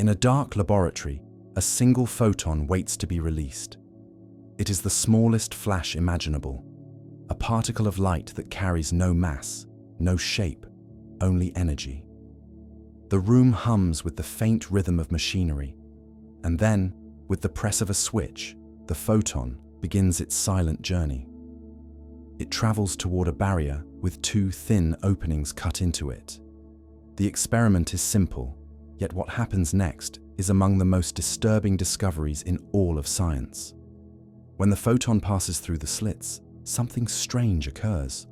In a dark laboratory, a single photon waits to be released. It is the smallest flash imaginable, a particle of light that carries no mass, no shape, only energy. The room hums with the faint rhythm of machinery, and then, with the press of a switch, the photon begins its silent journey. It travels toward a barrier with two thin openings cut into it. The experiment is simple, yet what happens next is among the most disturbing discoveries in all of science. When the photon passes through the slits, something strange occurs.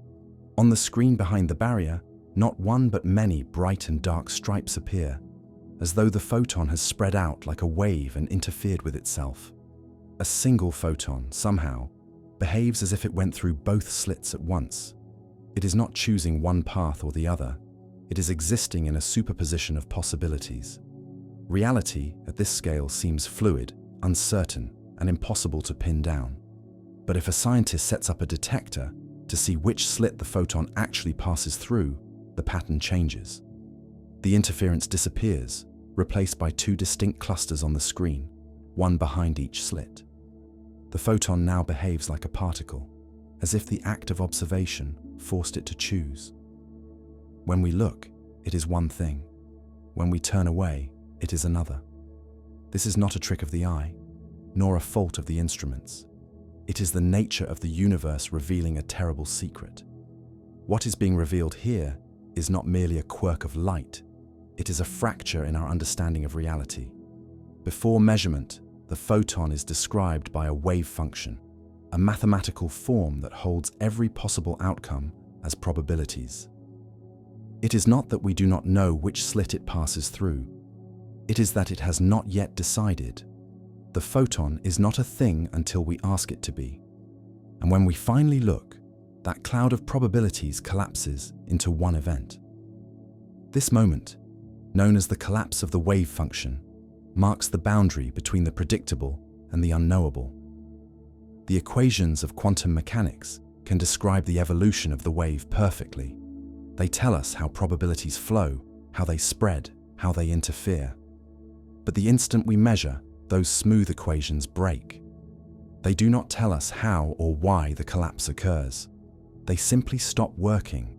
On the screen behind the barrier, not one but many bright and dark stripes appear, as though the photon has spread out like a wave and interfered with itself. A single photon, somehow, behaves as if it went through both slits at once. It is not choosing one path or the other. It is existing in a superposition of possibilities. Reality, at this scale, seems fluid, uncertain, and impossible to pin down. But if a scientist sets up a detector to see which slit the photon actually passes through, the pattern changes. The interference disappears, replaced by two distinct clusters on the screen, one behind each slit. The photon now behaves like a particle, as if the act of observation forced it to choose. When we look, it is one thing. When we turn away, it is another. This is not a trick of the eye, nor a fault of the instruments. It is the nature of the universe revealing a terrible secret. What is being revealed here is not merely a quirk of light, it is a fracture in our understanding of reality. Before measurement, the photon is described by a wave function, a mathematical form that holds every possible outcome as probabilities. It is not that we do not know which slit it passes through. It is that it has not yet decided. The photon is not a thing until we ask it to be. And when we finally look, that cloud of probabilities collapses into one event. This moment, known as the collapse of the wave function, marks the boundary between the predictable and the unknowable. The equations of quantum mechanics can describe the evolution of the wave perfectly. They tell us how probabilities flow, how they spread, how they interfere. But the instant we measure, those smooth equations break. They do not tell us how or why the collapse occurs. They simply stop working.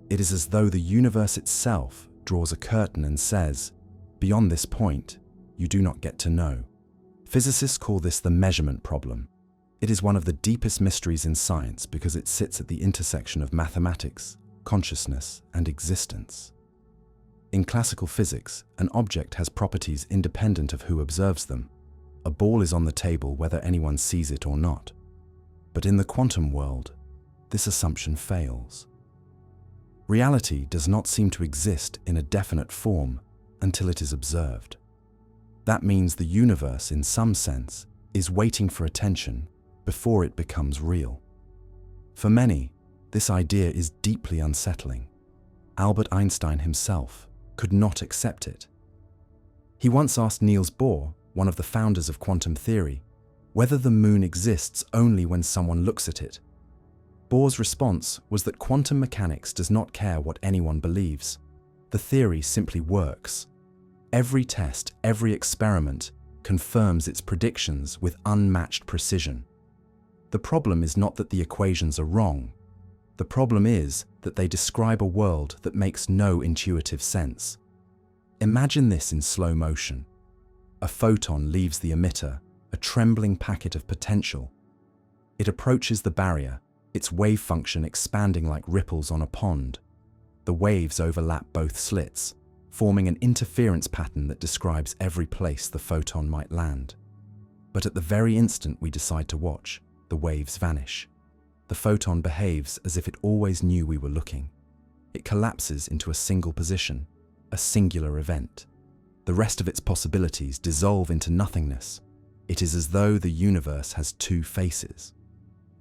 It is as though the universe itself draws a curtain and says, beyond this point, you do not get to know. Physicists call this the measurement problem. It is one of the deepest mysteries in science because it sits at the intersection of mathematics, consciousness, and existence. In classical physics, an object has properties independent of who observes them. A ball is on the table whether anyone sees it or not. But in the quantum world, this assumption fails. Reality does not seem to exist in a definite form until it is observed. That means the universe, in some sense, is waiting for attention before it becomes real. For many, this idea is deeply unsettling. Albert Einstein himself could not accept it. He once asked Niels Bohr, one of the founders of quantum theory, whether the moon exists only when someone looks at it. Bohr's response was that quantum mechanics does not care what anyone believes. The theory simply works. Every test, every experiment confirms its predictions with unmatched precision. The problem is not that the equations are wrong. The problem is that they describe a world that makes no intuitive sense. Imagine this in slow motion. A photon leaves the emitter, a trembling packet of potential. It approaches the barrier, its wave function expanding like ripples on a pond. The waves overlap both slits, forming an interference pattern that describes every place the photon might land. But at the very instant we decide to watch, the waves vanish. The photon behaves as if it always knew we were looking. It collapses into a single position, a singular event. The rest of its possibilities dissolve into nothingness. It is as though the universe has two faces.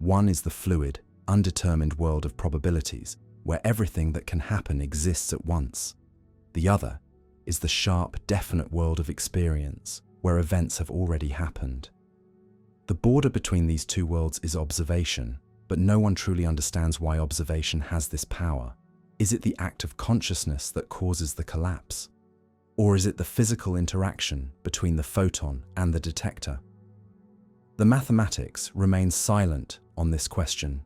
One is the fluid, undetermined world of probabilities, where everything that can happen exists at once. The other is the sharp, definite world of experience, where events have already happened. The border between these two worlds is observation, but no one truly understands why observation has this power. Is it the act of consciousness that causes the collapse? Or is it the physical interaction between the photon and the detector? The mathematics remains silent on this question.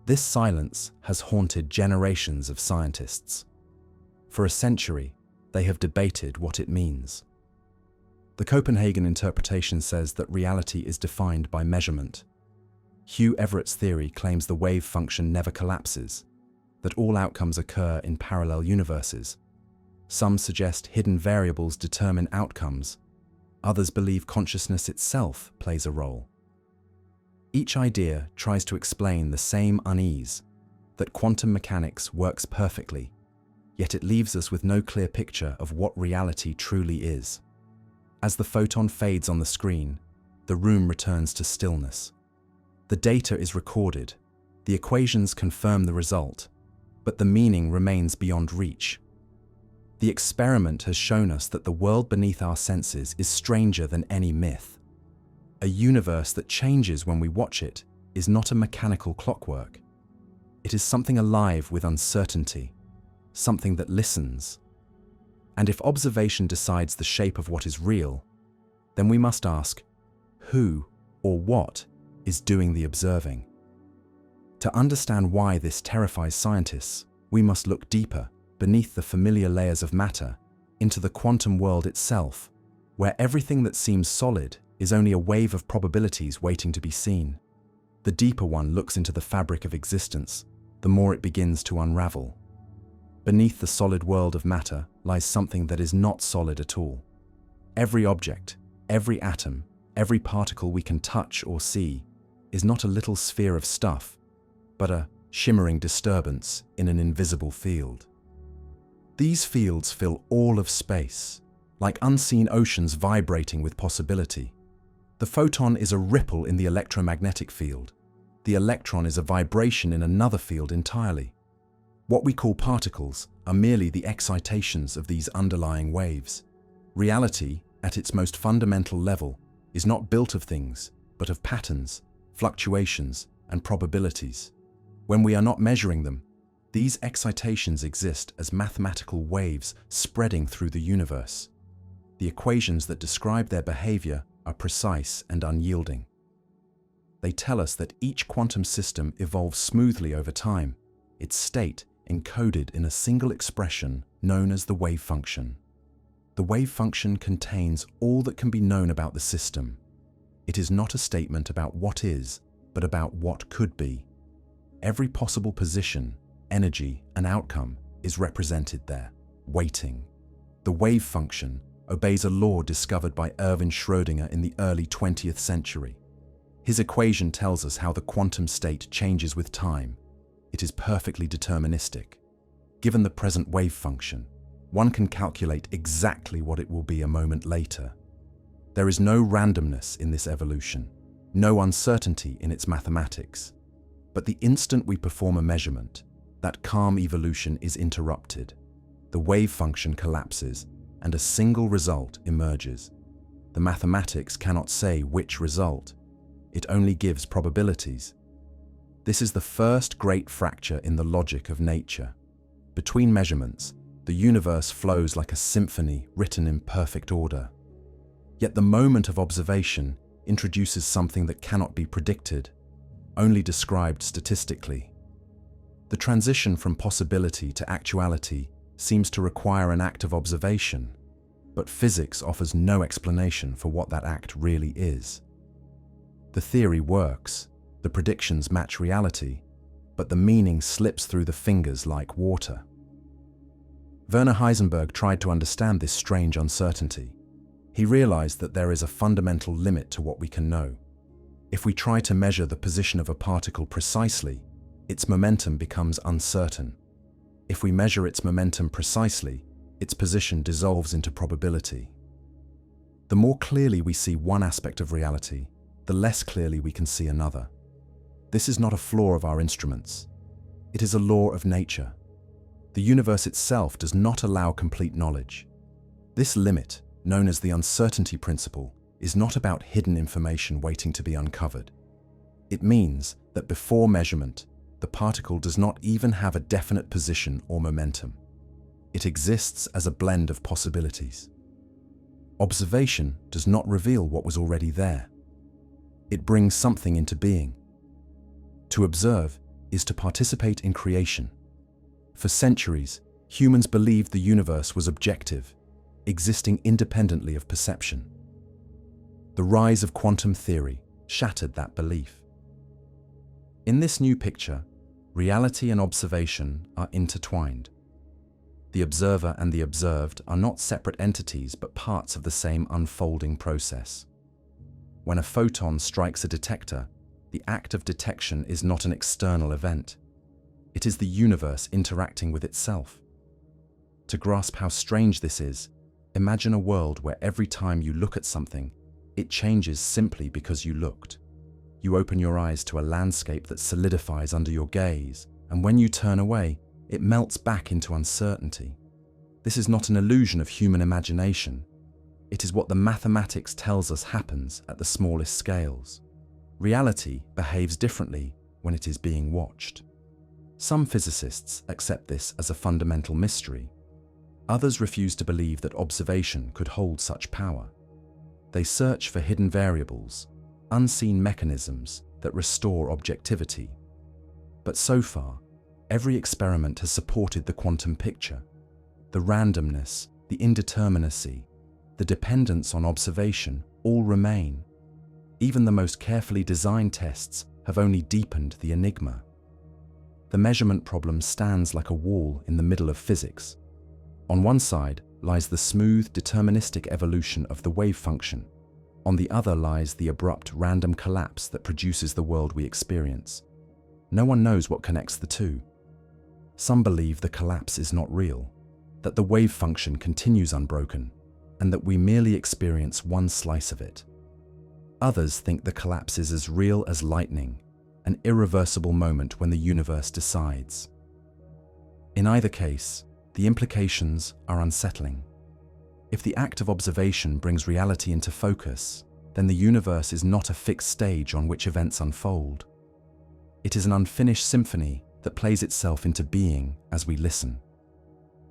This silence has haunted generations of scientists. For a century, they have debated what it means. The Copenhagen interpretation says that reality is defined by measurement. Hugh Everett's theory claims the wave function never collapses, that all outcomes occur in parallel universes. Some suggest hidden variables determine outcomes. Others believe consciousness itself plays a role. Each idea tries to explain the same unease, that quantum mechanics works perfectly, yet it leaves us with no clear picture of what reality truly is. As the photon fades on the screen, the room returns to stillness. The data is recorded, the equations confirm the result, but the meaning remains beyond reach. The experiment has shown us that the world beneath our senses is stranger than any myth. A universe that changes when we watch it is not a mechanical clockwork. It is something alive with uncertainty, something that listens. And if observation decides the shape of what is real, then we must ask, who or what is doing the observing? To understand why this terrifies scientists, we must look deeper, beneath the familiar layers of matter, into the quantum world itself, where everything that seems solid is only a wave of probabilities waiting to be seen. The deeper one looks into the fabric of existence, the more it begins to unravel. Beneath the solid world of matter lies something that is not solid at all. Every object, every atom, every particle we can touch or see is not a little sphere of stuff, but a shimmering disturbance in an invisible field. These fields fill all of space, like unseen oceans vibrating with possibility. The photon is a ripple in the electromagnetic field. The electron is a vibration in another field entirely. What we call particles are merely the excitations of these underlying waves. Reality, at its most fundamental level, is not built of things, but of patterns, fluctuations, and probabilities. When we are not measuring them, these excitations exist as mathematical waves spreading through the universe. The equations that describe their behavior are precise and unyielding. They tell us that each quantum system evolves smoothly over time, its state encoded in a single expression known as the wave function. The wave function contains all that can be known about the system. It is not a statement about what is, but about what could be. Every possible position, energy, and outcome is represented there, waiting. The wave function obeys a law discovered by Erwin Schrödinger in the early 20th century. His equation tells us how the quantum state changes with time. It is perfectly deterministic. Given the present wave function, one can calculate exactly what it will be a moment later. There is no randomness in this evolution, no uncertainty in its mathematics. But the instant we perform a measurement, that calm evolution is interrupted. The wave function collapses, and a single result emerges. The mathematics cannot say which result. It only gives probabilities. This is the first great fracture in the logic of nature. Between measurements, the universe flows like a symphony written in perfect order. Yet the moment of observation introduces something that cannot be predicted, only described statistically. The transition from possibility to actuality seems to require an act of observation, but physics offers no explanation for what that act really is. The theory works, the predictions match reality, but the meaning slips through the fingers like water. Werner Heisenberg tried to understand this strange uncertainty. He realized that there is a fundamental limit to what we can know. If we try to measure the position of a particle precisely, its momentum becomes uncertain. If we measure its momentum precisely, its position dissolves into probability. The more clearly we see one aspect of reality, the less clearly we can see another. This is not a flaw of our instruments. It is a law of nature. The universe itself does not allow complete knowledge. This limit, known as the uncertainty principle, is not about hidden information waiting to be uncovered. It means that before measurement, the particle does not even have a definite position or momentum. It exists as a blend of possibilities. Observation does not reveal what was already there. It brings something into being. To observe is to participate in creation. For centuries, humans believed the universe was objective, existing independently of perception. The rise of quantum theory shattered that belief. In this new picture, reality and observation are intertwined. The observer and the observed are not separate entities but parts of the same unfolding process. When a photon strikes a detector, the act of detection is not an external event. It is the universe interacting with itself. To grasp how strange this is, imagine a world where every time you look at something, it changes simply because you looked. You open your eyes to a landscape that solidifies under your gaze, and when you turn away, it melts back into uncertainty. This is not an illusion of human imagination. It is what the mathematics tells us happens at the smallest scales. Reality behaves differently when it is being watched. Some physicists accept this as a fundamental mystery. Others refuse to believe that observation could hold such power. They search for hidden variables, unseen mechanisms that restore objectivity. But so far, every experiment has supported the quantum picture. The randomness, the indeterminacy, the dependence on observation all remain. Even the most carefully designed tests have only deepened the enigma. The measurement problem stands like a wall in the middle of physics. On one side lies the smooth, deterministic evolution of the wave function. On the other lies the abrupt, random collapse that produces the world we experience. No one knows what connects the two. Some believe the collapse is not real, that the wave function continues unbroken, and that we merely experience one slice of it. Others think the collapse is as real as lightning, an irreversible moment when the universe decides. In either case, the implications are unsettling. If the act of observation brings reality into focus, then the universe is not a fixed stage on which events unfold. It is an unfinished symphony that plays itself into being as we listen.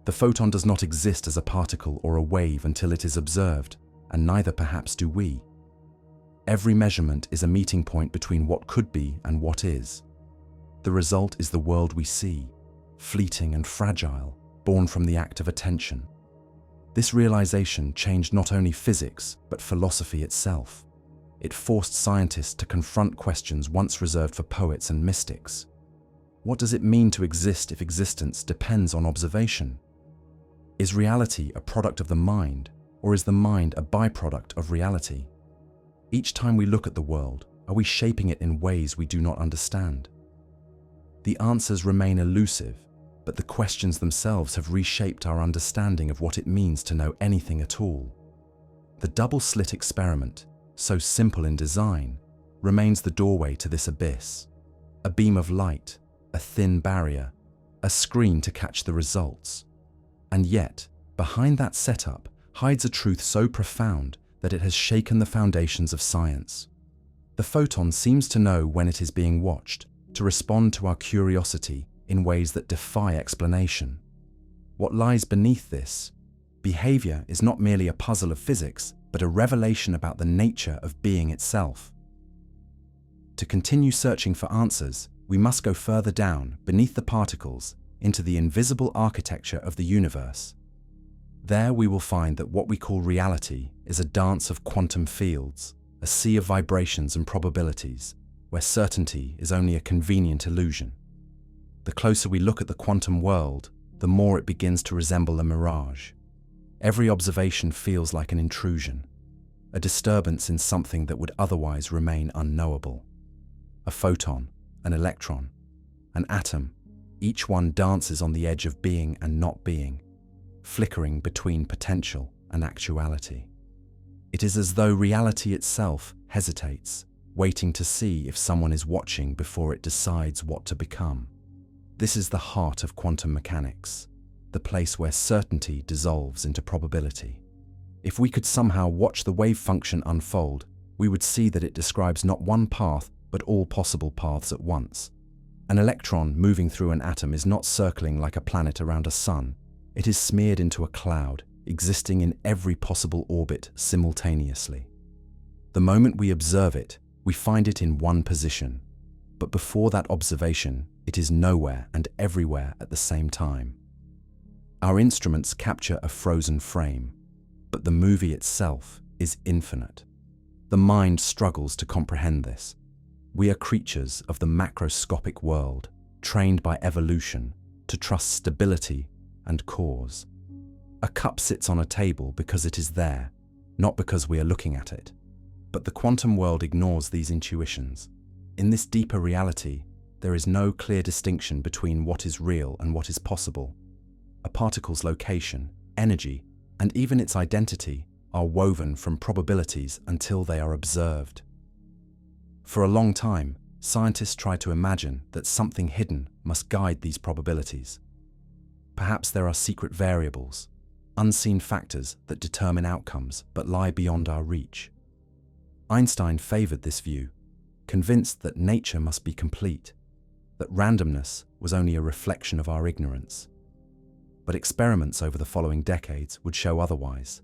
The photon does not exist as a particle or a wave until it is observed, and neither perhaps do we. Every measurement is a meeting point between what could be and what is. The result is the world we see, fleeting and fragile, born from the act of attention. This realization changed not only physics, but philosophy itself. It forced scientists to confront questions once reserved for poets and mystics. What does it mean to exist if existence depends on observation? Is reality a product of the mind, or is the mind a byproduct of reality? Each time we look at the world, are we shaping it in ways we do not understand? The answers remain elusive, but the questions themselves have reshaped our understanding of what it means to know anything at all. The double-slit experiment, so simple in design, remains the doorway to this abyss. A beam of light, a thin barrier, a screen to catch the results. And yet, behind that setup hides a truth so profound that it has shaken the foundations of science. The photon seems to know when it is being watched, to respond to our curiosity in ways that defy explanation. What lies beneath this? Behavior is not merely a puzzle of physics, but a revelation about the nature of being itself. To continue searching for answers, we must go further down, beneath the particles, into the invisible architecture of the universe. There we will find that what we call reality is a dance of quantum fields, a sea of vibrations and probabilities, where certainty is only a convenient illusion. The closer we look at the quantum world, the more it begins to resemble a mirage. Every observation feels like an intrusion, a disturbance in something that would otherwise remain unknowable. A photon, an electron, an atom, each one dances on the edge of being and not being, flickering between potential and actuality. It is as though reality itself hesitates, waiting to see if someone is watching before it decides what to become. This is the heart of quantum mechanics, the place where certainty dissolves into probability. If we could somehow watch the wave function unfold, we would see that it describes not one path, but all possible paths at once. An electron moving through an atom is not circling like a planet around a sun. It is smeared into a cloud, existing in every possible orbit simultaneously. The moment we observe it, we find it in one position, but before that observation, it is nowhere and everywhere at the same time. Our instruments capture a frozen frame, but the movie itself is infinite. The mind struggles to comprehend this. We are creatures of the macroscopic world, trained by evolution to trust stability and cause. A cup sits on a table because it is there, not because we are looking at it. But the quantum world ignores these intuitions. In this deeper reality, there is no clear distinction between what is real and what is possible. A particle's location, energy, and even its identity are woven from probabilities until they are observed. For a long time, scientists tried to imagine that something hidden must guide these probabilities. Perhaps there are secret variables, unseen factors that determine outcomes but lie beyond our reach. Einstein favored this view, convinced that nature must be complete, that randomness was only a reflection of our ignorance. But experiments over the following decades would show otherwise.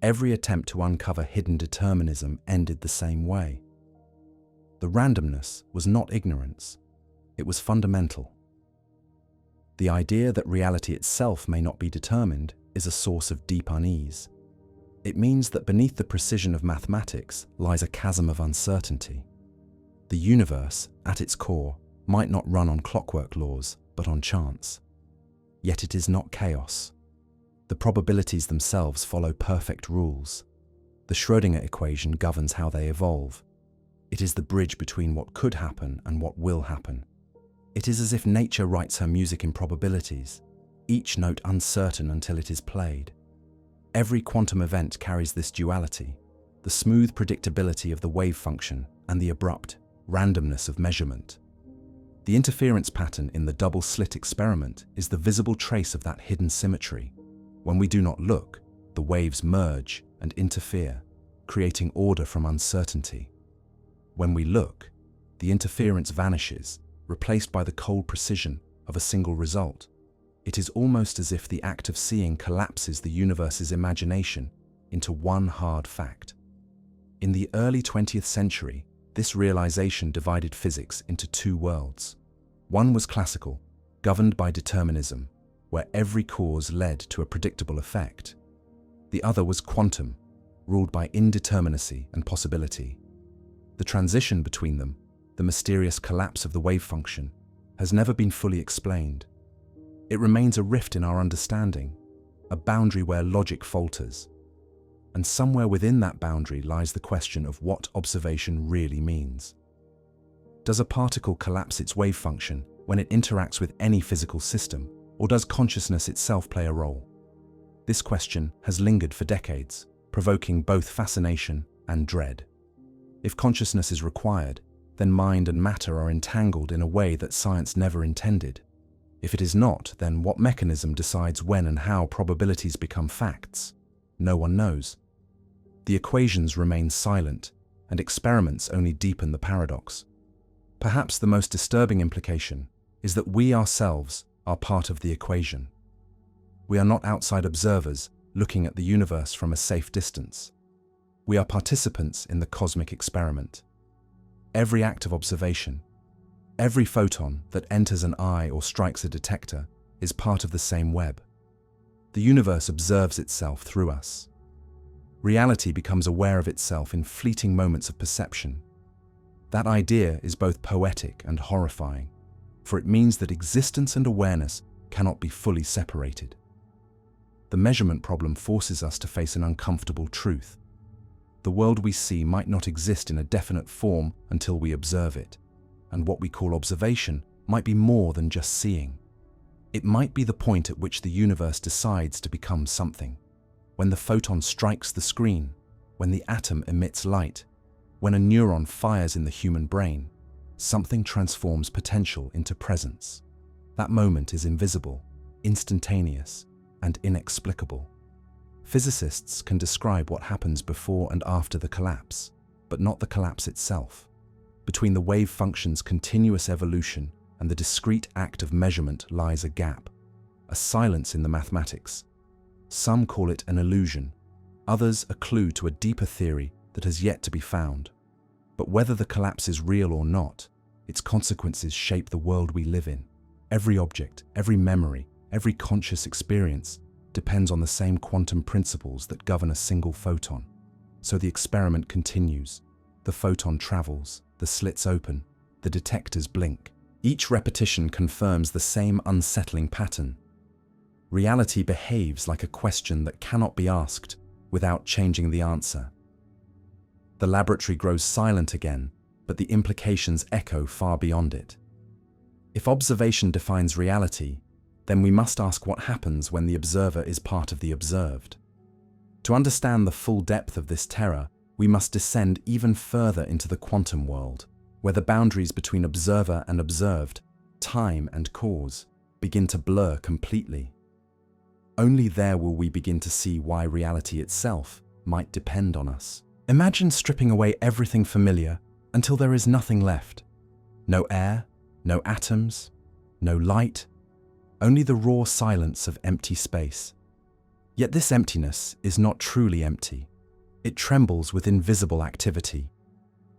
Every attempt to uncover hidden determinism ended the same way. The randomness was not ignorance, it was fundamental. The idea that reality itself may not be determined is a source of deep unease. It means that beneath the precision of mathematics lies a chasm of uncertainty. The universe, at its core, might not run on clockwork laws, but on chance. Yet it is not chaos. The probabilities themselves follow perfect rules. The Schrödinger equation governs how they evolve. It is the bridge between what could happen and what will happen. It is as if nature writes her music in probabilities, each note uncertain until it is played. Every quantum event carries this duality, the smooth predictability of the wave function and the abrupt randomness of measurement. The interference pattern in the double-slit experiment is the visible trace of that hidden symmetry. When we do not look, the waves merge and interfere, creating order from uncertainty. When we look, the interference vanishes, replaced by the cold precision of a single result. It is almost as if the act of seeing collapses the universe's imagination into one hard fact. In the early 20th century, this realization divided physics into two worlds. One was classical, governed by determinism, where every cause led to a predictable effect. The other was quantum, ruled by indeterminacy and possibility. The transition between them, the mysterious collapse of the wave function, has never been fully explained. It remains a rift in our understanding, a boundary where logic falters. And somewhere within that boundary lies the question of what observation really means. Does a particle collapse its wave function when it interacts with any physical system, or does consciousness itself play a role? This question has lingered for decades, provoking both fascination and dread. If consciousness is required, then mind and matter are entangled in a way that science never intended. If it is not, then what mechanism decides when and how probabilities become facts? No one knows. The equations remain silent, and experiments only deepen the paradox. Perhaps the most disturbing implication is that we ourselves are part of the equation. We are not outside observers looking at the universe from a safe distance. We are participants in the cosmic experiment. Every act of observation, every photon that enters an eye or strikes a detector is part of the same web. The universe observes itself through us. Reality becomes aware of itself in fleeting moments of perception. That idea is both poetic and horrifying, for it means that existence and awareness cannot be fully separated. The measurement problem forces us to face an uncomfortable truth. The world we see might not exist in a definite form until we observe it, and what we call observation might be more than just seeing. It might be the point at which the universe decides to become something. When the photon strikes the screen, when the atom emits light, when a neuron fires in the human brain, something transforms potential into presence. That moment is invisible, instantaneous, and inexplicable. Physicists can describe what happens before and after the collapse, but not the collapse itself. Between the wave function's continuous evolution and the discrete act of measurement lies a gap, a silence in the mathematics. Some call it an illusion, others a clue to a deeper theory that has yet to be found. But whether the collapse is real or not, its consequences shape the world we live in. Every object, every memory, every conscious experience depends on the same quantum principles that govern a single photon. So the experiment continues. The photon travels, the slits open, the detectors blink. Each repetition confirms the same unsettling pattern. Reality behaves like a question that cannot be asked without changing the answer. The laboratory grows silent again, but the implications echo far beyond it. If observation defines reality, then we must ask what happens when the observer is part of the observed. To understand the full depth of this terror, we must descend even further into the quantum world, where the boundaries between observer and observed, time and cause, begin to blur completely. Only there will we begin to see why reality itself might depend on us. Imagine stripping away everything familiar until there is nothing left. No air, no atoms, no light, only the raw silence of empty space. Yet this emptiness is not truly empty. It trembles with invisible activity.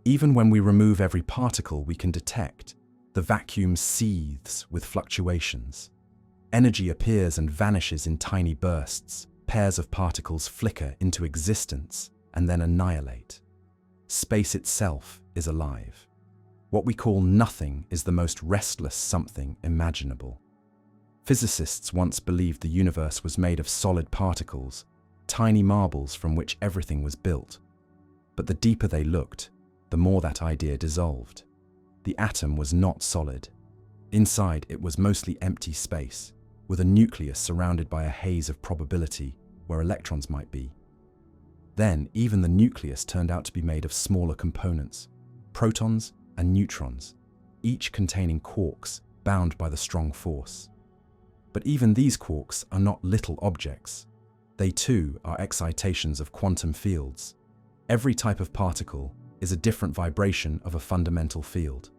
Even when we remove every particle we can detect, the vacuum seethes with fluctuations. Energy appears and vanishes in tiny bursts. Pairs of particles flicker into existence and then annihilate. Space itself is alive. What we call nothing is the most restless something imaginable. Physicists once believed the universe was made of solid particles, tiny marbles from which everything was built. But the deeper they looked, the more that idea dissolved. The atom was not solid. Inside, it was mostly empty space, with a nucleus surrounded by a haze of probability where electrons might be. Then, even the nucleus turned out to be made of smaller components, protons and neutrons, each containing quarks bound by the strong force. But even these quarks are not little objects. They too are excitations of quantum fields. Every type of particle is a different vibration of a fundamental field.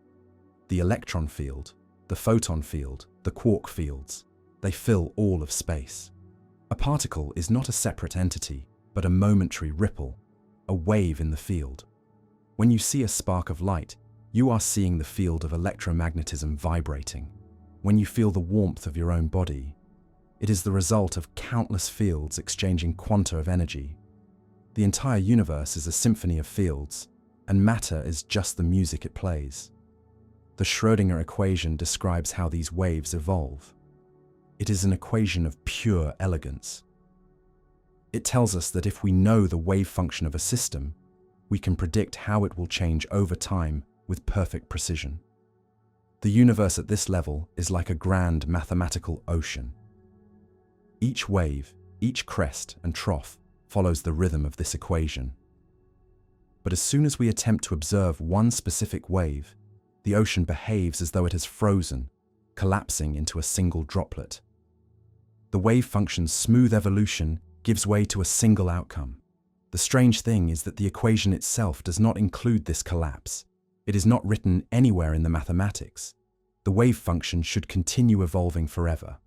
The electron field, the photon field, the quark fields, they fill all of space. A particle is not a separate entity, but a momentary ripple, a wave in the field. When you see a spark of light, you are seeing the field of electromagnetism vibrating. When you feel the warmth of your own body, it is the result of countless fields exchanging quanta of energy. The entire universe is a symphony of fields, and matter is just the music it plays. The Schrödinger equation describes how these waves evolve. It is an equation of pure elegance. It tells us that if we know the wave function of a system, we can predict how it will change over time with perfect precision. The universe at this level is like a grand mathematical ocean. Each wave, each crest and trough follows the rhythm of this equation. But as soon as we attempt to observe one specific wave, the ocean behaves as though it has frozen, collapsing into a single droplet. The wave function's smooth evolution gives way to a single outcome. The strange thing is that the equation itself does not include this collapse. It is not written anywhere in the mathematics. The wave function should continue evolving forever.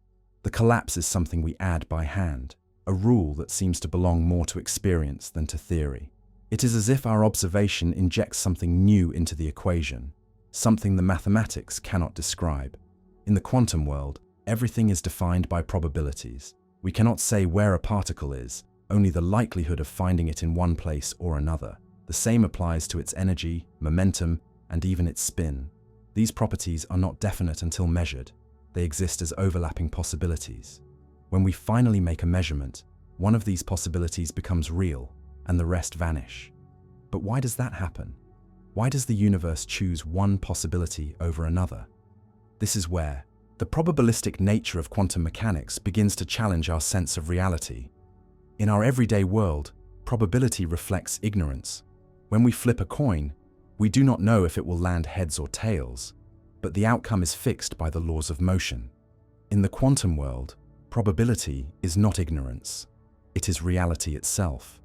The collapse is something we add by hand, a rule that seems to belong more to experience than to theory. It is as if our observation injects something new into the equation, something the mathematics cannot describe. In the quantum world, everything is defined by probabilities. We cannot say where a particle is, only the likelihood of finding it in one place or another. The same applies to its energy, momentum, and even its spin. These properties are not definite until measured. They exist as overlapping possibilities. When we finally make a measurement, one of these possibilities becomes real, and the rest vanish. But why does that happen? Why does the universe choose one possibility over another? This is where the probabilistic nature of quantum mechanics begins to challenge our sense of reality. In our everyday world, probability reflects ignorance. When we flip a coin, we do not know if it will land heads or tails, but the outcome is fixed by the laws of motion. In the quantum world, probability is not ignorance. It is reality itself.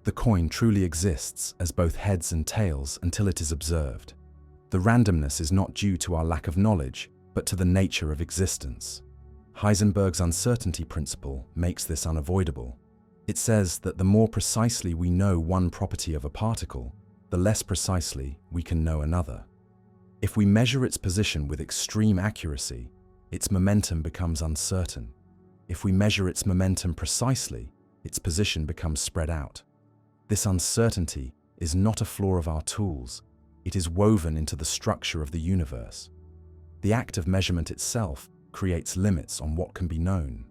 The coin truly exists as both heads and tails until it is observed. The randomness is not due to our lack of knowledge, but to the nature of existence. Heisenberg's uncertainty principle makes this unavoidable. It says that the more precisely we know one property of a particle, the less precisely we can know another. If we measure its position with extreme accuracy, its momentum becomes uncertain. If we measure its momentum precisely, its position becomes spread out. This uncertainty is not a flaw of our tools, it is woven into the structure of the universe. The act of measurement itself creates limits on what can be known.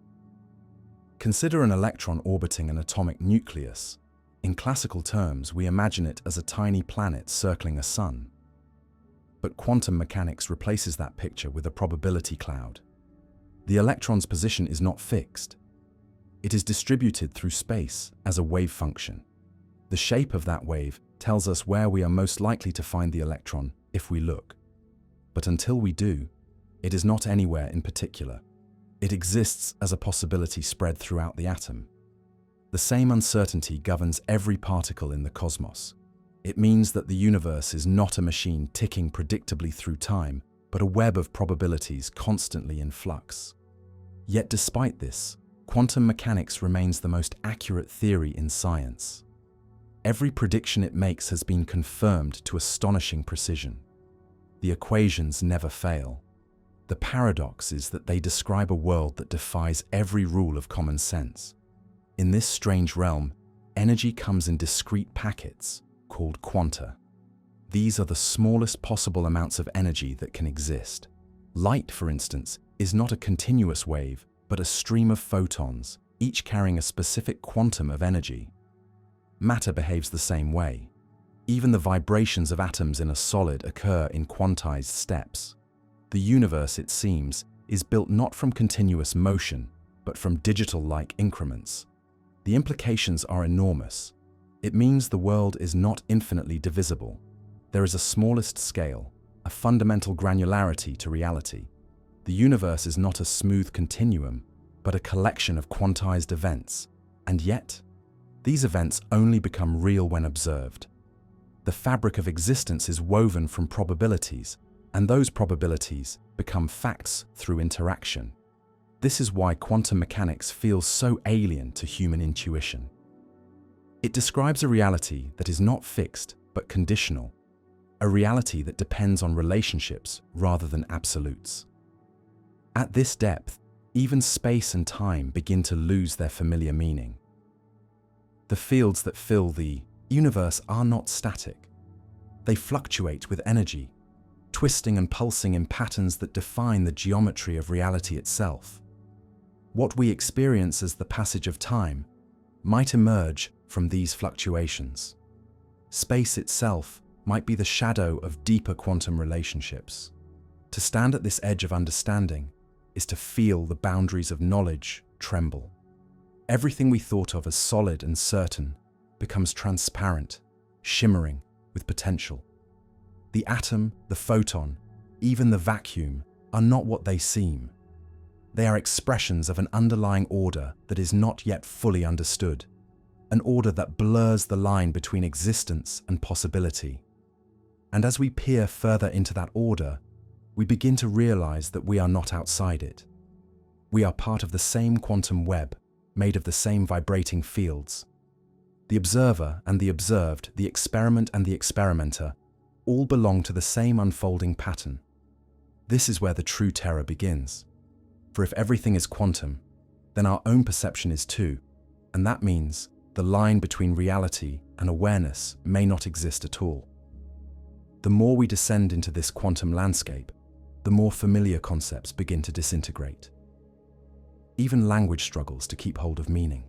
Consider an electron orbiting an atomic nucleus. In classical terms, we imagine it as a tiny planet circling a sun. But quantum mechanics replaces that picture with a probability cloud. The electron's position is not fixed. It is distributed through space as a wave function. The shape of that wave tells us where we are most likely to find the electron if we look. But until we do, it is not anywhere in particular. It exists as a possibility spread throughout the atom. The same uncertainty governs every particle in the cosmos. It means that the universe is not a machine ticking predictably through time, but a web of probabilities constantly in flux. Yet despite this, quantum mechanics remains the most accurate theory in science. Every prediction it makes has been confirmed to astonishing precision. The equations never fail. The paradox is that they describe a world that defies every rule of common sense. In this strange realm, energy comes in discrete packets, called quanta. These are the smallest possible amounts of energy that can exist. Light, for instance, is not a continuous wave, but a stream of photons, each carrying a specific quantum of energy. Matter behaves the same way. Even the vibrations of atoms in a solid occur in quantized steps. The universe, it seems, is built not from continuous motion, but from digital-like increments. The implications are enormous. It means the world is not infinitely divisible. There is a smallest scale, a fundamental granularity to reality. The universe is not a smooth continuum, but a collection of quantized events. And yet, these events only become real when observed. The fabric of existence is woven from probabilities, and those probabilities become facts through interaction. This is why quantum mechanics feels so alien to human intuition. It describes a reality that is not fixed but conditional, a reality that depends on relationships rather than absolutes. At this depth, even space and time begin to lose their familiar meaning. The fields that fill the universe are not static. They fluctuate with energy, twisting and pulsing in patterns that define the geometry of reality itself. What we experience as the passage of time might emerge from these fluctuations. Space itself might be the shadow of deeper quantum relationships. To stand at this edge of understanding is to feel the boundaries of knowledge tremble. Everything we thought of as solid and certain becomes transparent, shimmering with potential. The atom, the photon, even the vacuum are not what they seem. They are expressions of an underlying order that is not yet fully understood, an order that blurs the line between existence and possibility. And as we peer further into that order, we begin to realize that we are not outside it. We are part of the same quantum web, made of the same vibrating fields. The observer and the observed, the experiment and the experimenter, all belong to the same unfolding pattern. This is where the true terror begins. For if everything is quantum, then our own perception is too, and that means the line between reality and awareness may not exist at all. The more we descend into this quantum landscape, the more familiar concepts begin to disintegrate. Even language struggles to keep hold of meaning.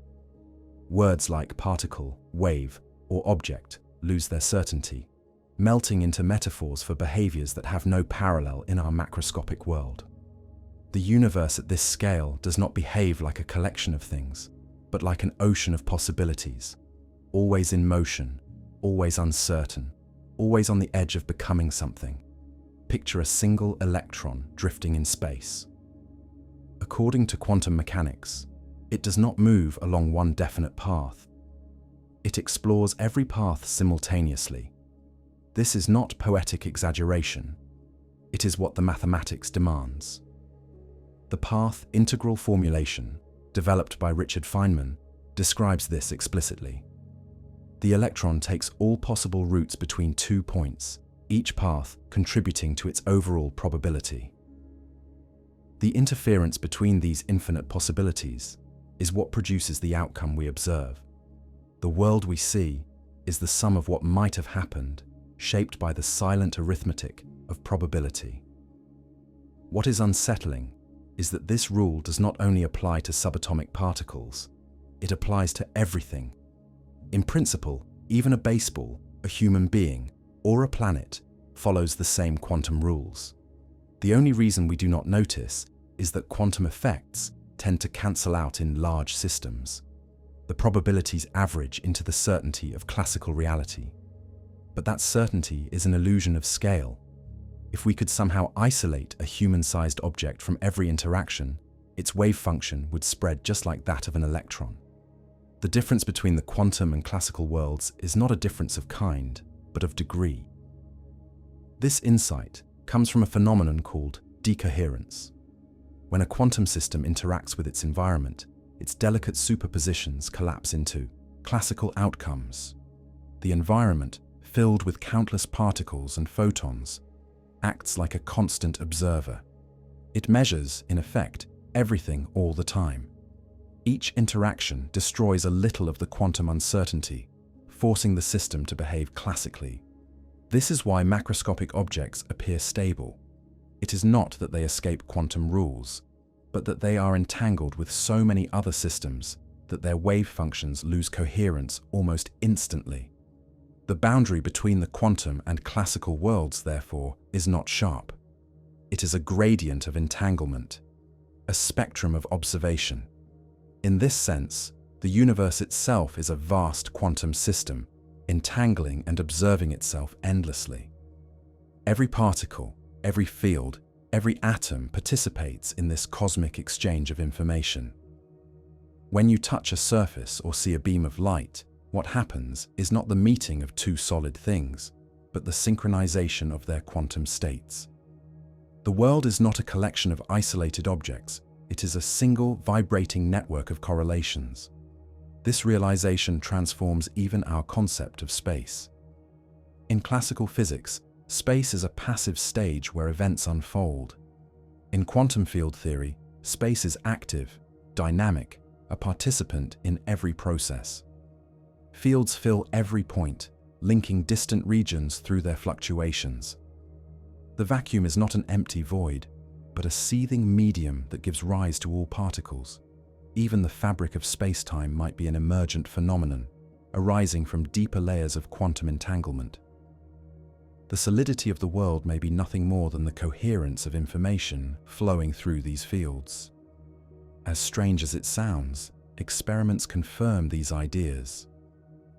Words like particle, wave, or object lose their certainty, melting into metaphors for behaviors that have no parallel in our macroscopic world. The universe at this scale does not behave like a collection of things, but like an ocean of possibilities, always in motion, always uncertain, always on the edge of becoming something. Picture a single electron drifting in space. According to quantum mechanics, it does not move along one definite path. It explores every path simultaneously. This is not poetic exaggeration. It is what the mathematics demands. The path integral formulation, developed by Richard Feynman, describes this explicitly. The electron takes all possible routes between 2 points, each path contributing to its overall probability. The interference between these infinite possibilities is what produces the outcome we observe. The world we see is the sum of what might have happened, shaped by the silent arithmetic of probability. What is unsettling is that this rule does not only apply to subatomic particles, it applies to everything. In principle, even a baseball, a human being, or a planet follows the same quantum rules. The only reason we do not notice is that quantum effects tend to cancel out in large systems. The probabilities average into the certainty of classical reality. But that certainty is an illusion of scale. If we could somehow isolate a human-sized object from every interaction, its wave function would spread just like that of an electron. The difference between the quantum and classical worlds is not a difference of kind, but of degree. This insight comes from a phenomenon called decoherence. When a quantum system interacts with its environment, its delicate superpositions collapse into classical outcomes. The environment, filled with countless particles and photons, acts like a constant observer. It measures, in effect, everything all the time. Each interaction destroys a little of the quantum uncertainty, forcing the system to behave classically. This is why macroscopic objects appear stable. It is not that they escape quantum rules, but that they are entangled with so many other systems that their wave functions lose coherence almost instantly. The boundary between the quantum and classical worlds, therefore, is not sharp. It is a gradient of entanglement, a spectrum of observation. In this sense, the universe itself is a vast quantum system, entangling and observing itself endlessly. Every particle, every field, every atom participates in this cosmic exchange of information. When you touch a surface or see a beam of light, what happens is not the meeting of two solid things, but the synchronization of their quantum states. The world is not a collection of isolated objects, it is a single vibrating network of correlations. This realization transforms even our concept of space. In classical physics, space is a passive stage where events unfold. In quantum field theory, space is active, dynamic, a participant in every process. Fields fill every point, linking distant regions through their fluctuations. The vacuum is not an empty void, but a seething medium that gives rise to all particles. Even the fabric of space-time might be an emergent phenomenon, arising from deeper layers of quantum entanglement. The solidity of the world may be nothing more than the coherence of information flowing through these fields. As strange as it sounds, experiments confirm these ideas.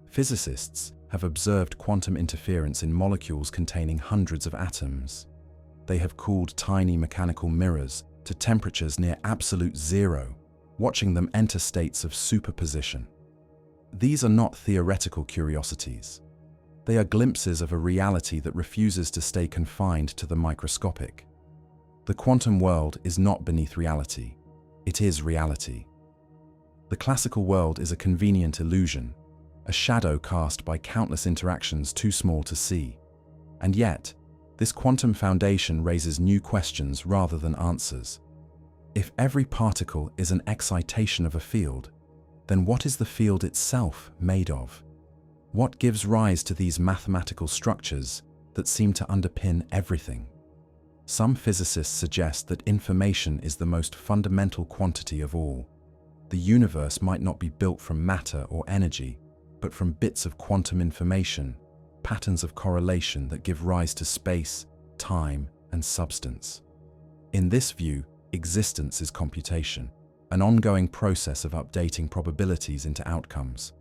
Physicists have observed quantum interference in molecules containing hundreds of atoms. They have cooled tiny mechanical mirrors to temperatures near absolute zero, watching them enter states of superposition. These are not theoretical curiosities. They are glimpses of a reality that refuses to stay confined to the microscopic. The quantum world is not beneath reality. It is reality. The classical world is a convenient illusion, a shadow cast by countless interactions too small to see. And yet, this quantum foundation raises new questions rather than answers. If every particle is an excitation of a field, then what is the field itself made of? What gives rise to these mathematical structures that seem to underpin everything? Some physicists suggest that information is the most fundamental quantity of all. The universe might not be built from matter or energy, but from bits of quantum information, patterns of correlation that give rise to space, time, and substance. In this view, existence is computation, an ongoing process of updating probabilities into outcomes.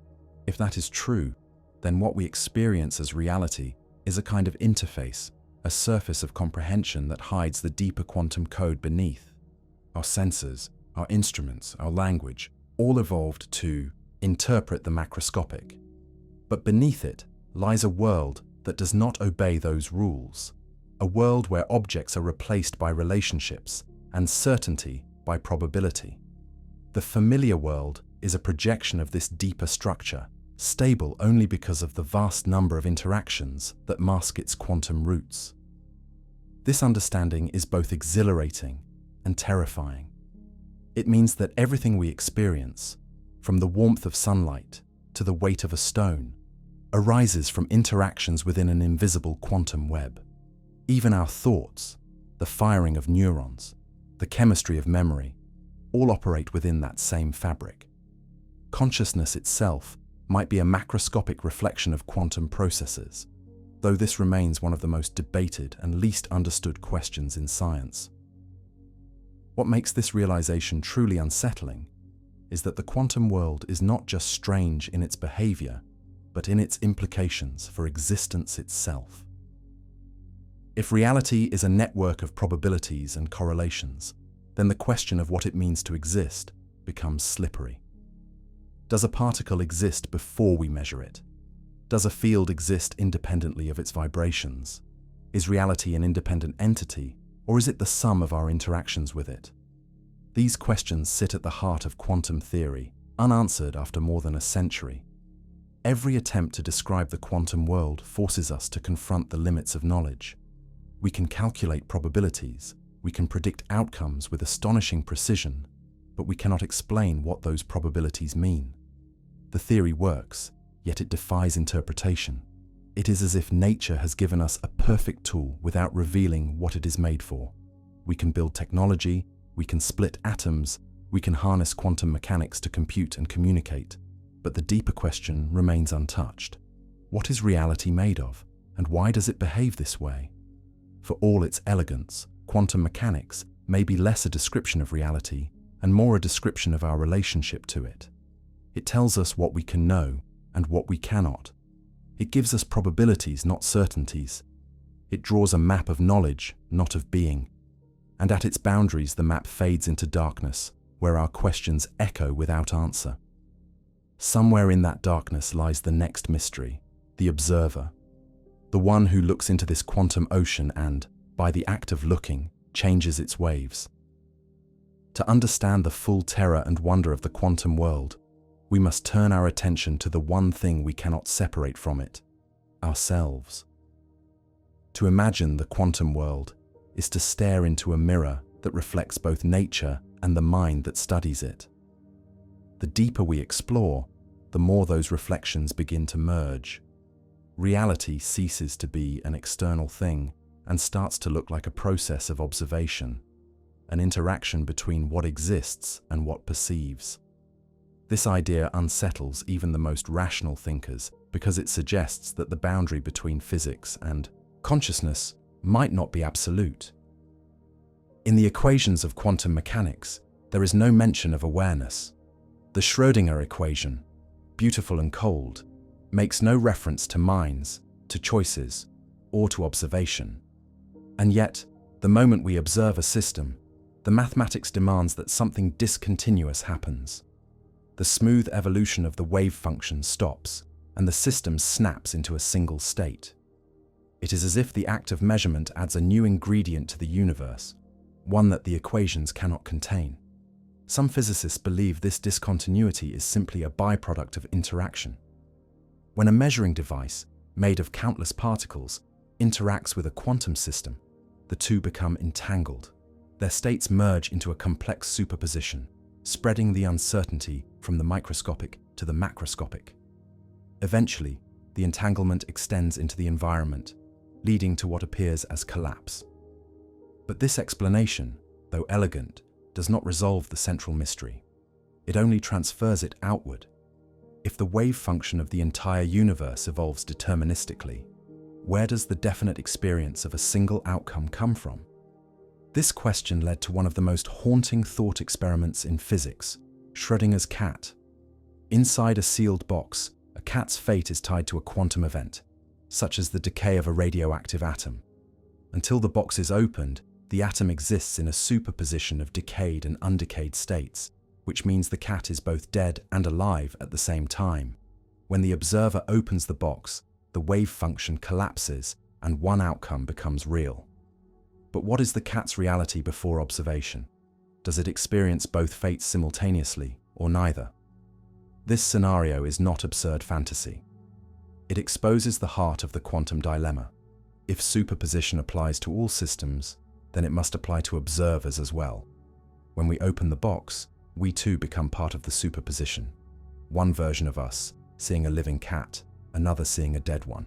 If that is true, then what we experience as reality is a kind of interface, a surface of comprehension that hides the deeper quantum code beneath. Our senses, our instruments, our language, all evolved to interpret the macroscopic. But beneath it lies a world that does not obey those rules, a world where objects are replaced by relationships and certainty by probability. The familiar world is a projection of this deeper structure, stable only because of the vast number of interactions that mask its quantum roots. This understanding is both exhilarating and terrifying. It means that everything we experience, from the warmth of sunlight to the weight of a stone, arises from interactions within an invisible quantum web. Even our thoughts, the firing of neurons, the chemistry of memory, all operate within that same fabric. Consciousness itself might be a macroscopic reflection of quantum processes, though this remains one of the most debated and least understood questions in science. What makes this realization truly unsettling is that the quantum world is not just strange in its behavior, but in its implications for existence itself. If reality is a network of probabilities and correlations, then the question of what it means to exist becomes slippery. Does a particle exist before we measure it? Does a field exist independently of its vibrations? Is reality an independent entity, or is it the sum of our interactions with it? These questions sit at the heart of quantum theory, unanswered after more than a century. Every attempt to describe the quantum world forces us to confront the limits of knowledge. We can calculate probabilities, we can predict outcomes with astonishing precision, but we cannot explain what those probabilities mean. The theory works, yet it defies interpretation. It is as if nature has given us a perfect tool without revealing what it is made for. We can build technology, we can split atoms, we can harness quantum mechanics to compute and communicate, but the deeper question remains untouched. What is reality made of, and why does it behave this way? For all its elegance, quantum mechanics may be less a description of reality and more a description of our relationship to it. It tells us what we can know and what we cannot. It gives us probabilities, not certainties. It draws a map of knowledge, not of being. And at its boundaries, the map fades into darkness, where our questions echo without answer. Somewhere in that darkness lies the next mystery, the observer, the one who looks into this quantum ocean and, by the act of looking, changes its waves. To understand the full terror and wonder of the quantum world, we must turn our attention to the one thing we cannot separate from it, ourselves. To imagine the quantum world is to stare into a mirror that reflects both nature and the mind that studies it. The deeper we explore, the more those reflections begin to merge. Reality ceases to be an external thing and starts to look like a process of observation, an interaction between what exists and what perceives. This idea unsettles even the most rational thinkers because it suggests that the boundary between physics and consciousness might not be absolute. In the equations of quantum mechanics, there is no mention of awareness. The Schrödinger equation, beautiful and cold, makes no reference to minds, to choices, or to observation. And yet, the moment we observe a system, the mathematics demands that something discontinuous happens. The smooth evolution of the wave function stops, and the system snaps into a single state. It is as if the act of measurement adds a new ingredient to the universe, one that the equations cannot contain. Some physicists believe this discontinuity is simply a byproduct of interaction. When a measuring device, made of countless particles, interacts with a quantum system, the two become entangled. Their states merge into a complex superposition, spreading the uncertainty from the microscopic to the macroscopic. Eventually, the entanglement extends into the environment, leading to what appears as collapse. But this explanation, though elegant, does not resolve the central mystery. It only transfers it outward. If the wave function of the entire universe evolves deterministically, where does the definite experience of a single outcome come from? This question led to one of the most haunting thought experiments in physics, Schrödinger's cat. Inside a sealed box, a cat's fate is tied to a quantum event, such as the decay of a radioactive atom. Until the box is opened, the atom exists in a superposition of decayed and undecayed states, which means the cat is both dead and alive at the same time. When the observer opens the box, the wave function collapses and one outcome becomes real. But what is the cat's reality before observation? Does it experience both fates simultaneously, or neither? This scenario is not absurd fantasy. It exposes the heart of the quantum dilemma. If superposition applies to all systems, then it must apply to observers as well. When we open the box, we too become part of the superposition. One version of us seeing a living cat, another seeing a dead one.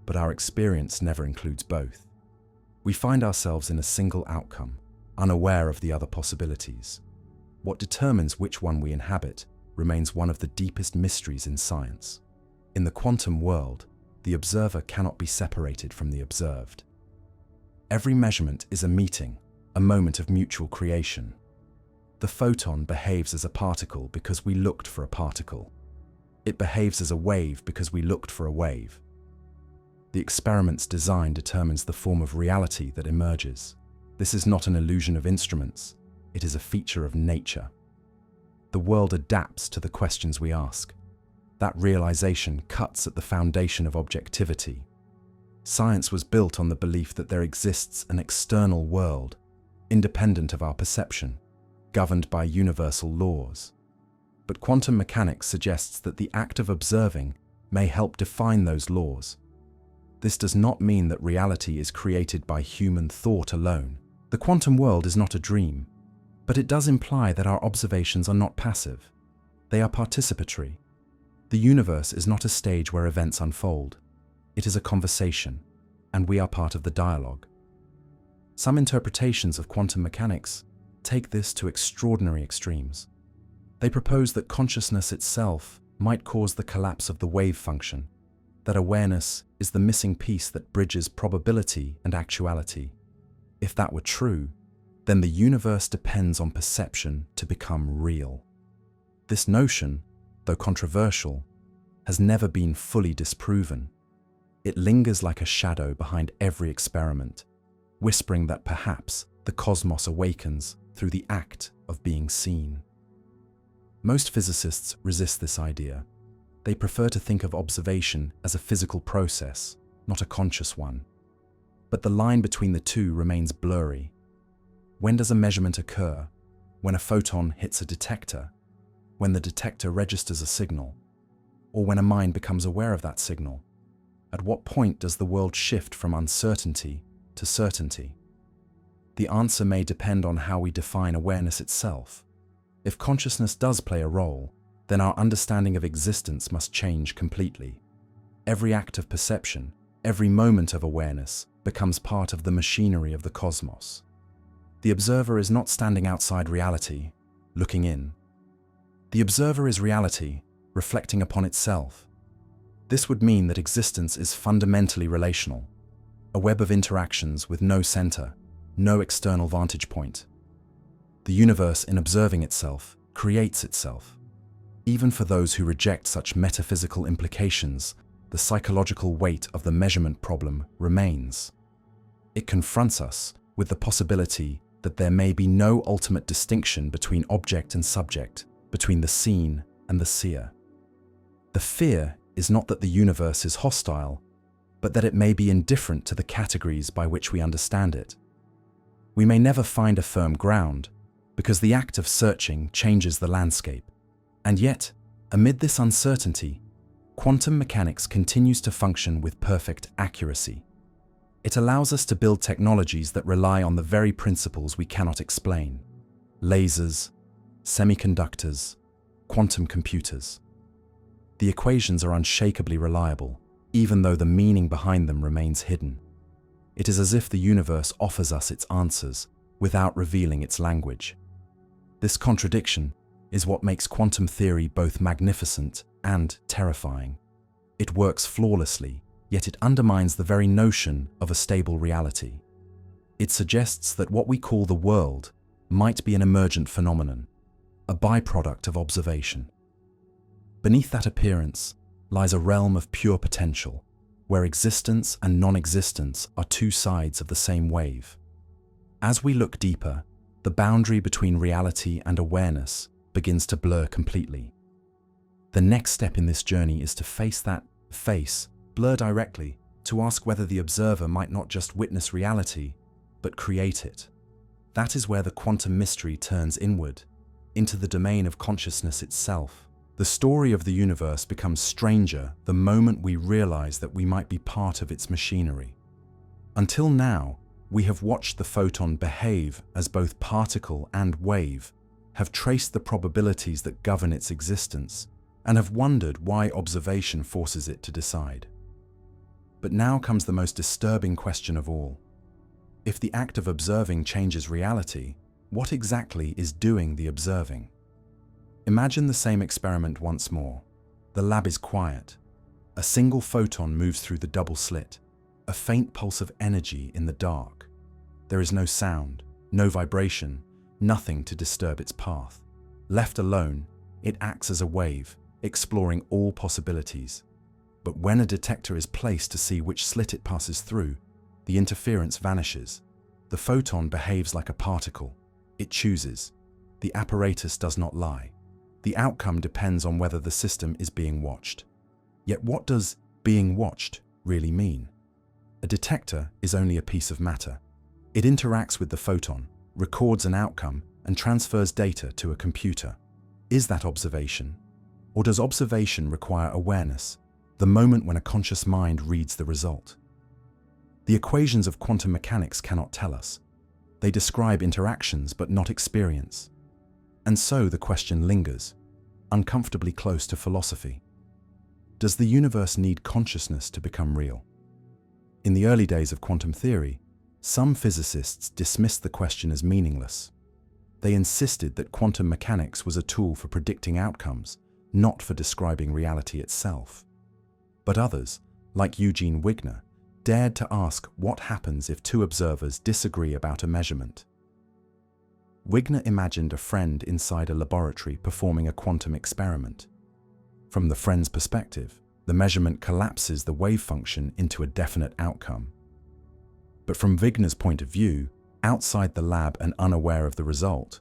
But our experience never includes both. We find ourselves in a single outcome, unaware of the other possibilities. What determines which one we inhabit remains one of the deepest mysteries in science. In the quantum world, the observer cannot be separated from the observed. Every measurement is a meeting, a moment of mutual creation. The photon behaves as a particle because we looked for a particle. It behaves as a wave because we looked for a wave. The experiment's design determines the form of reality that emerges. This is not an illusion of instruments, it is a feature of nature. The world adapts to the questions we ask. That realization cuts at the foundation of objectivity. Science was built on the belief that there exists an external world, independent of our perception, governed by universal laws. But quantum mechanics suggests that the act of observing may help define those laws. This does not mean that reality is created by human thought alone. The quantum world is not a dream, but it does imply that our observations are not passive. They are participatory. The universe is not a stage where events unfold. It is a conversation, and we are part of the dialogue. Some interpretations of quantum mechanics take this to extraordinary extremes. They propose that consciousness itself might cause the collapse of the wave function, that awareness is the missing piece that bridges probability and actuality. If that were true, then the universe depends on perception to become real. This notion, though controversial, has never been fully disproven. It lingers like a shadow behind every experiment, whispering that perhaps the cosmos awakens through the act of being seen. Most physicists resist this idea. They prefer to think of observation as a physical process, not a conscious one. But the line between the two remains blurry. When does a measurement occur? When a photon hits a detector? When the detector registers a signal? Or when a mind becomes aware of that signal? At what point does the world shift from uncertainty to certainty? The answer may depend on how we define awareness itself. If consciousness does play a role, then our understanding of existence must change completely. Every act of perception, every moment of awareness, becomes part of the machinery of the cosmos. The observer is not standing outside reality, looking in. The observer is reality, reflecting upon itself. This would mean that existence is fundamentally relational, a web of interactions with no center, no external vantage point. The universe, in observing itself, creates itself. Even for those who reject such metaphysical implications, the psychological weight of the measurement problem remains. It confronts us with the possibility that there may be no ultimate distinction between object and subject, between the seen and the seer. The fear is not that the universe is hostile, but that it may be indifferent to the categories by which we understand it. We may never find a firm ground, because the act of searching changes the landscape. And yet, amid this uncertainty, quantum mechanics continues to function with perfect accuracy. It allows us to build technologies that rely on the very principles we cannot explain: lasers, semiconductors, quantum computers. The equations are unshakably reliable, even though the meaning behind them remains hidden. It is as if the universe offers us its answers without revealing its language. This contradiction is what makes quantum theory both magnificent and terrifying. It works flawlessly, yet it undermines the very notion of a stable reality. It suggests that what we call the world might be an emergent phenomenon, a byproduct of observation. Beneath that appearance lies a realm of pure potential, where existence and non-existence are two sides of the same wave. As we look deeper, the boundary between reality and awareness begins to blur completely. The next step in this journey is to face that blur directly, to ask whether the observer might not just witness reality, but create it. That is where the quantum mystery turns inward, into the domain of consciousness itself. The story of the universe becomes stranger the moment we realize that we might be part of its machinery. Until now, we have watched the photon behave as both particle and wave, have traced the probabilities that govern its existence, and have wondered why observation forces it to decide. But now comes the most disturbing question of all. If the act of observing changes reality, what exactly is doing the observing? Imagine the same experiment once more. The lab is quiet. A single photon moves through the double slit, a faint pulse of energy in the dark. There is no sound, no vibration, nothing to disturb its path. Left alone, it acts as a wave, exploring all possibilities. But when a detector is placed to see which slit it passes through, the interference vanishes. The photon behaves like a particle. It chooses. The apparatus does not lie. The outcome depends on whether the system is being watched. Yet what does being watched really mean? A detector is only a piece of matter. It interacts with the photon, records an outcome, and transfers data to a computer. Is that observation? Or does observation require awareness, the moment when a conscious mind reads the result? The equations of quantum mechanics cannot tell us. They describe interactions but not experience. And so the question lingers, uncomfortably close to philosophy. Does the universe need consciousness to become real? In the early days of quantum theory, some physicists dismissed the question as meaningless. They insisted that quantum mechanics was a tool for predicting outcomes, not for describing reality itself. But others, like Eugene Wigner, dared to ask what happens if two observers disagree about a measurement. Wigner imagined a friend inside a laboratory performing a quantum experiment. From the friend's perspective, the measurement collapses the wave function into a definite outcome. But from Wigner's point of view, outside the lab and unaware of the result,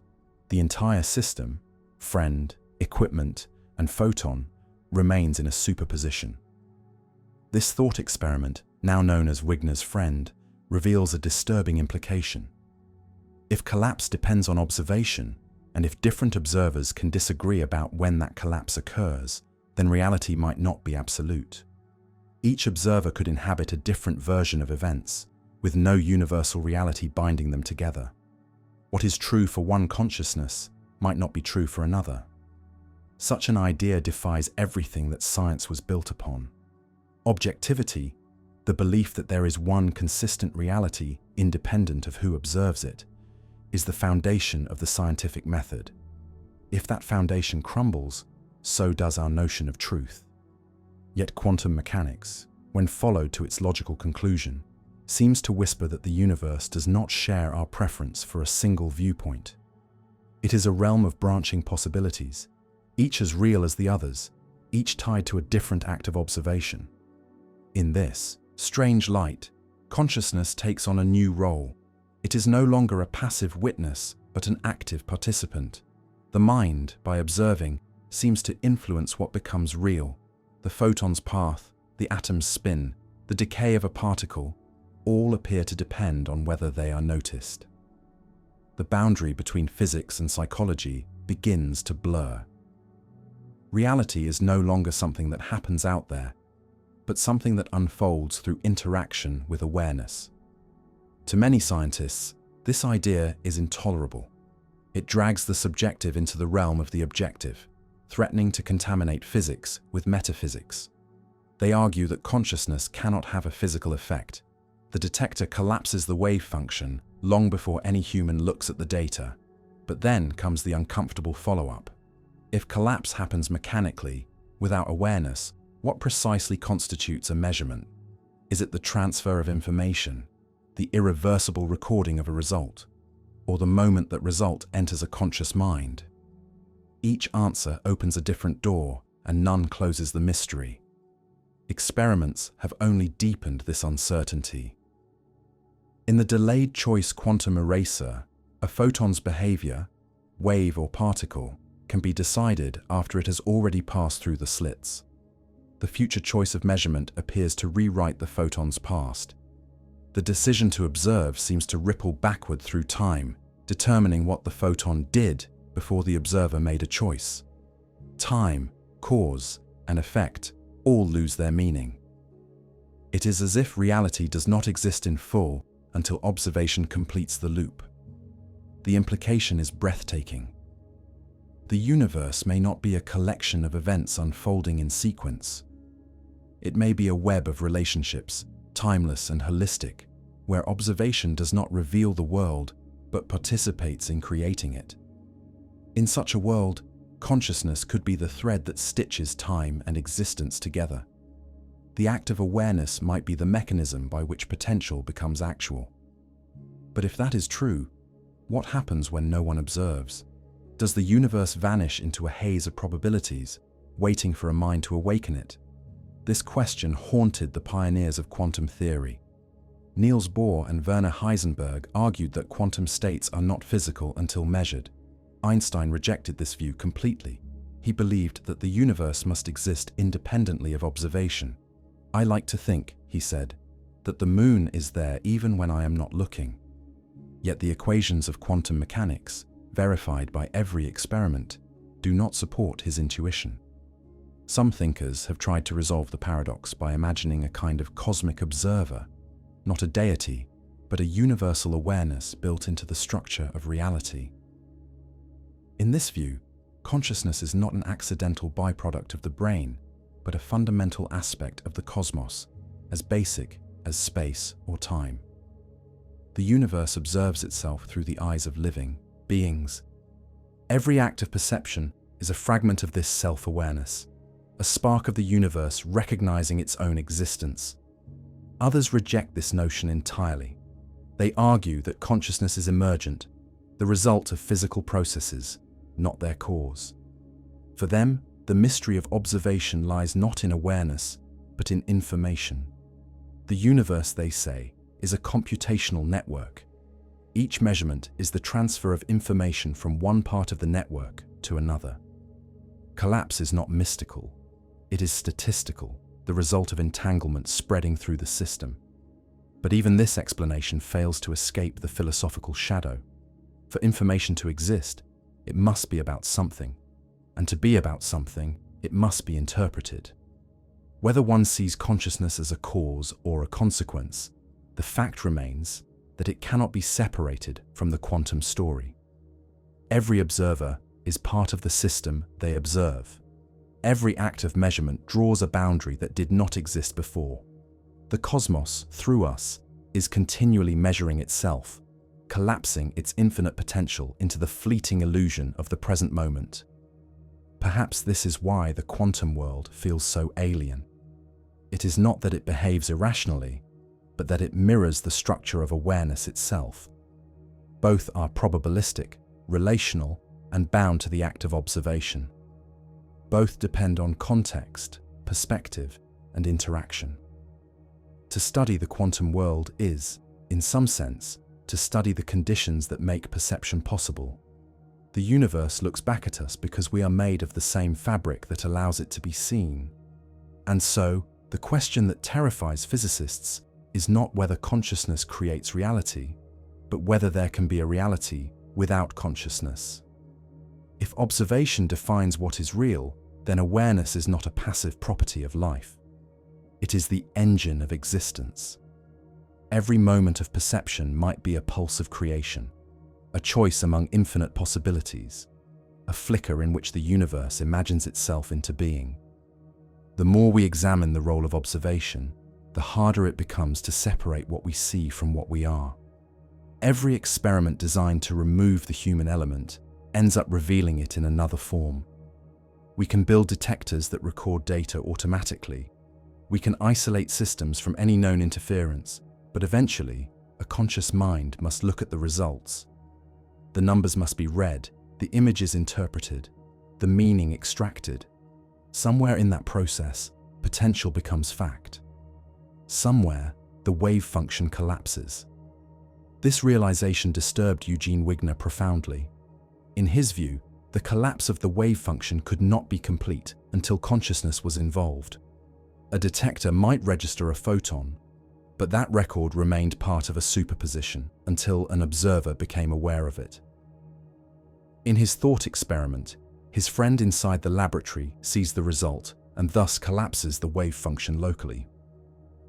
the entire system, friend, equipment, and photon, remains in a superposition. This thought experiment, now known as Wigner's friend, reveals a disturbing implication. If collapse depends on observation, and if different observers can disagree about when that collapse occurs, then reality might not be absolute. Each observer could inhabit a different version of events, with no universal reality binding them together. What is true for one consciousness might not be true for another. Such an idea defies everything that science was built upon. Objectivity, the belief that there is one consistent reality independent of who observes it, is the foundation of the scientific method. If that foundation crumbles, so does our notion of truth. Yet quantum mechanics, when followed to its logical conclusion, seems to whisper that the universe does not share our preference for a single viewpoint. It is a realm of branching possibilities, each as real as the others, each tied to a different act of observation. In this strange light, consciousness takes on a new role. It is no longer a passive witness, but an active participant. The mind, by observing, seems to influence what becomes real. The photon's path, the atom's spin, the decay of a particle, all appear to depend on whether they are noticed. The boundary between physics and psychology begins to blur. Reality is no longer something that happens out there, but something that unfolds through interaction with awareness. To many scientists, this idea is intolerable. It drags the subjective into the realm of the objective, threatening to contaminate physics with metaphysics. They argue that consciousness cannot have a physical effect. The detector collapses the wave function long before any human looks at the data. But then comes the uncomfortable follow-up. If collapse happens mechanically, without awareness, what precisely constitutes a measurement? Is it the transfer of information, the irreversible recording of a result, or the moment that result enters a conscious mind? Each answer opens a different door, and none closes the mystery. Experiments have only deepened this uncertainty. In the delayed choice quantum eraser, a photon's behavior, wave or particle, can be decided after it has already passed through the slits. The future choice of measurement appears to rewrite the photon's past. The decision to observe seems to ripple backward through time, determining what the photon did before the observer made a choice. Time, cause, and effect all lose their meaning. It is as if reality does not exist in full until observation completes the loop. The implication is breathtaking. The universe may not be a collection of events unfolding in sequence. It may be a web of relationships, timeless and holistic, where observation does not reveal the world, but participates in creating it. In such a world, consciousness could be the thread that stitches time and existence together. The act of awareness might be the mechanism by which potential becomes actual. But if that is true, what happens when no one observes? Does the universe vanish into a haze of probabilities, waiting for a mind to awaken it? This question haunted the pioneers of quantum theory. Niels Bohr and Werner Heisenberg argued that quantum states are not physical until measured. Einstein rejected this view completely. He believed that the universe must exist independently of observation. "I like to think," he said, "that the moon is there even when I am not looking." Yet the equations of quantum mechanics, verified by every experiment, do not support his intuition. Some thinkers have tried to resolve the paradox by imagining a kind of cosmic observer, not a deity, but a universal awareness built into the structure of reality. In this view, consciousness is not an accidental byproduct of the brain, but a fundamental aspect of the cosmos, as basic as space or time. The universe observes itself through the eyes of living beings. Every act of perception is a fragment of this self-awareness, a spark of the universe recognizing its own existence. Others reject this notion entirely. They argue that consciousness is emergent, the result of physical processes, not their cause. For them, the mystery of observation lies not in awareness, but in information. The universe, they say, is a computational network. Each measurement is the transfer of information from one part of the network to another. Collapse is not mystical. It is statistical, the result of entanglement spreading through the system. But even this explanation fails to escape the philosophical shadow. For information to exist, it must be about something, and to be about something, it must be interpreted. Whether one sees consciousness as a cause or a consequence, the fact remains that it cannot be separated from the quantum story. Every observer is part of the system they observe. Every act of measurement draws a boundary that did not exist before. The cosmos, through us, is continually measuring itself, collapsing its infinite potential into the fleeting illusion of the present moment. Perhaps this is why the quantum world feels so alien. It is not that it behaves irrationally, but that it mirrors the structure of awareness itself. Both are probabilistic, relational, and bound to the act of observation. Both depend on context, perspective, and interaction. To study the quantum world is, in some sense, to study the conditions that make perception possible. The universe looks back at us because we are made of the same fabric that allows it to be seen. And so, the question that terrifies physicists is not whether consciousness creates reality, but whether there can be a reality without consciousness. If observation defines what is real, then awareness is not a passive property of life. It is the engine of existence. Every moment of perception might be a pulse of creation, a choice among infinite possibilities, a flicker in which the universe imagines itself into being. The more we examine the role of observation, the harder it becomes to separate what we see from what we are. Every experiment designed to remove the human element ends up revealing it in another form. We can build detectors that record data automatically. We can isolate systems from any known interference, but eventually, a conscious mind must look at the results. The numbers must be read, the images interpreted, the meaning extracted. Somewhere in that process, potential becomes fact. Somewhere, the wave function collapses. This realization disturbed Eugene Wigner profoundly. In his view, the collapse of the wave function could not be complete until consciousness was involved. A detector might register a photon, But that record remained part of a superposition until an observer became aware of it. In his thought experiment, his friend inside the laboratory sees the result and thus collapses the wave function locally.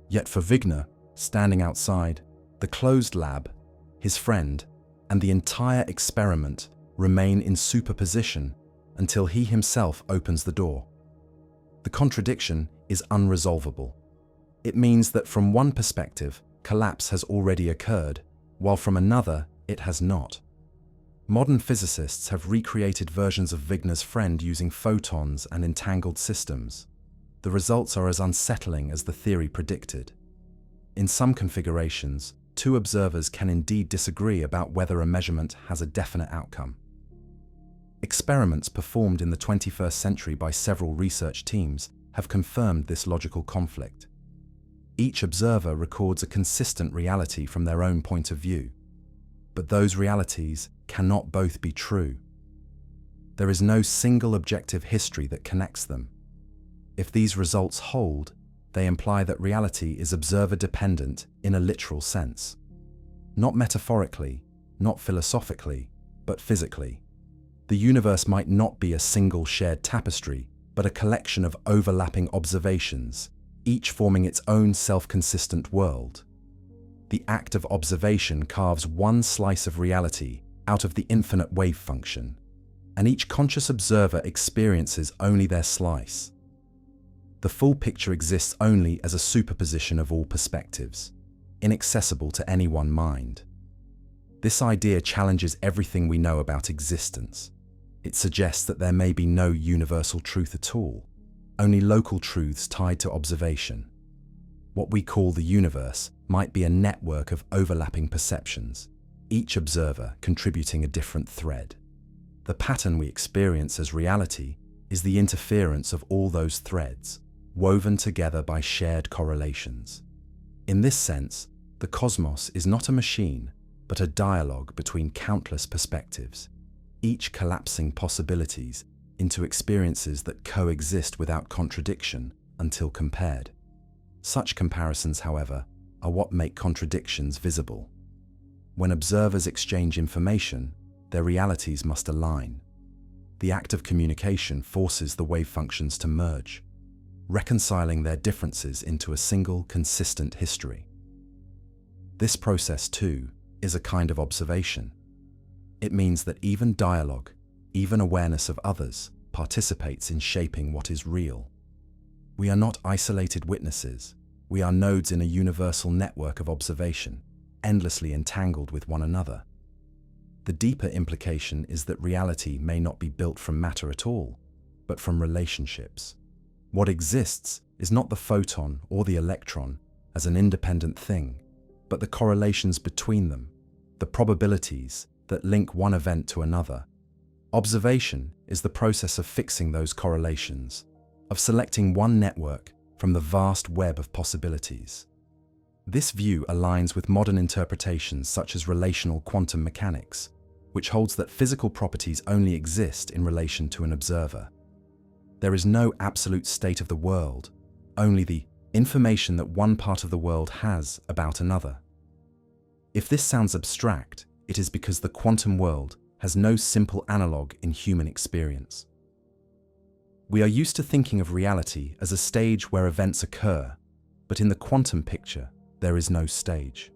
Yet for Wigner, standing outside the closed lab, his friend and the entire experiment remain in superposition until he himself opens the door. The contradiction is unresolvable. It means that from one perspective, collapse has already occurred, while from another, it has not. Modern physicists have recreated versions of Wigner's friend using photons and entangled systems. The results are as unsettling as the theory predicted. In some configurations, two observers can indeed disagree about whether a measurement has a definite outcome. Experiments performed in the 21st century by several research teams have confirmed this logical conflict. Each observer records a consistent reality from their own point of view, but those realities cannot both be true. There is no single objective history that connects them. If these results hold, they imply that reality is observer-dependent in a literal sense. Not metaphorically, not philosophically, but physically. The universe might not be a single shared tapestry, but a collection of overlapping observations, each forming its own self-consistent world. The act of observation carves one slice of reality out of the infinite wave function, and each conscious observer experiences only their slice. The full picture exists only as a superposition of all perspectives, inaccessible to any one mind. This idea challenges everything we know about existence. It suggests that there may be no universal truth at all, only local truths tied to observation. What we call the universe might be a network of overlapping perceptions, each observer contributing a different thread. The pattern we experience as reality is the interference of all those threads, woven together by shared correlations. In this sense, the cosmos is not a machine, but a dialogue between countless perspectives, each collapsing possibilities into experiences that coexist without contradiction until compared. Such comparisons, however, are what make contradictions visible. When observers exchange information, their realities must align. The act of communication forces the wave functions to merge, reconciling their differences into a single, consistent history. This process, too, is a kind of observation. It means that even dialogue, even awareness of others, participates in shaping what is real. We are not isolated witnesses. We are nodes in a universal network of observation, endlessly entangled with one another. The deeper implication is that reality may not be built from matter at all, but from relationships. What exists is not the photon or the electron as an independent thing, but the correlations between them, the probabilities that link one event to another. Observation is the process of fixing those correlations, of selecting one network from the vast web of possibilities. This view aligns with modern interpretations such as relational quantum mechanics, which holds that physical properties only exist in relation to an observer. There is no absolute state of the world, only the information that one part of the world has about another. If this sounds abstract, it is because the quantum world has no simple analog in human experience. We are used to thinking of reality as a stage where events occur, but in the quantum picture, there is no stage.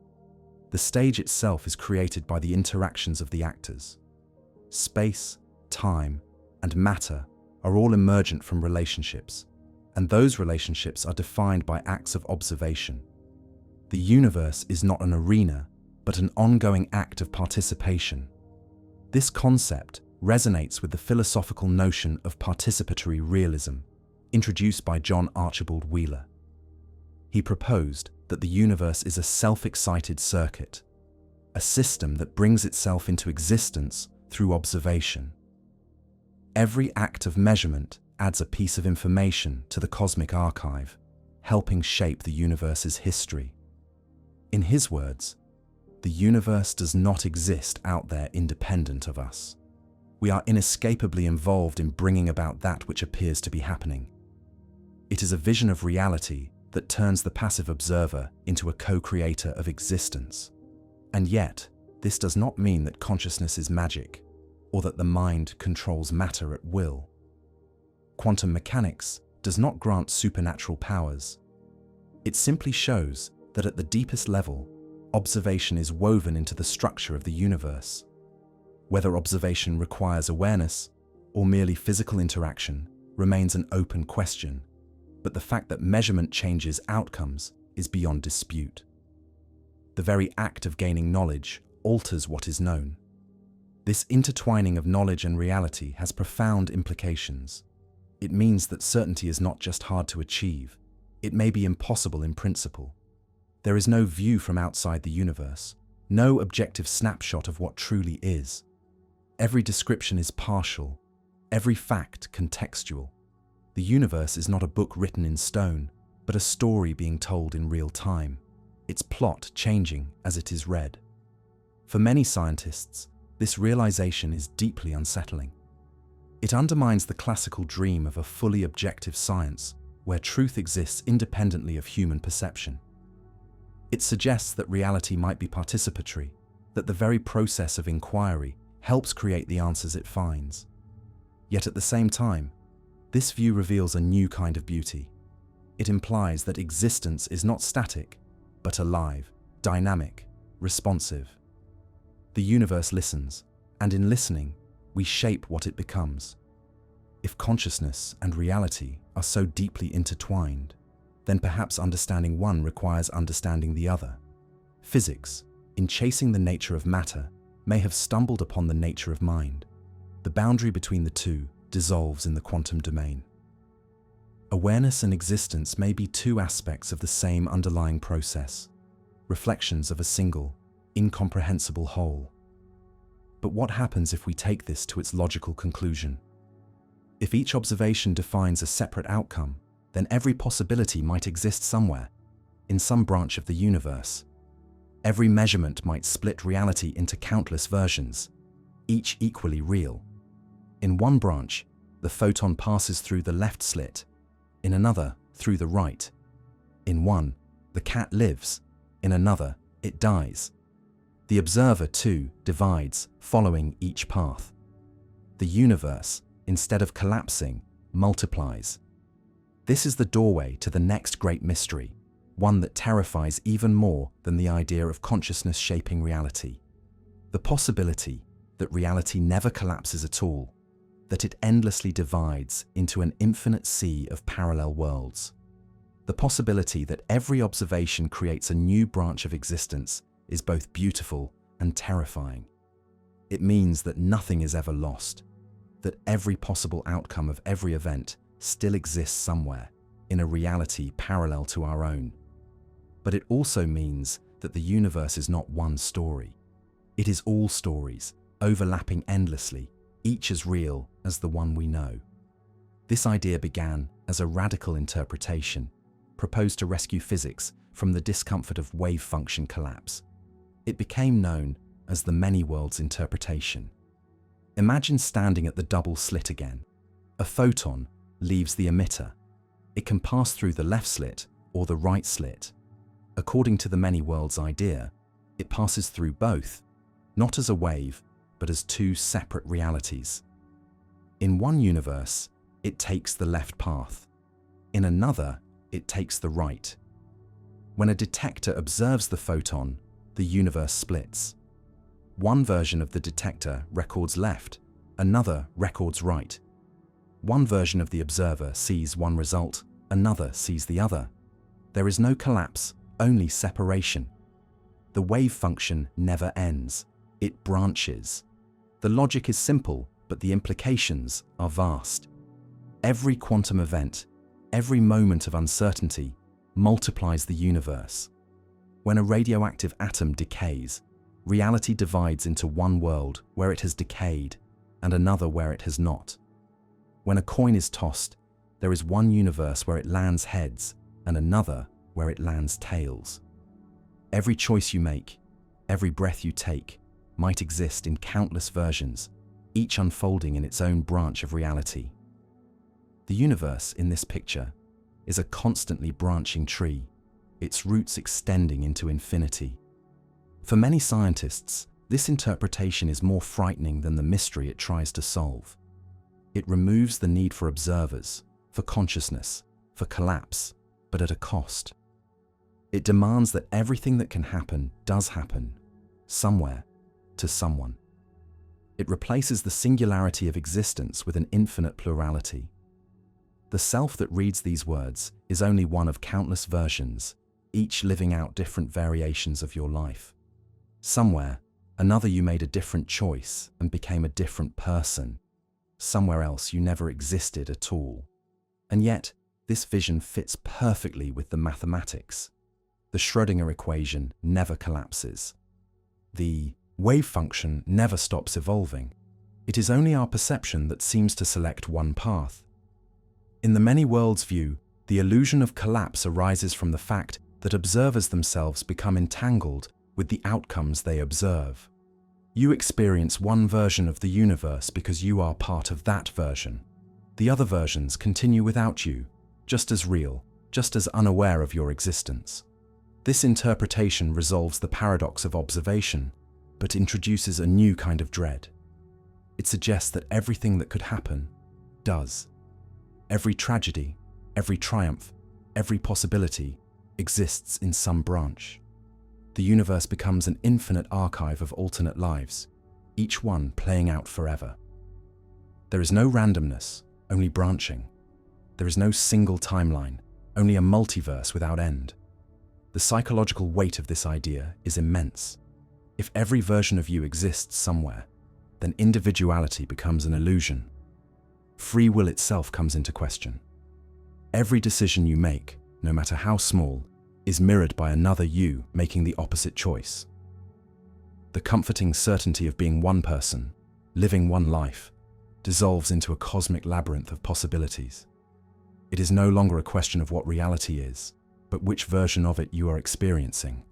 The stage itself is created by the interactions of the actors. Space, time, and matter are all emergent from relationships, and those relationships are defined by acts of observation. The universe is not an arena, but an ongoing act of participation. This concept resonates with the philosophical notion of participatory realism, introduced by John Archibald Wheeler. He proposed that the universe is a self-excited circuit, a system that brings itself into existence through observation. Every act of measurement adds a piece of information to the cosmic archive, helping shape the universe's history. In his words, the universe does not exist out there independent of us. We are inescapably involved in bringing about that which appears to be happening. It is a vision of reality that turns the passive observer into a co-creator of existence. And yet, this does not mean that consciousness is magic, or that the mind controls matter at will. Quantum mechanics does not grant supernatural powers. It simply shows that at the deepest level, observation is woven into the structure of the universe. Whether observation requires awareness or merely physical interaction remains an open question, but the fact that measurement changes outcomes is beyond dispute. The very act of gaining knowledge alters what is known. This intertwining of knowledge and reality has profound implications. It means that certainty is not just hard to achieve, it may be impossible in principle. There is no view from outside the universe, no objective snapshot of what truly is. Every description is partial, every fact contextual. The universe is not a book written in stone, but a story being told in real time, its plot changing as it is read. For many scientists, this realization is deeply unsettling. It undermines the classical dream of a fully objective science where truth exists independently of human perception. It suggests that reality might be participatory, that the very process of inquiry helps create the answers it finds. Yet at the same time, this view reveals a new kind of beauty. It implies that existence is not static, but alive, dynamic, responsive. The universe listens, and in listening, we shape what it becomes. If consciousness and reality are so deeply intertwined, then perhaps understanding one requires understanding the other. Physics, in chasing the nature of matter, may have stumbled upon the nature of mind. The boundary between the two dissolves in the quantum domain. Awareness and existence may be two aspects of the same underlying process, reflections of a single, incomprehensible whole. But what happens if we take this to its logical conclusion? If each observation defines a separate outcome, then every possibility might exist somewhere, in some branch of the universe. Every measurement might split reality into countless versions, each equally real. In one branch, the photon passes through the left slit, in another, through the right. In one, the cat lives, in another, it dies. The observer, too, divides, following each path. The universe, instead of collapsing, multiplies. This is the doorway to the next great mystery, one that terrifies even more than the idea of consciousness shaping reality. The possibility that reality never collapses at all, that it endlessly divides into an infinite sea of parallel worlds. The possibility that every observation creates a new branch of existence is both beautiful and terrifying. It means that nothing is ever lost, that every possible outcome of every event still exists somewhere, in a reality parallel to our own. But it also means that the universe is not one story. It is all stories, overlapping endlessly, each as real as the one we know. This idea began as a radical interpretation, proposed to rescue physics from the discomfort of wave function collapse. It became known as the many worlds interpretation. Imagine standing at the double slit again. A photon leaves the emitter. It can pass through the left slit or the right slit. According to the many worlds idea, it passes through both, not as a wave, but as two separate realities. In one universe, it takes the left path. In another, it takes the right. When a detector observes the photon, the universe splits. One version of the detector records left, another records right. One version of the observer sees one result, another sees the other. There is no collapse, only separation. The wave function never ends, it branches. The logic is simple, but the implications are vast. Every quantum event, every moment of uncertainty, multiplies the universe. When a radioactive atom decays, reality divides into one world where it has decayed and another where it has not. When a coin is tossed, there is one universe where it lands heads and another where it lands tails. Every choice you make, every breath you take, might exist in countless versions, each unfolding in its own branch of reality. The universe, in this picture, is a constantly branching tree, its roots extending into infinity. For many scientists, this interpretation is more frightening than the mystery it tries to solve. It removes the need for observers, for consciousness, for collapse, but at a cost. It demands that everything that can happen does happen, somewhere, to someone. It replaces the singularity of existence with an infinite plurality. The self that reads these words is only one of countless versions, each living out different variations of your life. Somewhere, another you made a different choice and became a different person. Somewhere else you never existed at all. And yet, this vision fits perfectly with the mathematics. The Schrödinger equation never collapses. The wave function never stops evolving. It is only our perception that seems to select one path. In the many worlds view, the illusion of collapse arises from the fact that observers themselves become entangled with the outcomes they observe. You experience one version of the universe because you are part of that version. The other versions continue without you, just as real, just as unaware of your existence. This interpretation resolves the paradox of observation, but introduces a new kind of dread. It suggests that everything that could happen does. Every tragedy, every triumph, every possibility exists in some branch. The universe becomes an infinite archive of alternate lives, each one playing out forever. There is no randomness, only branching. There is no single timeline, only a multiverse without end. The psychological weight of this idea is immense. If every version of you exists somewhere, then individuality becomes an illusion. Free will itself comes into question. Every decision you make, no matter how small, is mirrored by another you making the opposite choice. The comforting certainty of being one person, living one life, dissolves into a cosmic labyrinth of possibilities. It is no longer a question of what reality is, but which version of it you are experiencing.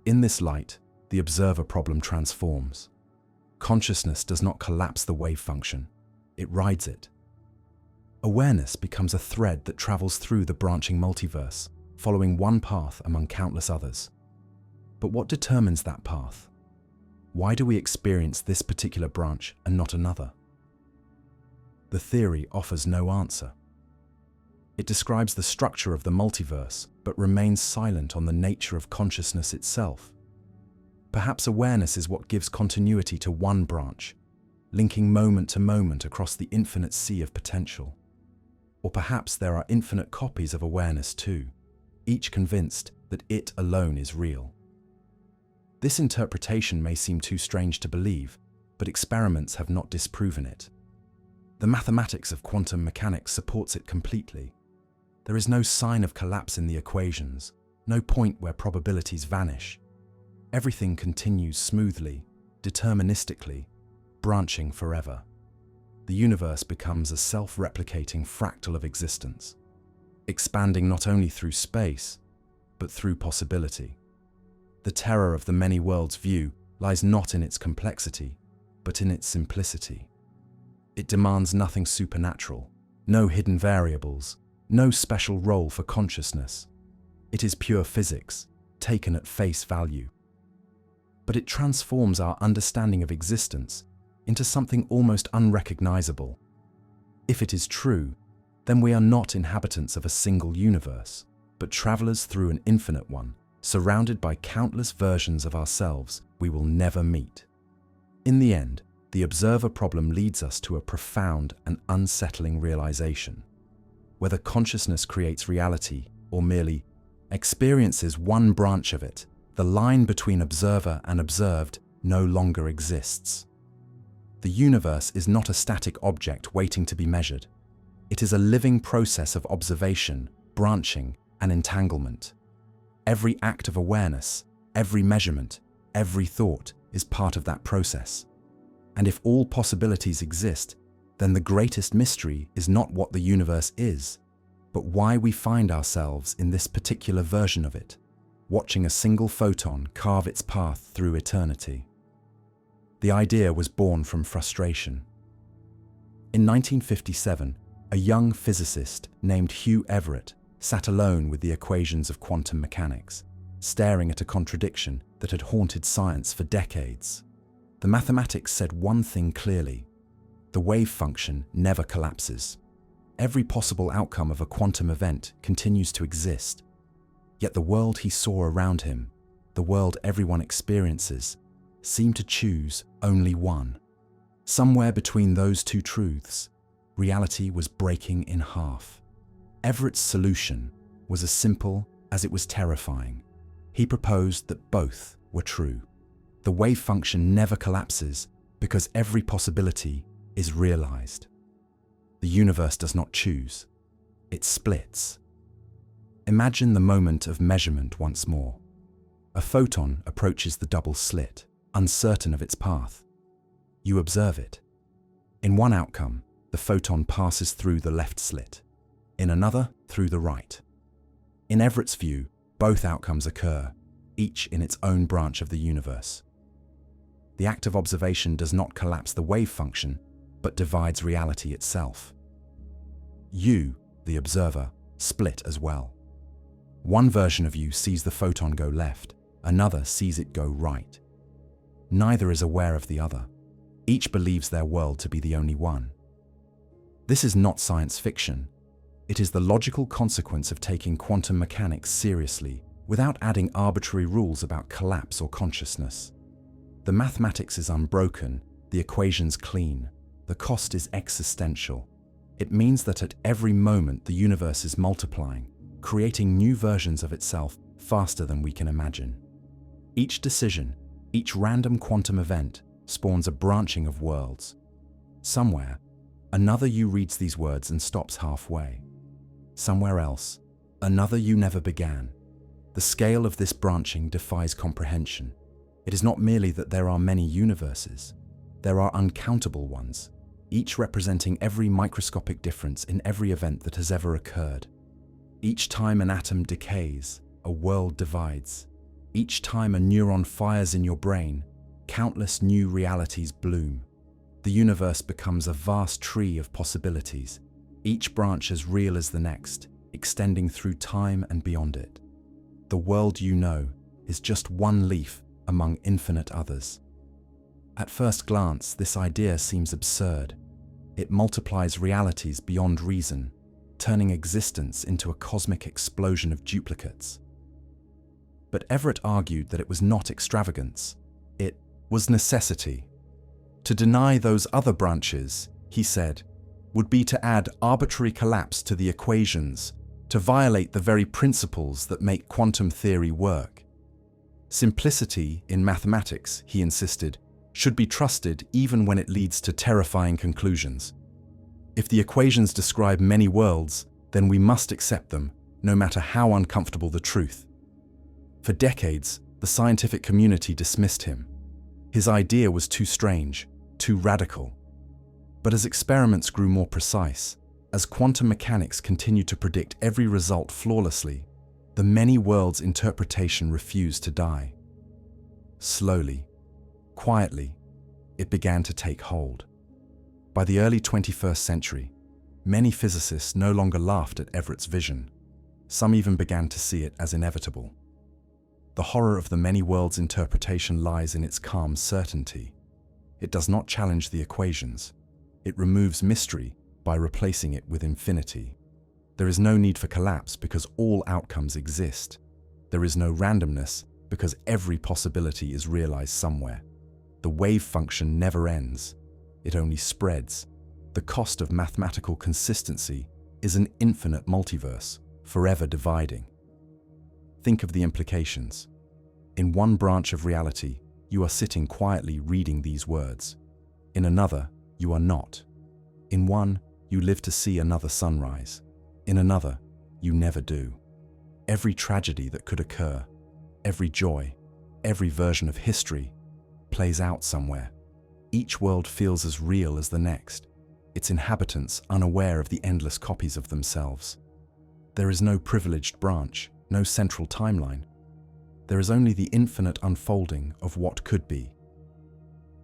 In this light, the observer problem transforms. Consciousness does not collapse the wave function, it rides it. Awareness becomes a thread that travels through the branching multiverse, following one path among countless others. But what determines that path? Why do we experience this particular branch and not another? The theory offers no answer. It describes the structure of the multiverse, but remains silent on the nature of consciousness itself. Perhaps awareness is what gives continuity to one branch, linking moment to moment across the infinite sea of potential. Or perhaps there are infinite copies of awareness too, each convinced that it alone is real. This interpretation may seem too strange to believe, but experiments have not disproven it. The mathematics of quantum mechanics supports it completely. There is no sign of collapse in the equations, no point where probabilities vanish. Everything continues smoothly, deterministically, branching forever. The universe becomes a self-replicating fractal of existence, expanding not only through space, but through possibility. The terror of the many worlds view lies not in its complexity, but in its simplicity. It demands nothing supernatural, no hidden variables, no special role for consciousness. It is pure physics, taken at face value. But it transforms our understanding of existence into something almost unrecognizable. If it is true, then we are not inhabitants of a single universe, but travelers through an infinite one, surrounded by countless versions of ourselves we will never meet. In the end, the observer problem leads us to a profound and unsettling realization. Whether consciousness creates reality or merely experiences one branch of it, the line between observer and observed no longer exists. The universe is not a static object waiting to be measured. It is a living process of observation, branching, and entanglement. Every act of awareness, every measurement, every thought is part of that process. And if all possibilities exist, then the greatest mystery is not what the universe is, but why we find ourselves in this particular version of it, watching a single photon carve its path through eternity. The idea was born from frustration. In 1957, A young physicist named Hugh Everett sat alone with the equations of quantum mechanics, staring at a contradiction that had haunted science for decades. The mathematics said one thing clearly: the wave function never collapses. Every possible outcome of a quantum event continues to exist. Yet the world he saw around him, the world everyone experiences, seemed to choose only one. Somewhere between those two truths, reality was breaking in half. Everett's solution was as simple as it was terrifying. He proposed that both were true. The wave function never collapses because every possibility is realized. The universe does not choose, it splits. Imagine the moment of measurement once more. A photon approaches the double slit, uncertain of its path. You observe it. In one outcome, the photon passes through the left slit, in another, through the right. In Everett's view, both outcomes occur, each in its own branch of the universe. The act of observation does not collapse the wave function, but divides reality itself. You, the observer, split as well. One version of you sees the photon go left, another sees it go right. Neither is aware of the other. Each believes their world to be the only one. This is not science fiction. It is the logical consequence of taking quantum mechanics seriously without adding arbitrary rules about collapse or consciousness. The mathematics is unbroken, the equations clean, the cost is existential. It means that at every moment the universe is multiplying, creating new versions of itself faster than we can imagine. Each decision, each random quantum event spawns a branching of worlds. Somewhere, another you reads these words and stops halfway. Somewhere else, another you never began. The scale of this branching defies comprehension. It is not merely that there are many universes. There are uncountable ones, each representing every microscopic difference in every event that has ever occurred. Each time an atom decays, a world divides. Each time a neuron fires in your brain, countless new realities bloom. The universe becomes a vast tree of possibilities, each branch as real as the next, extending through time and beyond it. The world you know is just one leaf among infinite others. At first glance, this idea seems absurd. It multiplies realities beyond reason, turning existence into a cosmic explosion of duplicates. But Everett argued that it was not extravagance. It was necessity. To deny those other branches, he said, would be to add arbitrary collapse to the equations, to violate the very principles that make quantum theory work. Simplicity in mathematics, he insisted, should be trusted even when it leads to terrifying conclusions. If the equations describe many worlds, then we must accept them, no matter how uncomfortable the truth. For decades, the scientific community dismissed him. His idea was too strange, too radical. But as experiments grew more precise, as quantum mechanics continued to predict every result flawlessly, the many worlds interpretation refused to die. Slowly, quietly, it began to take hold. By the early 21st century, many physicists no longer laughed at Everett's vision. Some even began to see it as inevitable. The horror of the many worlds interpretation lies in its calm certainty. It does not challenge the equations. It removes mystery by replacing it with infinity. There is no need for collapse because all outcomes exist. There is no randomness because every possibility is realized somewhere. The wave function never ends. It only spreads. The cost of mathematical consistency is an infinite multiverse, forever dividing. Think of the implications. In one branch of reality, you are sitting quietly reading these words. In another, you are not. In one, you live to see another sunrise. In another, you never do. Every tragedy that could occur, every joy, every version of history, plays out somewhere. Each world feels as real as the next, its inhabitants unaware of the endless copies of themselves. There is no privileged branch, no central timeline. There is only the infinite unfolding of what could be.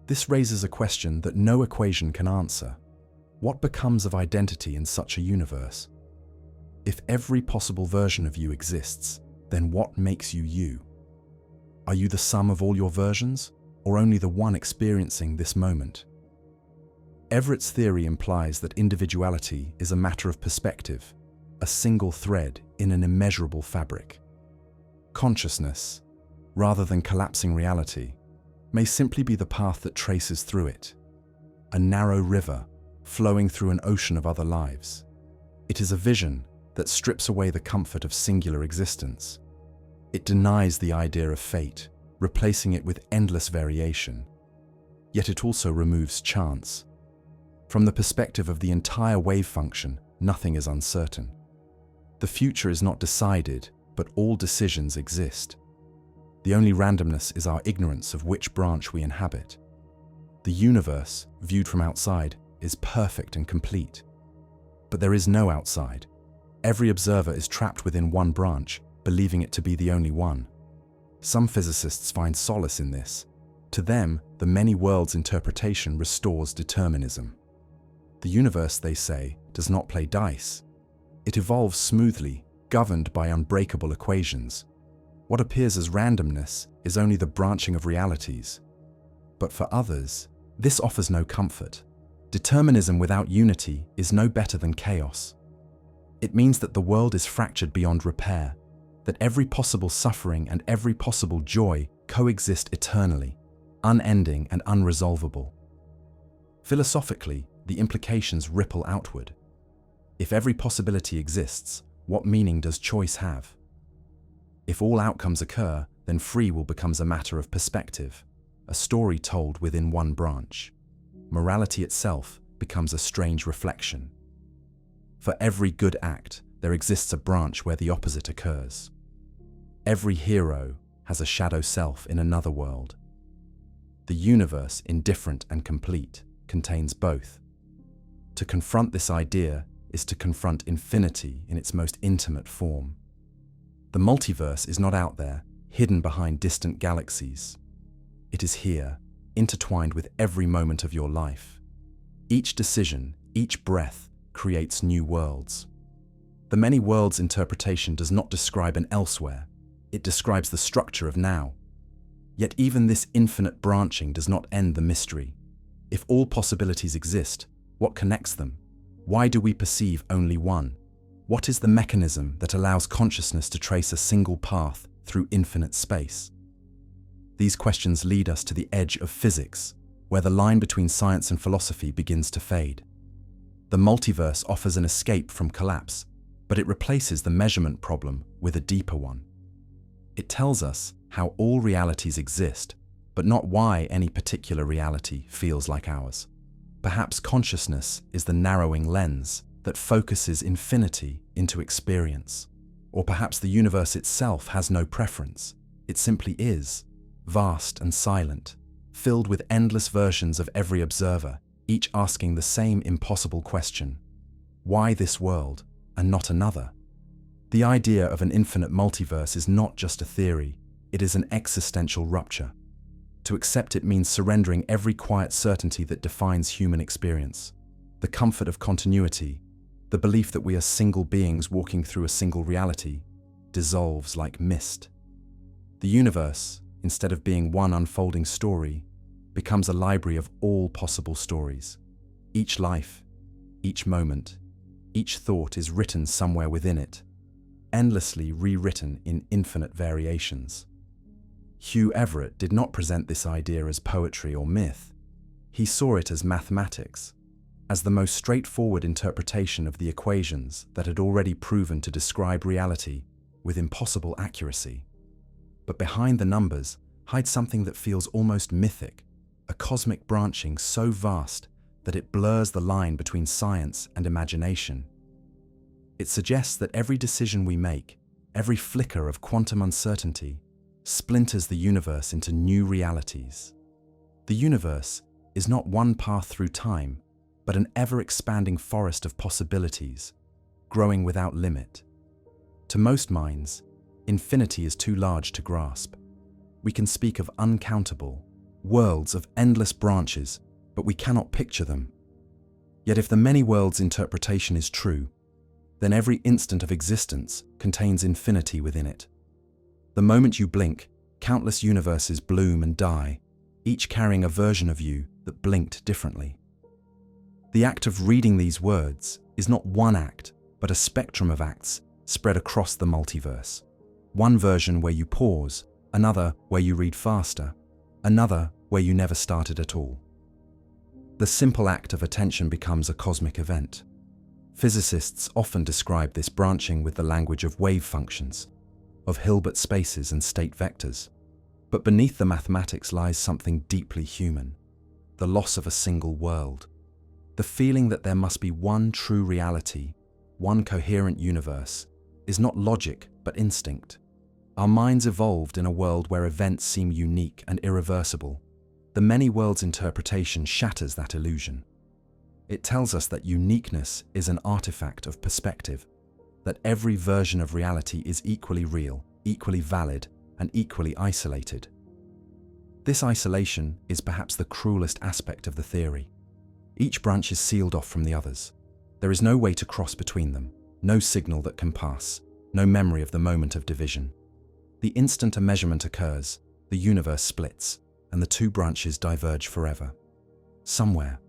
This raises a question that no equation can answer. What becomes of identity in such a universe? If every possible version of you exists, then what makes you you? Are you the sum of all your versions, or only the one experiencing this moment? Everett's theory implies that individuality is a matter of perspective, a single thread in an immeasurable fabric. Consciousness, rather than collapsing reality, may simply be the path that traces through it, a narrow river flowing through an ocean of other lives. It is a vision that strips away the comfort of singular existence. It denies the idea of fate, replacing it with endless variation. Yet it also removes chance. From the perspective of the entire wave function, nothing is uncertain. The future is not decided, but all decisions exist. The only randomness is our ignorance of which branch we inhabit. The universe, viewed from outside, is perfect and complete. But there is no outside. Every observer is trapped within one branch, believing it to be the only one. Some physicists find solace in this. To them, the many worlds interpretation restores determinism. The universe, they say, does not play dice. It evolves smoothly, governed by unbreakable equations. What appears as randomness is only the branching of realities. But for others, this offers no comfort. Determinism without unity is no better than chaos. It means that the world is fractured beyond repair, that every possible suffering and every possible joy coexist eternally, unending and unresolvable. Philosophically, the implications ripple outward. If every possibility exists, what meaning does choice have? If all outcomes occur, then free will becomes a matter of perspective, a story told within one branch. Morality itself becomes a strange reflection. For every good act, there exists a branch where the opposite occurs. Every hero has a shadow self in another world. The universe, indifferent and complete, contains both. To confront this idea is to confront infinity in its most intimate form. The multiverse is not out there, hidden behind distant galaxies. It is here, intertwined with every moment of your life. Each decision, each breath, creates new worlds. The many worlds interpretation does not describe an elsewhere, it describes the structure of now. Yet even this infinite branching does not end the mystery. If all possibilities exist, what connects them? Why do we perceive only one? What is the mechanism that allows consciousness to trace a single path through infinite space? These questions lead us to the edge of physics, where the line between science and philosophy begins to fade. The multiverse offers an escape from collapse, but it replaces the measurement problem with a deeper one. It tells us how all realities exist, but not why any particular reality feels like ours. Perhaps consciousness is the narrowing lens that focuses infinity into experience. Or perhaps the universe itself has no preference. It simply is, vast and silent, filled with endless versions of every observer, each asking the same impossible question: why this world and not another? The idea of an infinite multiverse is not just a theory, it is an existential rupture. To accept it means surrendering every quiet certainty that defines human experience. The comfort of continuity, the belief that we are single beings walking through a single reality, dissolves like mist. The universe, instead of being one unfolding story, becomes a library of all possible stories. Each life, each moment, each thought is written somewhere within it, endlessly rewritten in infinite variations. Hugh Everett did not present this idea as poetry or myth. He saw it as mathematics, as the most straightforward interpretation of the equations that had already proven to describe reality with impossible accuracy. But behind the numbers hides something that feels almost mythic, a cosmic branching so vast that it blurs the line between science and imagination. It suggests that every decision we make, every flicker of quantum uncertainty, splinters the universe into new realities. The universe is not one path through time, but an ever-expanding forest of possibilities, growing without limit. To most minds, infinity is too large to grasp. We can speak of uncountable, worlds of endless branches, but we cannot picture them. Yet if the many worlds interpretation is true, then every instant of existence contains infinity within it. The moment you blink, countless universes bloom and die, each carrying a version of you that blinked differently. The act of reading these words is not one act, but a spectrum of acts spread across the multiverse. One version where you pause, another where you read faster, another where you never started at all. The simple act of attention becomes a cosmic event. Physicists often describe this branching with the language of wave functions, of Hilbert spaces and state vectors. But beneath the mathematics lies something deeply human: the loss of a single world. The feeling that there must be one true reality, one coherent universe, is not logic but instinct. Our minds evolved in a world where events seem unique and irreversible. The many worlds interpretation shatters that illusion. It tells us that uniqueness is an artifact of perspective, that every version of reality is equally real, equally valid, and equally isolated. This isolation is perhaps the cruelest aspect of the theory. Each branch is sealed off from the others. There is no way to cross between them, no signal that can pass, no memory of the moment of division. The instant a measurement occurs, the universe splits, and the two branches diverge forever. Somewhere,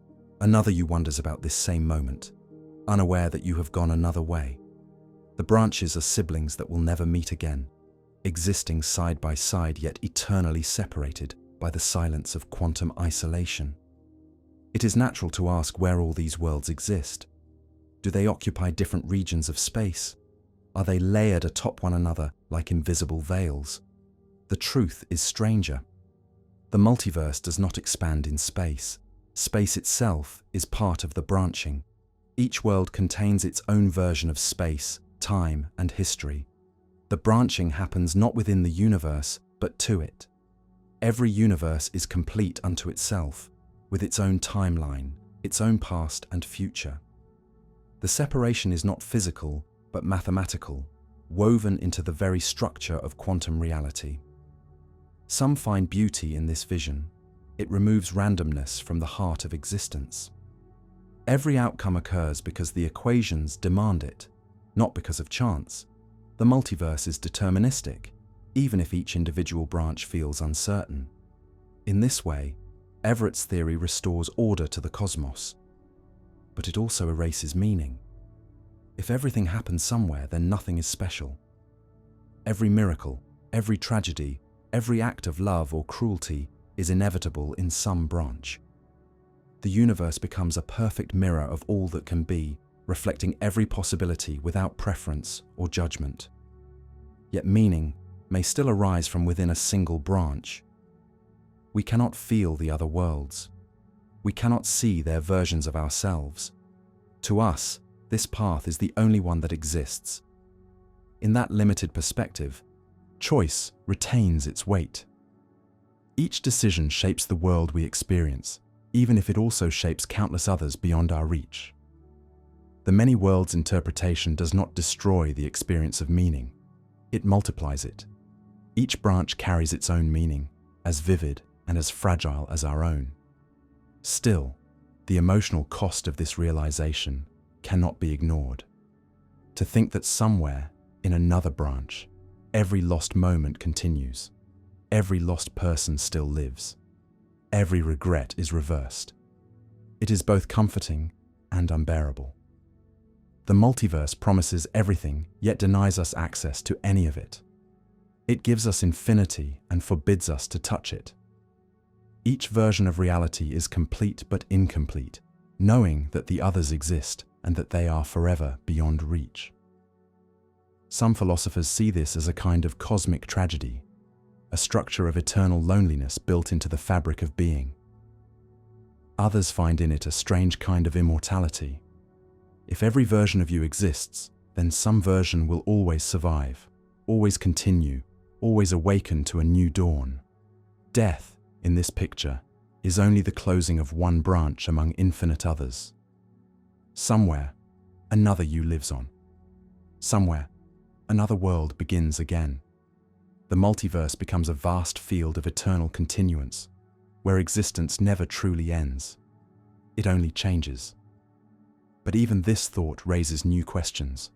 another you wonders about this same moment, unaware that you have gone another way. The branches are siblings that will never meet again, existing side by side yet eternally separated by the silence of quantum isolation. It is natural to ask where all these worlds exist. Do they occupy different regions of space? Are they layered atop one another like invisible veils? The truth is stranger. The multiverse does not expand in space. Space itself is part of the branching. Each world contains its own version of space, time, and history. The branching happens not within the universe, but to it. Every universe is complete unto itself, with its own timeline, its own past and future. The separation is not physical, but mathematical, woven into the very structure of quantum reality. Some find beauty in this vision. It removes randomness from the heart of existence. Every outcome occurs because the equations demand it, not because of chance. The multiverse is deterministic, even if each individual branch feels uncertain. In this way, Everett's theory restores order to the cosmos, but it also erases meaning. If everything happens somewhere, then nothing is special. Every miracle, every tragedy, every act of love or cruelty is inevitable in some branch. The universe becomes a perfect mirror of all that can be, reflecting every possibility without preference or judgment. Yet meaning may still arise from within a single branch. We cannot feel the other worlds. We cannot see their versions of ourselves. To us, this path is the only one that exists. In that limited perspective, choice retains its weight. Each decision shapes the world we experience, even if it also shapes countless others beyond our reach. The many worlds interpretation does not destroy the experience of meaning. It multiplies it. Each branch carries its own meaning, as vivid and as fragile as our own. Still, the emotional cost of this realization cannot be ignored. To think that somewhere, in another branch, every lost moment continues, every lost person still lives, every regret is reversed. It is both comforting and unbearable. The multiverse promises everything, yet denies us access to any of it. It gives us infinity and forbids us to touch it. Each version of reality is complete but incomplete, knowing that the others exist and that they are forever beyond reach. Some philosophers see this as a kind of cosmic tragedy, a structure of eternal loneliness built into the fabric of being. Others find in it a strange kind of immortality. If every version of you exists, then some version will always survive, always continue, always awaken to a new dawn. Death, in this picture, is only the closing of one branch among infinite others. Somewhere, another you lives on. Somewhere, another world begins again. The multiverse becomes a vast field of eternal continuance, where existence never truly ends. It only changes. But even this thought raises new questions.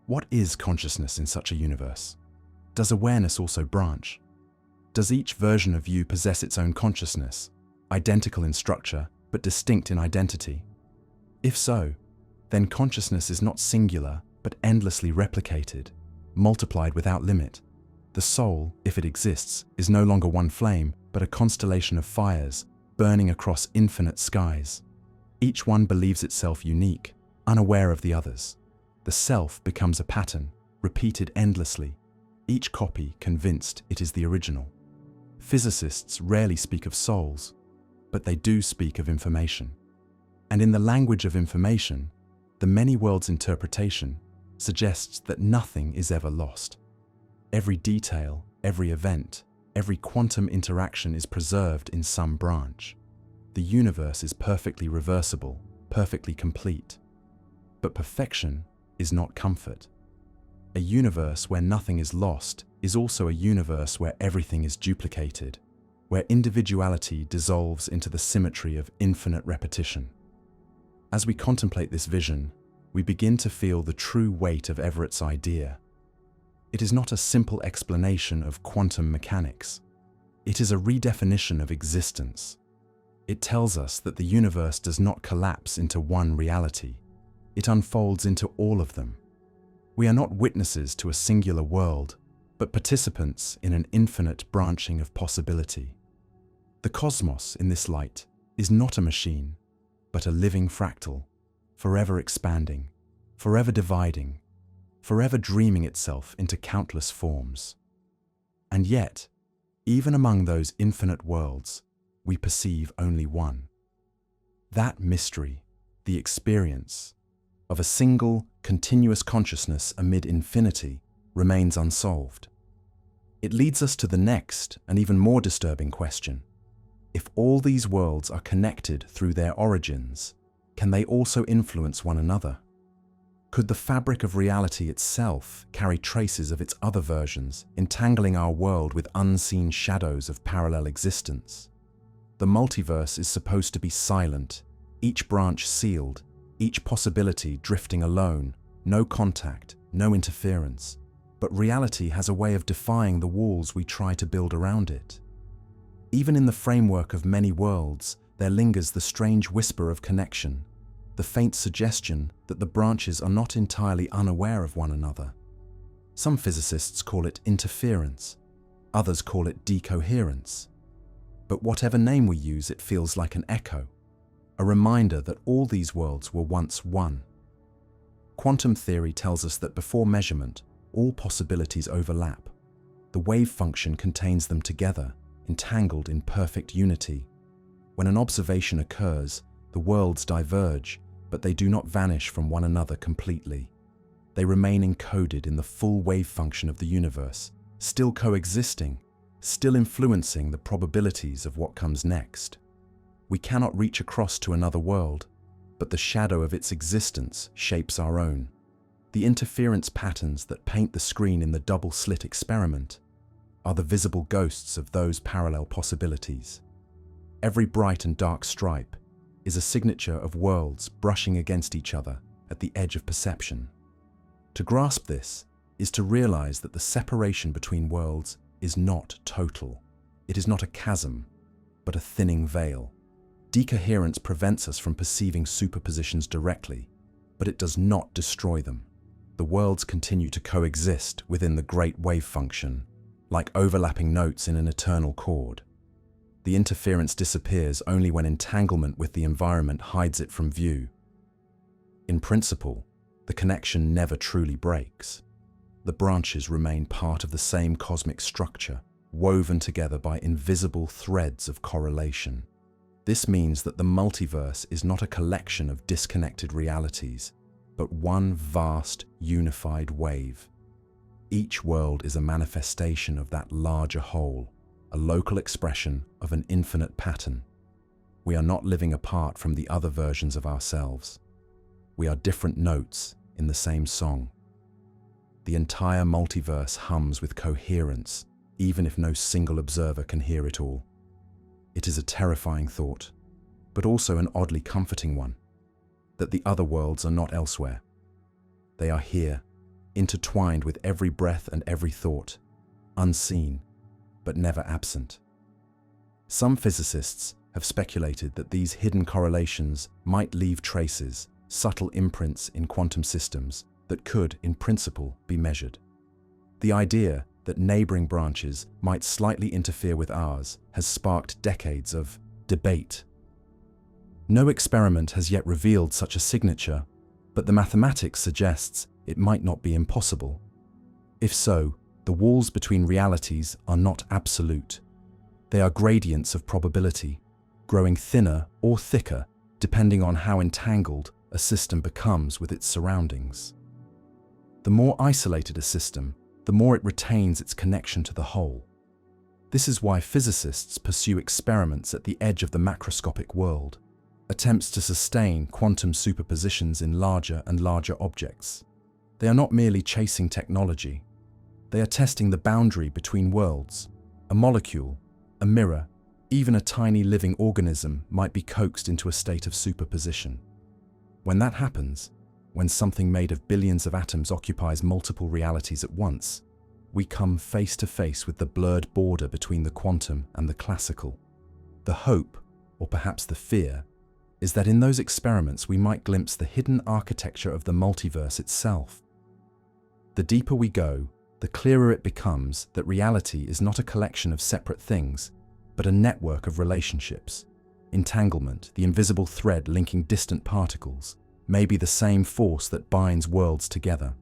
What is consciousness in such a universe? Does awareness also branch? Does each version of you possess its own consciousness, identical in structure, but distinct in identity? If so, then consciousness is not singular, but endlessly replicated, multiplied without limit. The soul, if it exists, is no longer one flame, but a constellation of fires, burning across infinite skies. Each one believes itself unique, unaware of the others. The self becomes a pattern, repeated endlessly, each copy convinced it is the original. Physicists rarely speak of souls, but they do speak of information. And in the language of information, the many worlds interpretation suggests that nothing is ever lost. Every detail, every event, every quantum interaction is preserved in some branch. The universe is perfectly reversible, perfectly complete. But perfection is not comfort. A universe where nothing is lost is also a universe where everything is duplicated, where individuality dissolves into the symmetry of infinite repetition. As we contemplate this vision, we begin to feel the true weight of Everett's idea. It is not a simple explanation of quantum mechanics. It is a redefinition of existence. It tells us that the universe does not collapse into one reality. It unfolds into all of them. We are not witnesses to a singular world, but participants in an infinite branching of possibility. The cosmos, in this light, is not a machine, but a living fractal, forever expanding, forever dividing, forever dreaming itself into countless forms. And yet, even among those infinite worlds, we perceive only one. That mystery, the experience of a single, continuous consciousness amid infinity, remains unsolved. It leads us to the next and even more disturbing question. If all these worlds are connected through their origins, can they also influence one another? Could the fabric of reality itself carry traces of its other versions, entangling our world with unseen shadows of parallel existence? The multiverse is supposed to be silent, each branch sealed, each possibility drifting alone, no contact, no interference. But reality has a way of defying the walls we try to build around it. Even in the framework of many worlds, there lingers the strange whisper of connection, the faint suggestion that the branches are not entirely unaware of one another. Some physicists call it interference, others call it decoherence. But whatever name we use, it feels like an echo, a reminder that all these worlds were once one. Quantum theory tells us that before measurement, all possibilities overlap. The wave function contains them together, entangled in perfect unity. When an observation occurs, the worlds diverge, but they do not vanish from one another completely. They remain encoded in the full wave function of the universe, still coexisting, still influencing the probabilities of what comes next. We cannot reach across to another world, but the shadow of its existence shapes our own. The interference patterns that paint the screen in the double-slit experiment are the visible ghosts of those parallel possibilities. Every bright and dark stripe is a signature of worlds brushing against each other at the edge of perception. To grasp this is to realize that the separation between worlds is not total. It is not a chasm, but a thinning veil. Decoherence prevents us from perceiving superpositions directly, but it does not destroy them. The worlds continue to coexist within the great wave function, like overlapping notes in an eternal chord. The interference disappears only when entanglement with the environment hides it from view. In principle, the connection never truly breaks. The branches remain part of the same cosmic structure, woven together by invisible threads of correlation. This means that the multiverse is not a collection of disconnected realities, but one vast, unified wave. Each world is a manifestation of that larger whole, a local expression of an infinite pattern. We are not living apart from the other versions of ourselves. We are different notes in the same song. The entire multiverse hums with coherence, even if no single observer can hear it all. It is a terrifying thought, but also an oddly comforting one. that the other worlds are not elsewhere. They are here, intertwined with every breath and every thought, unseen, but never absent. Some physicists have speculated that these hidden correlations might leave traces, subtle imprints in quantum systems that could, in principle, be measured. The idea that neighboring branches might slightly interfere with ours has sparked decades of debate. No experiment has yet revealed such a signature, but the mathematics suggests it might not be impossible. If so, the walls between realities are not absolute. They are gradients of probability, growing thinner or thicker depending on how entangled a system becomes with its surroundings. The more isolated a system, the more it retains its connection to the whole. This is why physicists pursue experiments at the edge of the macroscopic world, attempts to sustain quantum superpositions in larger and larger objects. They are not merely chasing technology. They are testing the boundary between worlds. A molecule, a mirror, even a tiny living organism might be coaxed into a state of superposition. When that happens, when something made of billions of atoms occupies multiple realities at once, we come face to face with the blurred border between the quantum and the classical. The hope, or perhaps the fear, is that in those experiments we might glimpse the hidden architecture of the multiverse itself. The deeper we go, the clearer it becomes that reality is not a collection of separate things, but a network of relationships. Entanglement, the invisible thread linking distant particles, may be the same force that binds worlds together.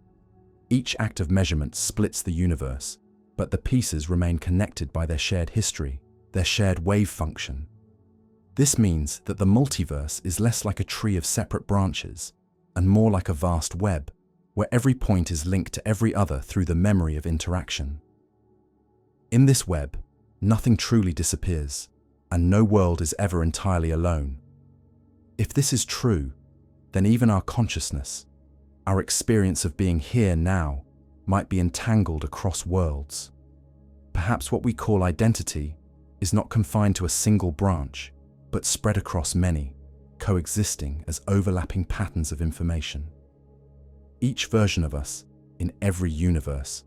Each act of measurement splits the universe, but the pieces remain connected by their shared history, their shared wave function. This means that the multiverse is less like a tree of separate branches, and more like a vast web, where every point is linked to every other through the memory of interaction. In this web, nothing truly disappears, and no world is ever entirely alone. If this is true, then even our consciousness, our experience of being here now, might be entangled across worlds. Perhaps what we call identity is not confined to a single branch, but spread across many, coexisting as overlapping patterns of information. Each version of us, in every universe,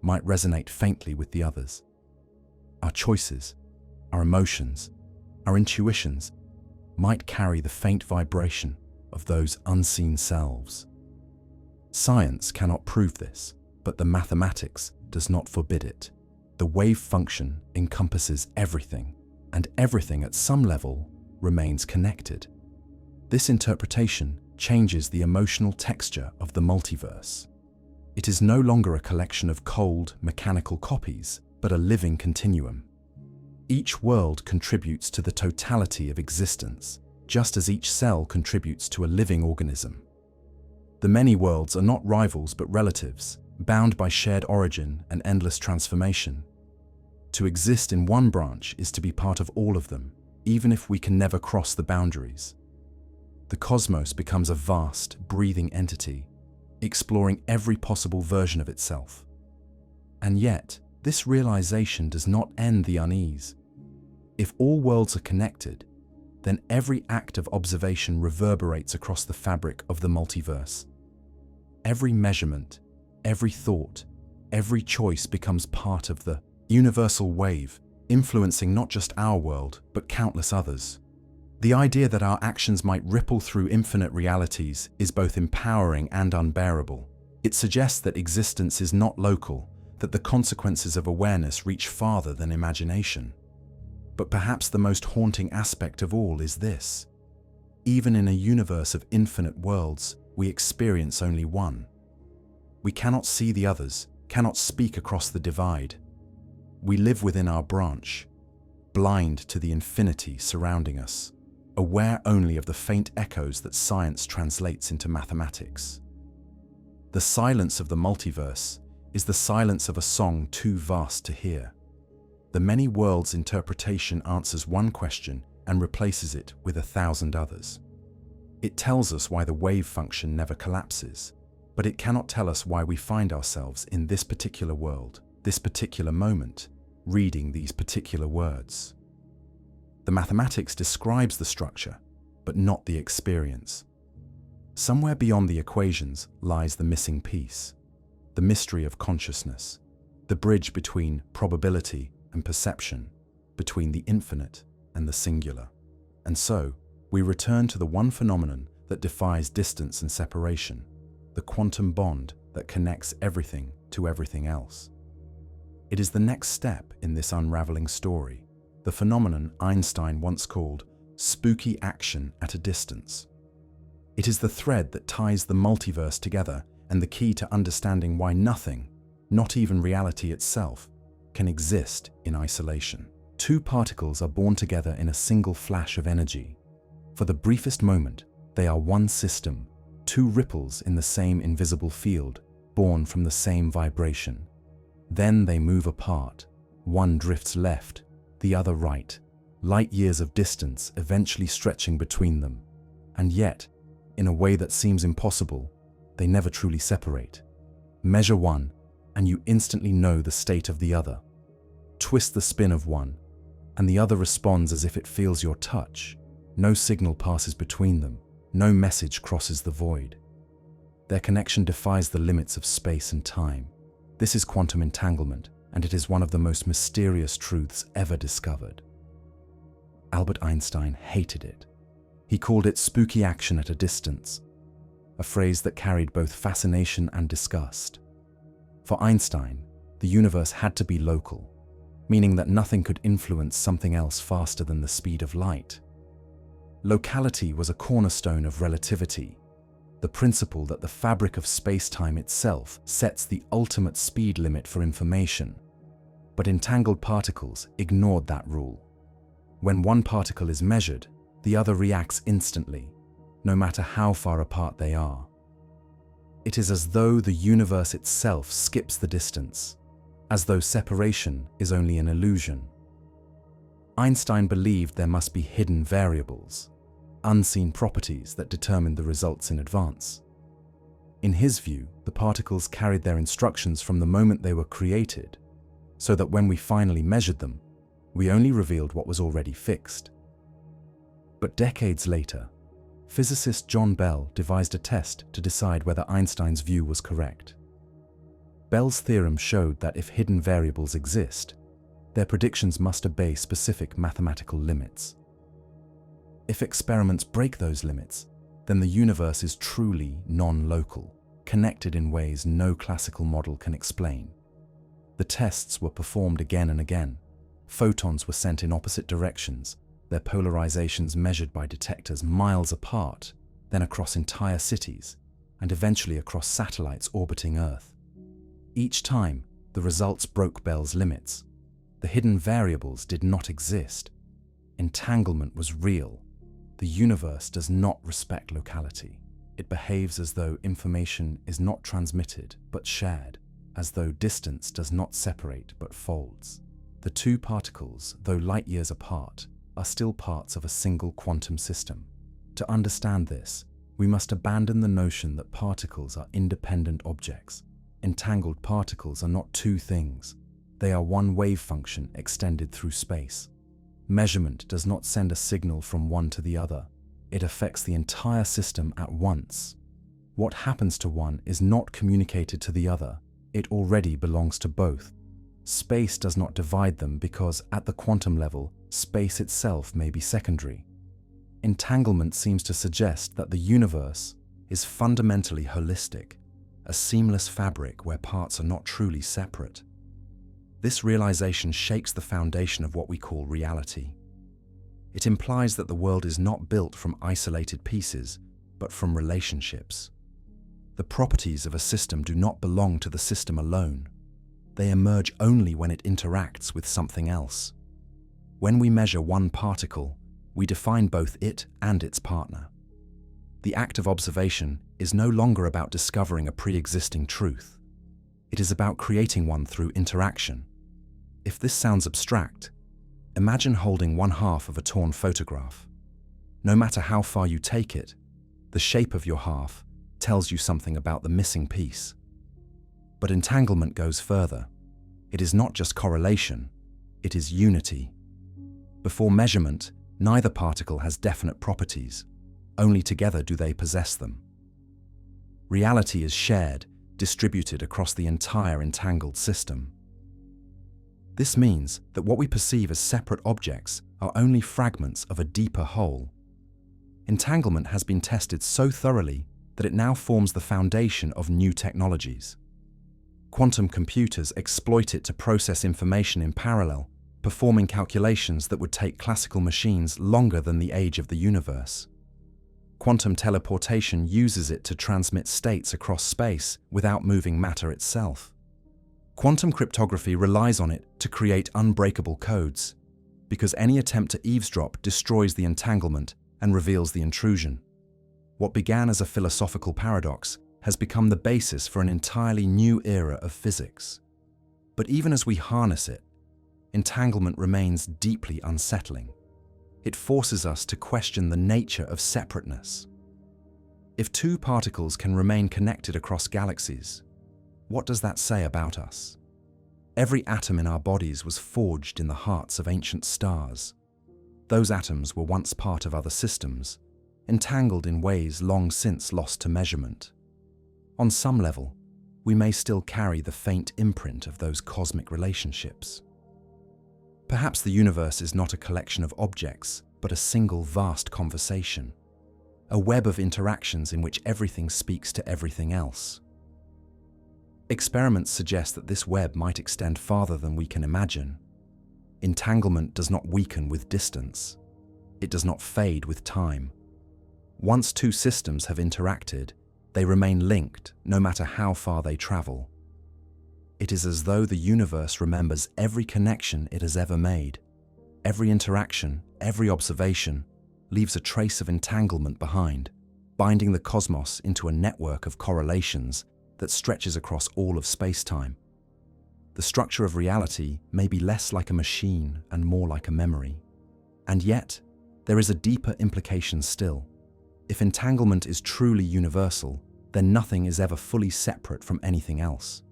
might resonate faintly with the others. Our choices, our emotions, our intuitions might carry the faint vibration of those unseen selves. Science cannot prove this, but the mathematics does not forbid it. The wave function encompasses everything, and everything at some level remains connected. This interpretation changes the emotional texture of the multiverse. It is no longer a collection of cold, mechanical copies, but a living continuum. Each world contributes to the totality of existence, just as each cell contributes to a living organism. The many worlds are not rivals but relatives, bound by shared origin and endless transformation. To exist in one branch is to be part of all of them, even if we can never cross the boundaries. The cosmos becomes a vast, breathing entity, exploring every possible version of itself. And yet, this realization does not end the unease. If all worlds are connected, then every act of observation reverberates across the fabric of the multiverse. Every measurement, every thought, every choice becomes part of the universal wave, influencing not just our world, but countless others. The idea that our actions might ripple through infinite realities is both empowering and unbearable. It suggests that existence is not local, that the consequences of awareness reach farther than imagination. But perhaps the most haunting aspect of all is this. Even in a universe of infinite worlds, we experience only one. We cannot see the others, cannot speak across the divide. We live within our branch, blind to the infinity surrounding us, aware only of the faint echoes that science translates into mathematics. The silence of the multiverse is the silence of a song too vast to hear. The many worlds interpretation answers one question and replaces it with 1,000 others. It tells us why the wave function never collapses, but it cannot tell us why we find ourselves in this particular world, this particular moment, reading these particular words. The mathematics describes the structure, but not the experience. Somewhere beyond the equations lies the missing piece, the mystery of consciousness, the bridge between probability and perception, between the infinite and the singular. And so, we return to the one phenomenon that defies distance and separation, the quantum bond that connects everything to everything else. It is the next step in this unraveling story, the phenomenon Einstein once called spooky action at a distance. It is the thread that ties the multiverse together and the key to understanding why nothing, not even reality itself, can exist in isolation. Two particles are born together in a single flash of energy. For the briefest moment, they are one system, two ripples in the same invisible field, born from the same vibration. Then they move apart. One drifts left, the other right, light years of distance eventually stretching between them. And yet, in a way that seems impossible, they never truly separate. Measure one, and you instantly know the state of the other. Twist the spin of one, and the other responds as if it feels your touch. No signal passes between them, no message crosses the void. Their connection defies the limits of space and time. This is quantum entanglement, and it is one of the most mysterious truths ever discovered. Albert Einstein hated it. He called it spooky action at a distance, a phrase that carried both fascination and disgust. For Einstein, the universe had to be local, meaning that nothing could influence something else faster than the speed of light. Locality was a cornerstone of relativity, the principle that the fabric of space-time itself sets the ultimate speed limit for information. But entangled particles ignored that rule. When one particle is measured, the other reacts instantly, no matter how far apart they are. It is as though the universe itself skips the distance, as though separation is only an illusion. Einstein believed there must be hidden variables, unseen properties that determined the results in advance. In his view, the particles carried their instructions from the moment they were created, so that when we finally measured them, we only revealed what was already fixed. But decades later, physicist John Bell devised a test to decide whether Einstein's view was correct. Bell's theorem showed that if hidden variables exist, their predictions must obey specific mathematical limits. If experiments break those limits, then the universe is truly non-local, connected in ways no classical model can explain. The tests were performed again and again. Photons were sent in opposite directions, their polarizations measured by detectors miles apart, then across entire cities, and eventually across satellites orbiting Earth. Each time, the results broke Bell's limits. The hidden variables did not exist. Entanglement was real. The universe does not respect locality. It behaves as though information is not transmitted but shared, as though distance does not separate but folds. The two particles, though light years apart, are still parts of a single quantum system. To understand this, we must abandon the notion that particles are independent objects. Entangled particles are not two things. They are one wave function extended through space. Measurement does not send a signal from one to the other. It affects the entire system at once. What happens to one is not communicated to the other. It already belongs to both. Space does not divide them because, at the quantum level, space itself may be secondary. Entanglement seems to suggest that the universe is fundamentally holistic, a seamless fabric where parts are not truly separate. This realization shakes the foundation of what we call reality. It implies that the world is not built from isolated pieces, but from relationships. The properties of a system do not belong to the system alone. They emerge only when it interacts with something else. When we measure one particle, we define both it and its partner. The act of observation is no longer about discovering a pre-existing truth. It is about creating one through interaction. If this sounds abstract, imagine holding one half of a torn photograph. No matter how far you take it, the shape of your half tells you something about the missing piece. But entanglement goes further. It is not just correlation, it is unity. Before measurement, neither particle has definite properties. Only together do they possess them. Reality is shared, distributed across the entire entangled system. This means that what we perceive as separate objects are only fragments of a deeper whole. Entanglement has been tested so thoroughly that it now forms the foundation of new technologies. Quantum computers exploit it to process information in parallel, performing calculations that would take classical machines longer than the age of the universe. Quantum teleportation uses it to transmit states across space without moving matter itself. Quantum cryptography relies on it to create unbreakable codes, because any attempt to eavesdrop destroys the entanglement and reveals the intrusion. What began as a philosophical paradox has become the basis for an entirely new era of physics. But even as we harness it, entanglement remains deeply unsettling. It forces us to question the nature of separateness. If two particles can remain connected across galaxies, what does that say about us? Every atom in our bodies was forged in the hearts of ancient stars. Those atoms were once part of other systems, entangled in ways long since lost to measurement. On some level, we may still carry the faint imprint of those cosmic relationships. Perhaps the universe is not a collection of objects, but a single vast conversation, a web of interactions in which everything speaks to everything else. Experiments suggest that this web might extend farther than we can imagine. Entanglement does not weaken with distance. It does not fade with time. Once two systems have interacted, they remain linked no matter how far they travel. It is as though the universe remembers every connection it has ever made. Every interaction, every observation, leaves a trace of entanglement behind, binding the cosmos into a network of correlations that stretches across all of space-time. The structure of reality may be less like a machine and more like a memory. And yet, there is a deeper implication still. If entanglement is truly universal, then nothing is ever fully separate from anything else.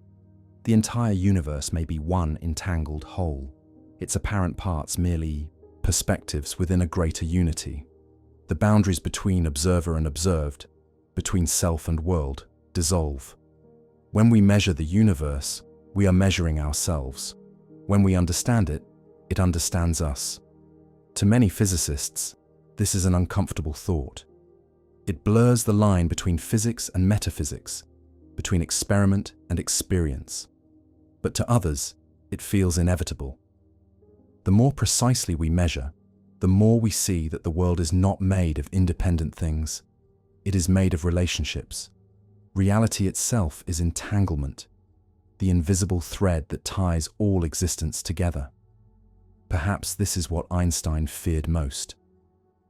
The entire universe may be one entangled whole, its apparent parts merely perspectives within a greater unity. The boundaries between observer and observed, between self and world, dissolve. When we measure the universe, we are measuring ourselves. When we understand it, it understands us. To many physicists, this is an uncomfortable thought. It blurs the line between physics and metaphysics, between experiment and experience. But to others, it feels inevitable. The more precisely we measure, the more we see that the world is not made of independent things. It is made of relationships. Reality itself is entanglement, the invisible thread that ties all existence together. Perhaps this is what Einstein feared most.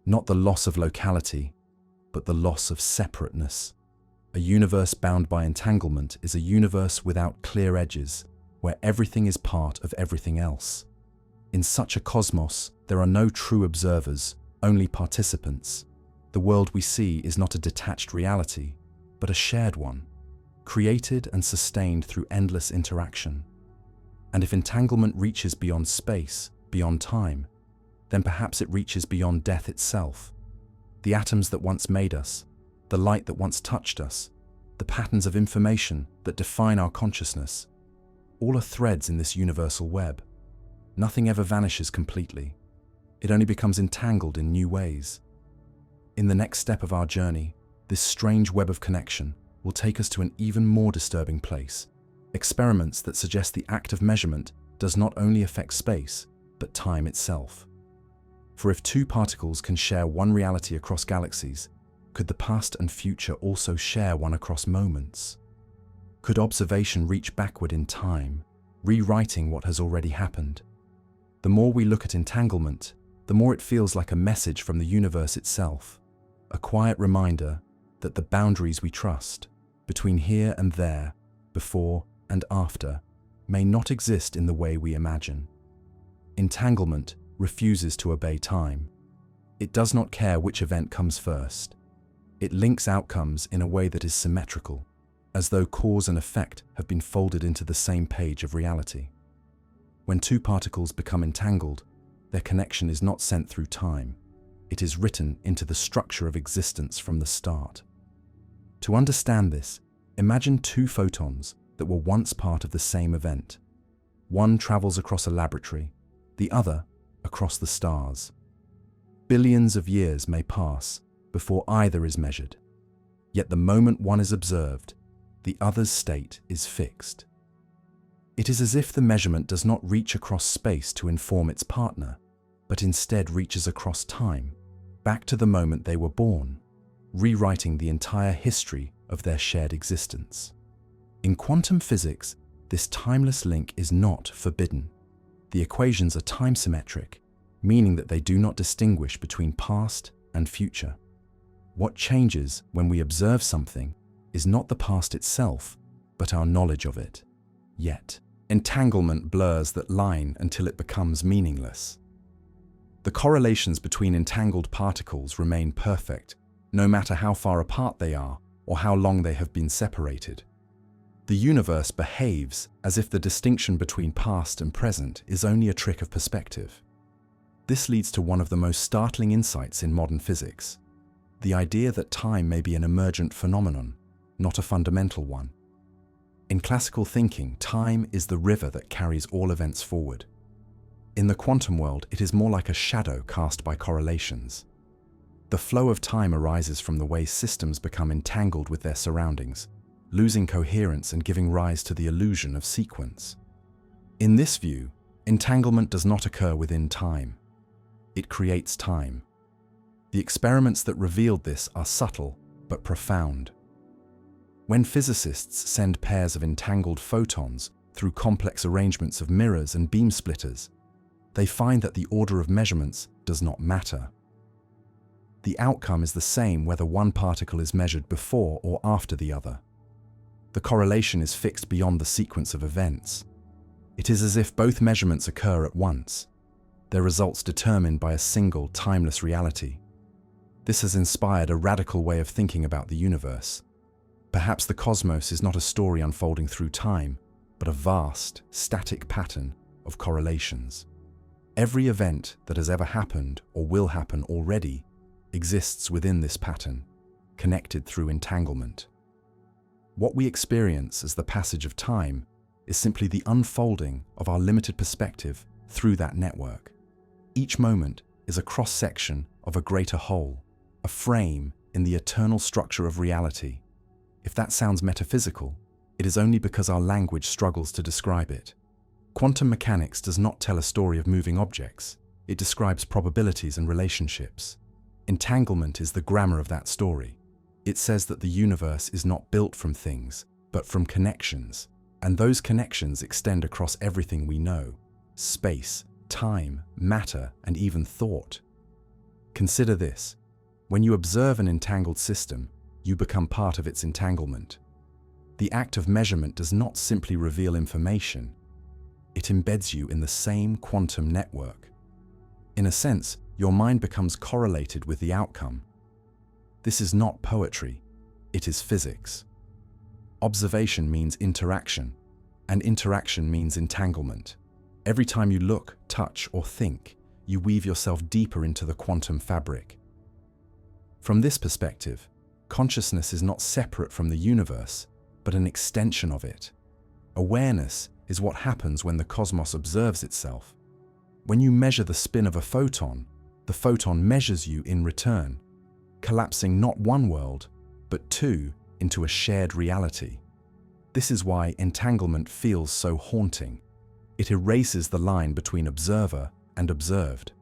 Not the loss of locality, but the loss of separateness. A universe bound by entanglement is a universe without clear edges, where everything is part of everything else. In such a cosmos, there are no true observers, only participants. The world we see is not a detached reality, but a shared one, created and sustained through endless interaction. And if entanglement reaches beyond space, beyond time, then perhaps it reaches beyond death itself. The atoms that once made us, the light that once touched us, the patterns of information that define our consciousness, all are threads in this universal web. Nothing ever vanishes completely. It only becomes entangled in new ways. In the next step of our journey, this strange web of connection will take us to an even more disturbing place. Experiments that suggest the act of measurement does not only affect space, but time itself. For if two particles can share one reality across galaxies, could the past and future also share one across moments? Could observation reach backward in time, rewriting what has already happened? The more we look at entanglement, the more it feels like a message from the universe itself, a quiet reminder that the boundaries we trust, between here and there, before and after, may not exist in the way we imagine. Entanglement refuses to obey time. It does not care which event comes first. It links outcomes in a way that is symmetrical, as though cause and effect have been folded into the same page of reality. When two particles become entangled, their connection is not sent through time. It is written into the structure of existence from the start. To understand this, imagine two photons that were once part of the same event. One travels across a laboratory, the other across the stars. Billions of years may pass before either is measured. Yet the moment one is observed, the other's state is fixed. It is as if the measurement does not reach across space to inform its partner, but instead reaches across time, back to the moment they were born, rewriting the entire history of their shared existence. In quantum physics, this timeless link is not forbidden. The equations are time-symmetric, meaning that they do not distinguish between past and future. What changes when we observe something is not the past itself, but our knowledge of it. Yet, entanglement blurs that line until it becomes meaningless. The correlations between entangled particles remain perfect, no matter how far apart they are or how long they have been separated. The universe behaves as if the distinction between past and present is only a trick of perspective. This leads to one of the most startling insights in modern physics: the idea that time may be an emergent phenomenon, not a fundamental one. In classical thinking, time is the river that carries all events forward. In the quantum world, it is more like a shadow cast by correlations. The flow of time arises from the way systems become entangled with their surroundings, losing coherence and giving rise to the illusion of sequence. In this view, entanglement does not occur within time. It creates time. The experiments that revealed this are subtle but profound. When physicists send pairs of entangled photons through complex arrangements of mirrors and beam splitters, they find that the order of measurements does not matter. The outcome is the same whether one particle is measured before or after the other. The correlation is fixed beyond the sequence of events. It is as if both measurements occur at once, their results determined by a single, timeless reality. This has inspired a radical way of thinking about the universe. Perhaps the cosmos is not a story unfolding through time, but a vast, static pattern of correlations. Every event that has ever happened or will happen already exists within this pattern, connected through entanglement. What we experience as the passage of time is simply the unfolding of our limited perspective through that network. Each moment is a cross-section of a greater whole, a frame in the eternal structure of reality. If that sounds metaphysical, it is only because our language struggles to describe it. Quantum mechanics does not tell a story of moving objects. It describes probabilities and relationships. Entanglement is the grammar of that story. It says that the universe is not built from things, but from connections, and those connections extend across everything we know: space, time, matter, and even thought. Consider this: when you observe an entangled system, you become part of its entanglement. The act of measurement does not simply reveal information, it embeds you in the same quantum network. In a sense, your mind becomes correlated with the outcome. This is not poetry, it is physics. Observation means interaction, and interaction means entanglement. Every time you look, touch, or think, you weave yourself deeper into the quantum fabric. From this perspective, consciousness is not separate from the universe, but an extension of it. Awareness is what happens when the cosmos observes itself. When you measure the spin of a photon, the photon measures you in return, collapsing not one world, but two into a shared reality. This is why entanglement feels so haunting. It erases the line between observer and observed.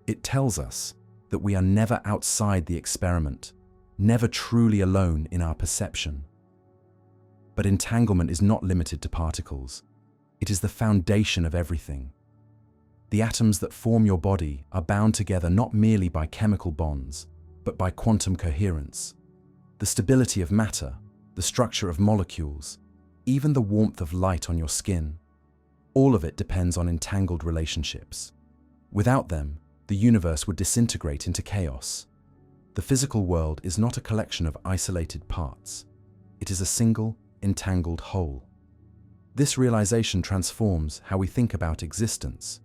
It tells us that we are never outside the experiment, never truly alone in our perception. But entanglement is not limited to particles. It is the foundation of everything. The atoms that form your body are bound together not merely by chemical bonds, but by quantum coherence. The stability of matter, the structure of molecules, even the warmth of light on your skin, all of it depends on entangled relationships. Without them, the universe would disintegrate into chaos. The physical world is not a collection of isolated parts. It is a single, entangled whole. This realization transforms how we think about existence.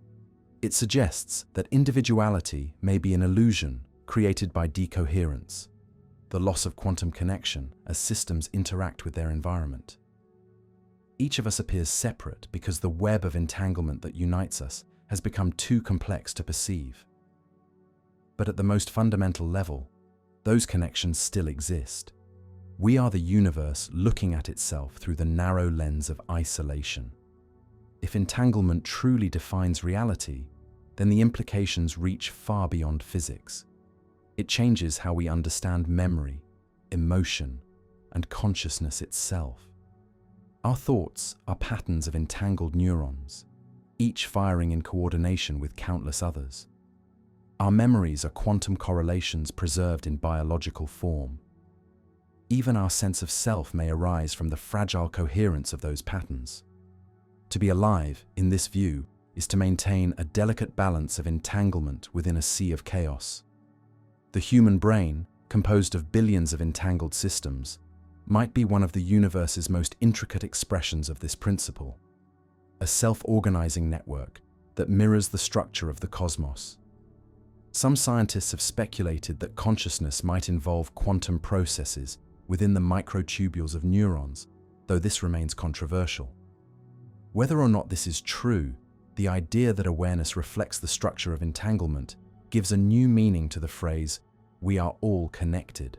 It suggests that individuality may be an illusion created by decoherence. the loss of quantum connection as systems interact with their environment. Each of us appears separate because the web of entanglement that unites us has become too complex to perceive. But at the most fundamental level, those connections still exist. We are the universe looking at itself through the narrow lens of isolation. If entanglement truly defines reality, then the implications reach far beyond physics. It changes how we understand memory, emotion, and consciousness itself. Our thoughts are patterns of entangled neurons, each firing in coordination with countless others. Our memories are quantum correlations preserved in biological form. Even our sense of self may arise from the fragile coherence of those patterns. To be alive, in this view, is to maintain a delicate balance of entanglement within a sea of chaos. The human brain, composed of billions of entangled systems, might be one of the universe's most intricate expressions of this principle, a self-organizing network that mirrors the structure of the cosmos. Some scientists have speculated that consciousness might involve quantum processes within the microtubules of neurons, though this remains controversial. Whether or not this is true, the idea that awareness reflects the structure of entanglement gives a new meaning to the phrase, "we are all connected."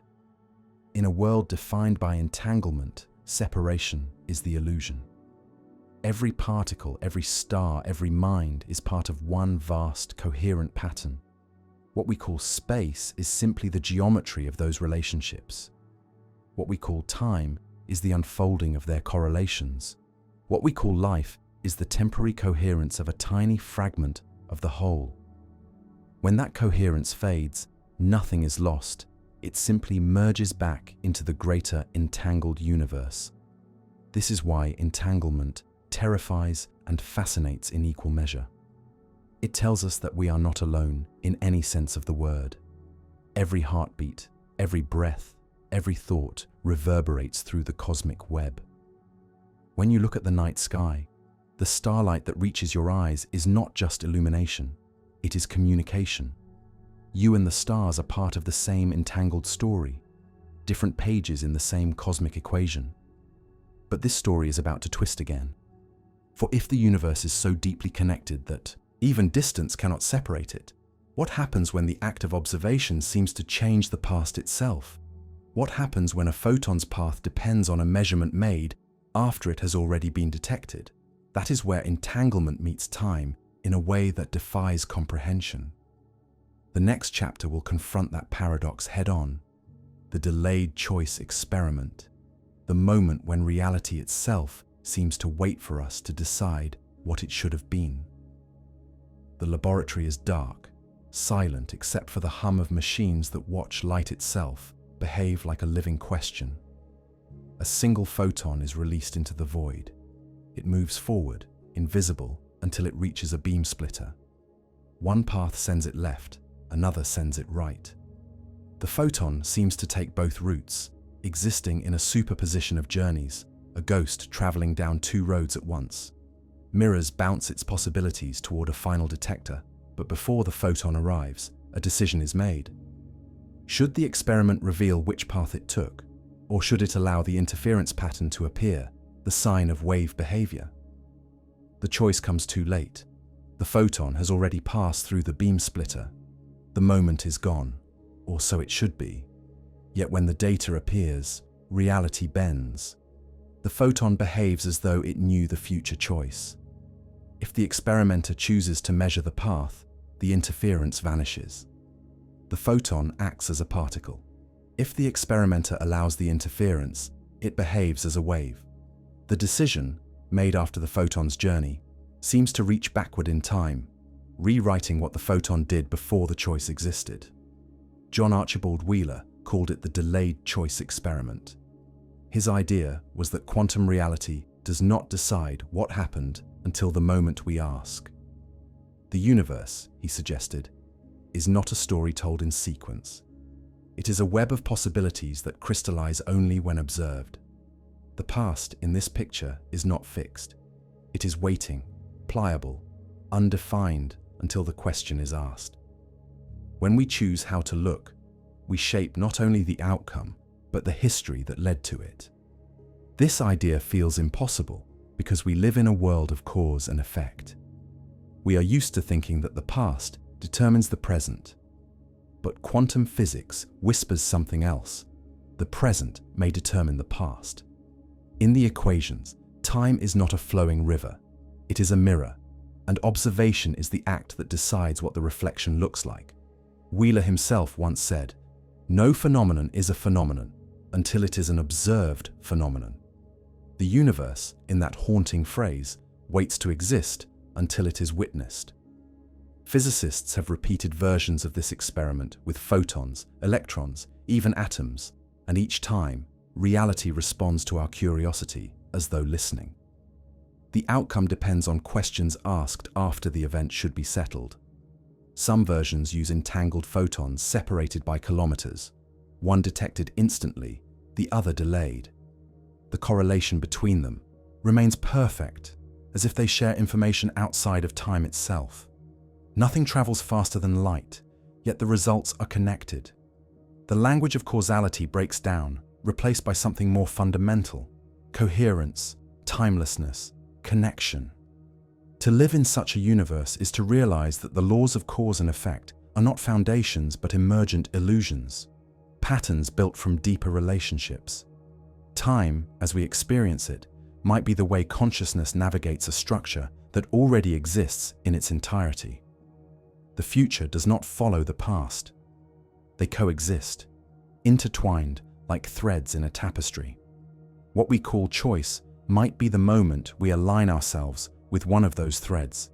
In a world defined by entanglement, separation is the illusion. Every particle, every star, every mind is part of one vast, coherent pattern. What we call space is simply the geometry of those relationships. What we call time is the unfolding of their correlations. What we call life is the temporary coherence of a tiny fragment of the whole. When that coherence fades, nothing is lost. It simply merges back into the greater entangled universe. This is why entanglement terrifies and fascinates in equal measure. It tells us that we are not alone in any sense of the word. Every heartbeat, every breath, every thought reverberates through the cosmic web. When you look at the night sky, the starlight that reaches your eyes is not just illumination, it is communication. You and the stars are part of the same entangled story, different pages in the same cosmic equation. But this story is about to twist again. For if the universe is so deeply connected that even distance cannot separate it, what happens when the act of observation seems to change the past itself? What happens when a photon's path depends on a measurement made after it has already been detected? That is where entanglement meets time in a way that defies comprehension. The next chapter will confront that paradox head-on, the delayed choice experiment, the moment when reality itself seems to wait for us to decide what it should have been. The laboratory is dark, silent except for the hum of machines that watch light itself behave like a living question. A single photon is released into the void. It moves forward, invisible, until it reaches a beam splitter. One path sends it left, another sends it right. The photon seems to take both routes, existing in a superposition of journeys, a ghost traveling down two roads at once. Mirrors bounce its possibilities toward a final detector, but before the photon arrives, a decision is made. Should the experiment reveal which path it took, or should it allow the interference pattern to appear, the sign of wave behavior? The choice comes too late. The photon has already passed through the beam splitter. The moment is gone, or so it should be. Yet when the data appears, reality bends. The photon behaves as though it knew the future choice. If the experimenter chooses to measure the path, the interference vanishes. The photon acts as a particle. If the experimenter allows the interference, it behaves as a wave. The decision, made after the photon's journey, seems to reach backward in time, rewriting what the photon did before the choice existed. John Archibald Wheeler called it the delayed choice experiment. His idea was that quantum reality does not decide what happened until the moment we ask. The universe, he suggested, is not a story told in sequence. It is a web of possibilities that crystallize only when observed. The past in this picture is not fixed. It is waiting, pliable, undefined until the question is asked. When we choose how to look, we shape not only the outcome, but the history that led to it. This idea feels impossible because we live in a world of cause and effect. We are used to thinking that the past determines the present. But quantum physics whispers something else. The present may determine the past. In the equations, time is not a flowing river. It is a mirror, and observation is the act that decides what the reflection looks like. Wheeler himself once said, "No phenomenon is a phenomenon until it is an observed phenomenon." The universe, in that haunting phrase, waits to exist until it is witnessed. Physicists have repeated versions of this experiment with photons, electrons, even atoms, and each time, reality responds to our curiosity as though listening. The outcome depends on questions asked after the event should be settled. Some versions use entangled photons separated by kilometers, one detected instantly, the other delayed. The correlation between them remains perfect, as if they share information outside of time itself. Nothing travels faster than light, yet the results are connected. The language of causality breaks down, replaced by something more fundamental: coherence, timelessness, connection. To live in such a universe is to realize that the laws of cause and effect are not foundations but emergent illusions, patterns built from deeper relationships. Time, as we experience it, might be the way consciousness navigates a structure that already exists in its entirety. The future does not follow the past. They coexist, intertwined like threads in a tapestry. What we call choice might be the moment we align ourselves with one of those threads,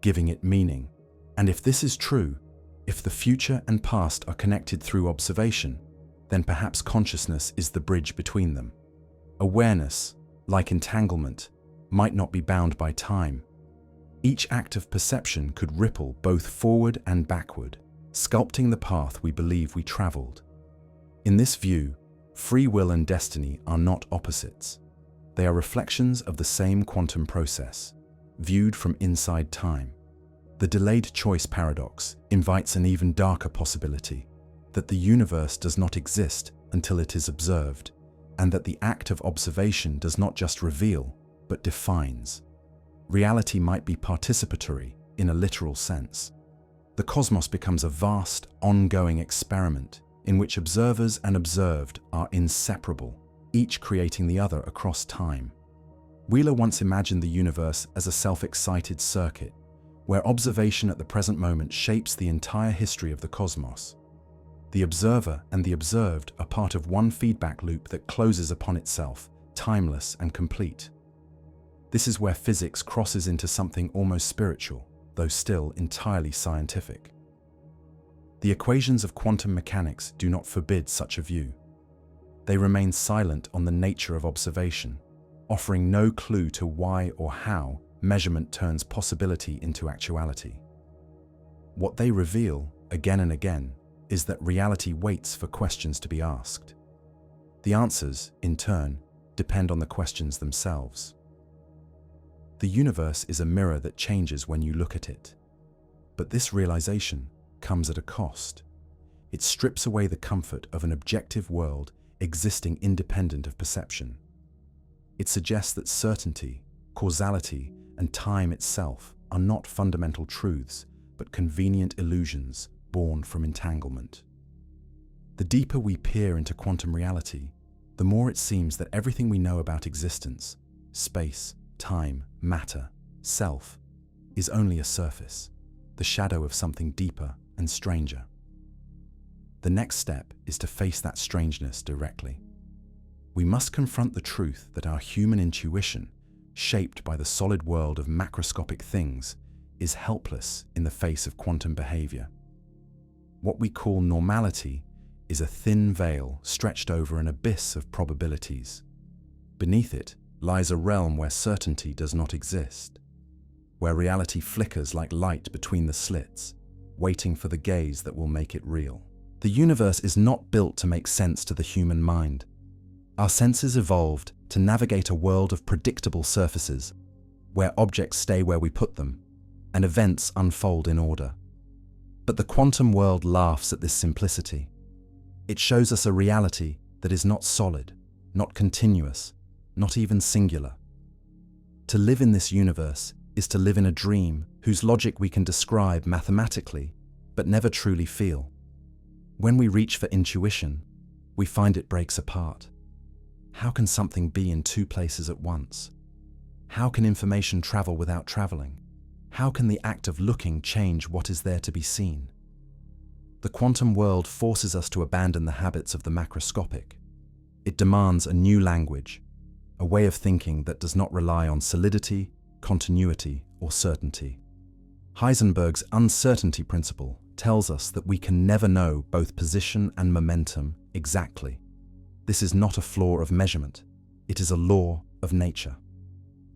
giving it meaning. And if this is true, if the future and past are connected through observation, then perhaps consciousness is the bridge between them. Awareness, like entanglement, might not be bound by time. Each act of perception could ripple both forward and backward, sculpting the path we believe we traveled. In this view, free will and destiny are not opposites. They are reflections of the same quantum process, viewed from inside time. The delayed choice paradox invites an even darker possibility, that the universe does not exist until it is observed, and that the act of observation does not just reveal, but defines. Reality might be participatory in a literal sense. The cosmos becomes a vast, ongoing experiment in which observers and observed are inseparable, each creating the other across time. Wheeler once imagined the universe as a self-excited circuit, where observation at the present moment shapes the entire history of the cosmos. The observer and the observed are part of one feedback loop that closes upon itself, timeless and complete. This is where physics crosses into something almost spiritual, though still entirely scientific. The equations of quantum mechanics do not forbid such a view. They remain silent on the nature of observation, offering no clue to why or how measurement turns possibility into actuality. What they reveal, again and again, is that reality waits for questions to be asked. The answers, in turn, depend on the questions themselves. The universe is a mirror that changes when you look at it. But this realization comes at a cost. It strips away the comfort of an objective world existing independent of perception. It suggests that certainty, causality, and time itself are not fundamental truths, but convenient illusions born from entanglement. The deeper we peer into quantum reality, the more it seems that everything we know about existence, space, time, matter, self, is only a surface, the shadow of something deeper and stranger. The next step is to face that strangeness directly. We must confront the truth that our human intuition, shaped by the solid world of macroscopic things, is helpless in the face of quantum behavior. What we call normality is a thin veil stretched over an abyss of probabilities. Beneath it lies a realm where certainty does not exist, where reality flickers like light between the slits, waiting for the gaze that will make it real. The universe is not built to make sense to the human mind. Our senses evolved to navigate a world of predictable surfaces, where objects stay where we put them, and events unfold in order. But the quantum world laughs at this simplicity. It shows us a reality that is not solid, not continuous, not even singular. To live in this universe is to live in a dream whose logic we can describe mathematically, but never truly feel. When we reach for intuition, we find it breaks apart. How can something be in two places at once? How can information travel without traveling? How can the act of looking change what is there to be seen? The quantum world forces us to abandon the habits of the macroscopic. It demands a new language, a way of thinking that does not rely on solidity, continuity, or certainty. Heisenberg's uncertainty principle tells us that we can never know both position and momentum exactly. This is not a flaw of measurement, it is a law of nature.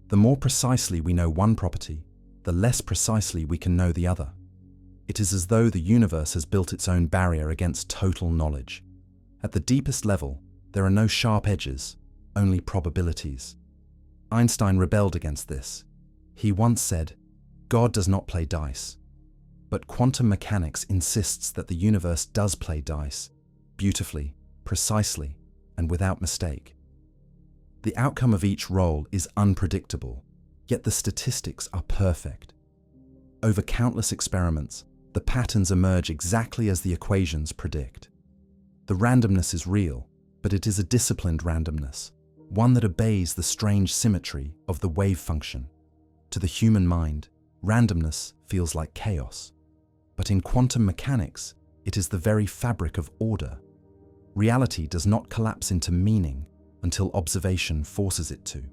The more precisely we know one property, the less precisely we can know the other. It is as though the universe has built its own barrier against total knowledge. At the deepest level, there are no sharp edges, only probabilities. Einstein rebelled against this. He once said, "God does not play dice." But quantum mechanics insists that the universe does play dice, beautifully, precisely, and without mistake. The outcome of each roll is unpredictable, yet the statistics are perfect. Over countless experiments, the patterns emerge exactly as the equations predict. The randomness is real, but it is a disciplined randomness, one that obeys the strange symmetry of the wave function. To the human mind, randomness feels like chaos. But in quantum mechanics, it is the very fabric of order. Reality does not collapse into meaning until observation forces it to.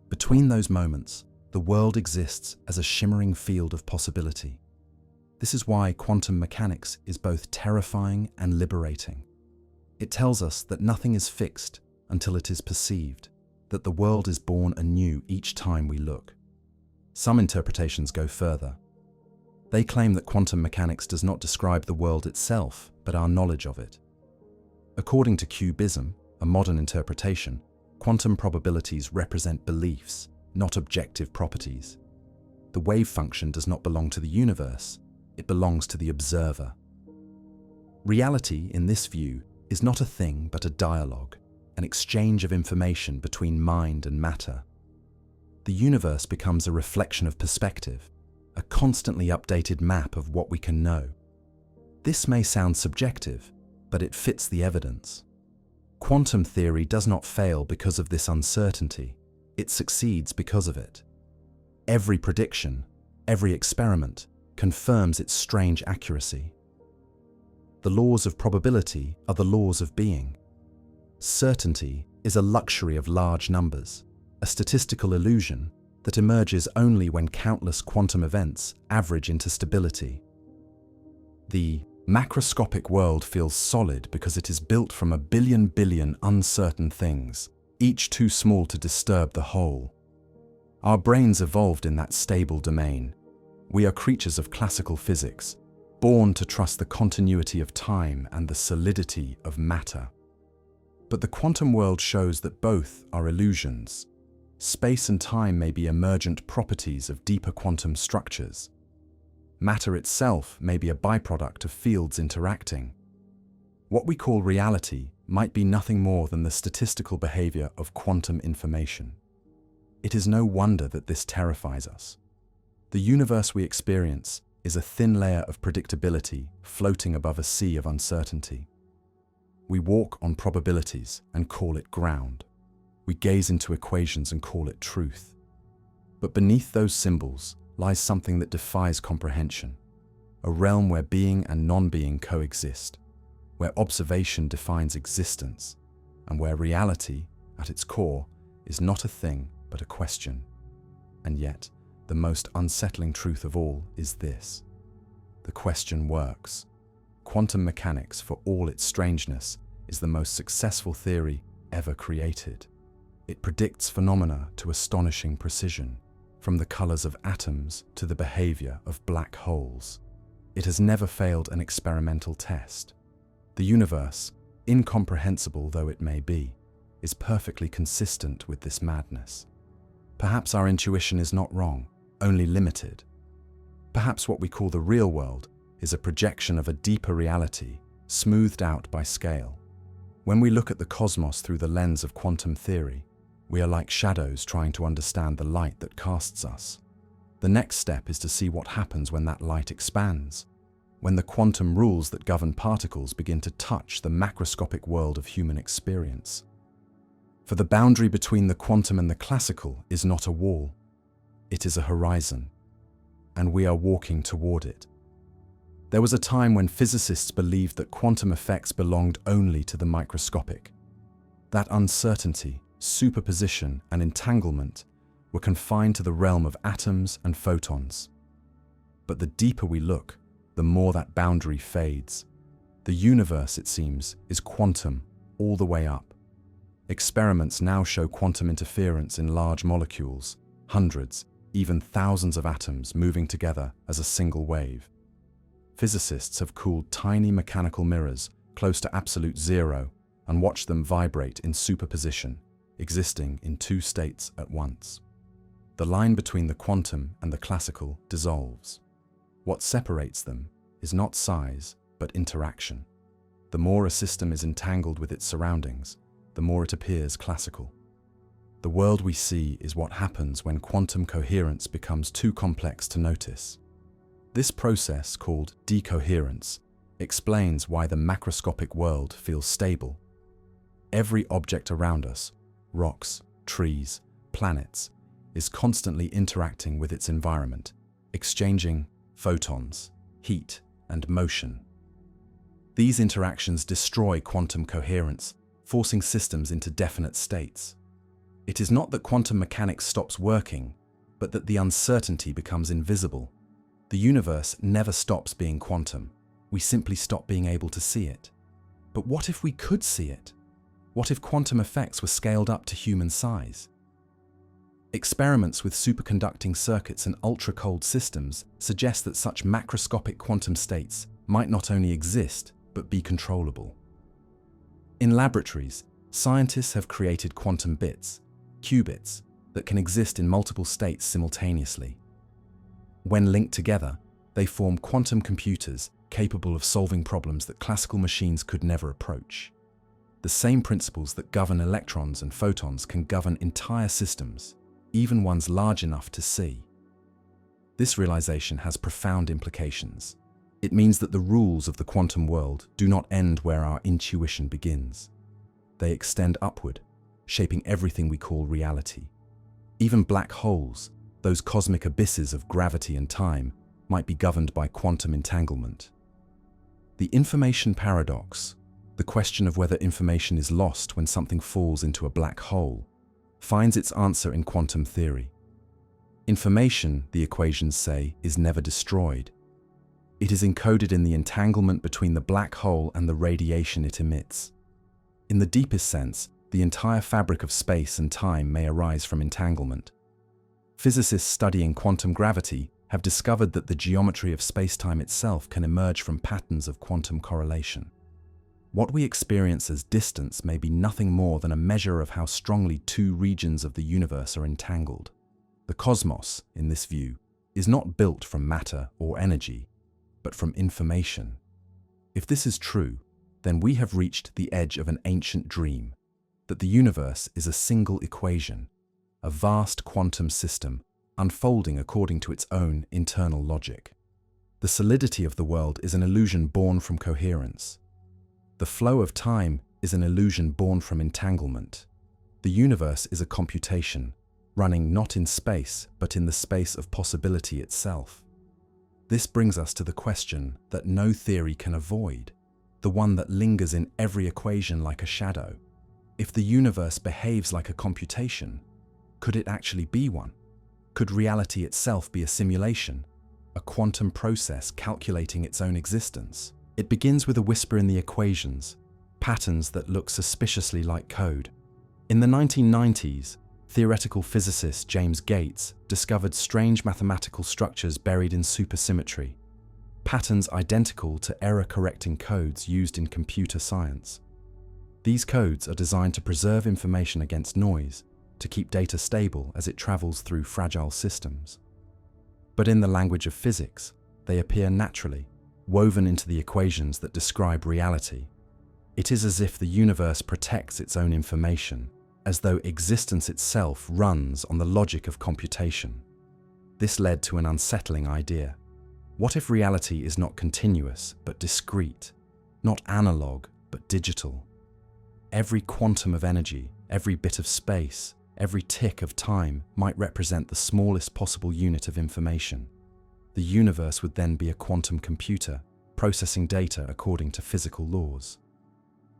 Between those moments, the world exists as a shimmering field of possibility. This is why quantum mechanics is both terrifying and liberating. It tells us that nothing is fixed until it is perceived, that the world is born anew each time we look. Some interpretations go further. They claim that quantum mechanics does not describe the world itself, but our knowledge of it. According to cubism, a modern interpretation, quantum probabilities represent beliefs, not objective properties. The wave function does not belong to the universe, it belongs to the observer. Reality, in this view, is not a thing but a dialogue, an exchange of information between mind and matter. The universe becomes a reflection of perspective, a constantly updated map of what we can know. This may sound subjective, but it fits the evidence. Quantum theory does not fail because of this uncertainty, it succeeds because of it. Every prediction, every experiment, confirms its strange accuracy. The laws of probability are the laws of being. Certainty is a luxury of large numbers, a statistical illusion that emerges only when countless quantum events average into stability. The macroscopic world feels solid because it is built from a billion uncertain things, each too small to disturb the whole. Our brains evolved in that stable domain. We are creatures of classical physics, born to trust the continuity of time and the solidity of matter. But the quantum world shows that both are illusions. Space and time may be emergent properties of deeper quantum structures. Matter itself may be a byproduct of fields interacting. What we call reality might be nothing more than the statistical behavior of quantum information. It is no wonder that this terrifies us. The universe we experience is a thin layer of predictability floating above a sea of uncertainty. We walk on probabilities and call it ground. We gaze into equations and call it truth. But beneath those symbols lies something that defies comprehension, a realm where being and non-being coexist, where observation defines existence, and where reality, at its core, is not a thing but a question. And yet, the most unsettling truth of all is this: the question works. Quantum mechanics, for all its strangeness, is the most successful theory ever created. It predicts phenomena to astonishing precision, from the colors of atoms to the behavior of black holes. It has never failed an experimental test. The universe, incomprehensible though it may be, is perfectly consistent with this madness. Perhaps our intuition is not wrong, only limited. Perhaps what we call the real world is a projection of a deeper reality, smoothed out by scale. When we look at the cosmos through the lens of quantum theory, we are like shadows trying to understand the light that casts us. The next step is to see what happens when that light expands, when the quantum rules that govern particles begin to touch the macroscopic world of human experience. For the boundary between the quantum and the classical is not a wall, it is a horizon, and we are walking toward it. There was a time when physicists believed that quantum effects belonged only to the microscopic. That uncertainty, superposition, and entanglement were confined to the realm of atoms and photons. But the deeper we look, the more that boundary fades. The universe, it seems, is quantum all the way up. Experiments now show quantum interference in large molecules, hundreds, even thousands of atoms moving together as a single wave. Physicists have cooled tiny mechanical mirrors close to absolute zero and watched them vibrate in superposition, existing in two states at once. The line between the quantum and the classical dissolves. What separates them is not size, but interaction. The more a system is entangled with its surroundings, the more it appears classical. The world we see is what happens when quantum coherence becomes too complex to notice. This process, called decoherence, explains why the macroscopic world feels stable. Every object around us, rocks, trees, planets, is constantly interacting with its environment, exchanging photons, heat, and motion. These interactions destroy quantum coherence, forcing systems into definite states. It is not that quantum mechanics stops working, but that the uncertainty becomes invisible. The universe never stops being quantum. We simply stop being able to see it. But what if we could see it? What if quantum effects were scaled up to human size? Experiments with superconducting circuits and ultra-cold systems suggest that such macroscopic quantum states might not only exist, but be controllable. In laboratories, scientists have created quantum bits, qubits, that can exist in multiple states simultaneously. When linked together, they form quantum computers capable of solving problems that classical machines could never approach. The same principles that govern electrons and photons can govern entire systems, even ones large enough to see. This realization has profound implications. It means that the rules of the quantum world do not end where our intuition begins. They extend upward, shaping everything we call reality. Even black holes, those cosmic abysses of gravity and time, might be governed by quantum entanglement. The information paradox, the question of whether information is lost when something falls into a black hole, finds its answer in quantum theory. Information, the equations say, is never destroyed. It is encoded in the entanglement between the black hole and the radiation it emits. In the deepest sense, the entire fabric of space and time may arise from entanglement. Physicists studying quantum gravity have discovered that the geometry of space-time itself can emerge from patterns of quantum correlation. What we experience as distance may be nothing more than a measure of how strongly two regions of the universe are entangled. The cosmos, in this view, is not built from matter or energy, but from information. If this is true, then we have reached the edge of an ancient dream, that the universe is a single equation, a vast quantum system unfolding according to its own internal logic. The solidity of the world is an illusion born from coherence. The flow of time is an illusion born from entanglement. The universe is a computation, running not in space, but in the space of possibility itself. This brings us to the question that no theory can avoid, the one that lingers in every equation like a shadow. If the universe behaves like a computation, could it actually be one? Could reality itself be a simulation, a quantum process calculating its own existence? It begins with a whisper in the equations, patterns that look suspiciously like code. In the 1990s, theoretical physicist James Gates discovered strange mathematical structures buried in supersymmetry, patterns identical to error-correcting codes used in computer science. These codes are designed to preserve information against noise, to keep data stable as it travels through fragile systems. But in the language of physics, they appear naturally, woven into the equations that describe reality. It is as if the universe protects its own information, as though existence itself runs on the logic of computation. This led to an unsettling idea. What if reality is not continuous but discrete, not analog but digital? Every quantum of energy, every bit of space, every tick of time might represent the smallest possible unit of information. The universe would then be a quantum computer, processing data according to physical laws.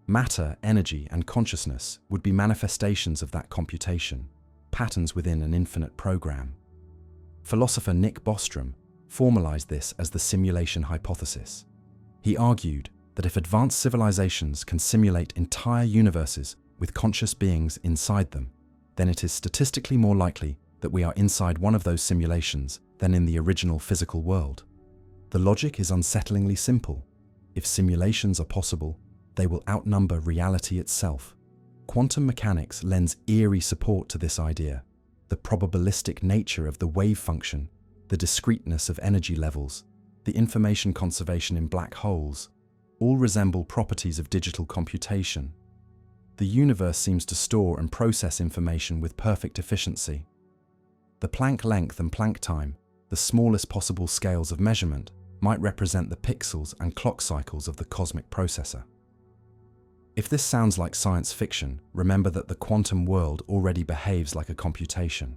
Matter, energy, and consciousness would be manifestations of that computation, patterns within an infinite program. Philosopher Nick Bostrom formalized this as the simulation hypothesis. He argued that if advanced civilizations can simulate entire universes with conscious beings inside them, then it is statistically more likely that we are inside one of those simulations than in the original physical world. The logic is unsettlingly simple. If simulations are possible, they will outnumber reality itself. Quantum mechanics lends eerie support to this idea. The probabilistic nature of the wave function, the discreteness of energy levels, the information conservation in black holes, all resemble properties of digital computation. The universe seems to store and process information with perfect efficiency. The Planck length and Planck time, the smallest possible scales of measurement, might represent the pixels and clock cycles of the cosmic processor. If this sounds like science fiction, remember that the quantum world already behaves like a computation.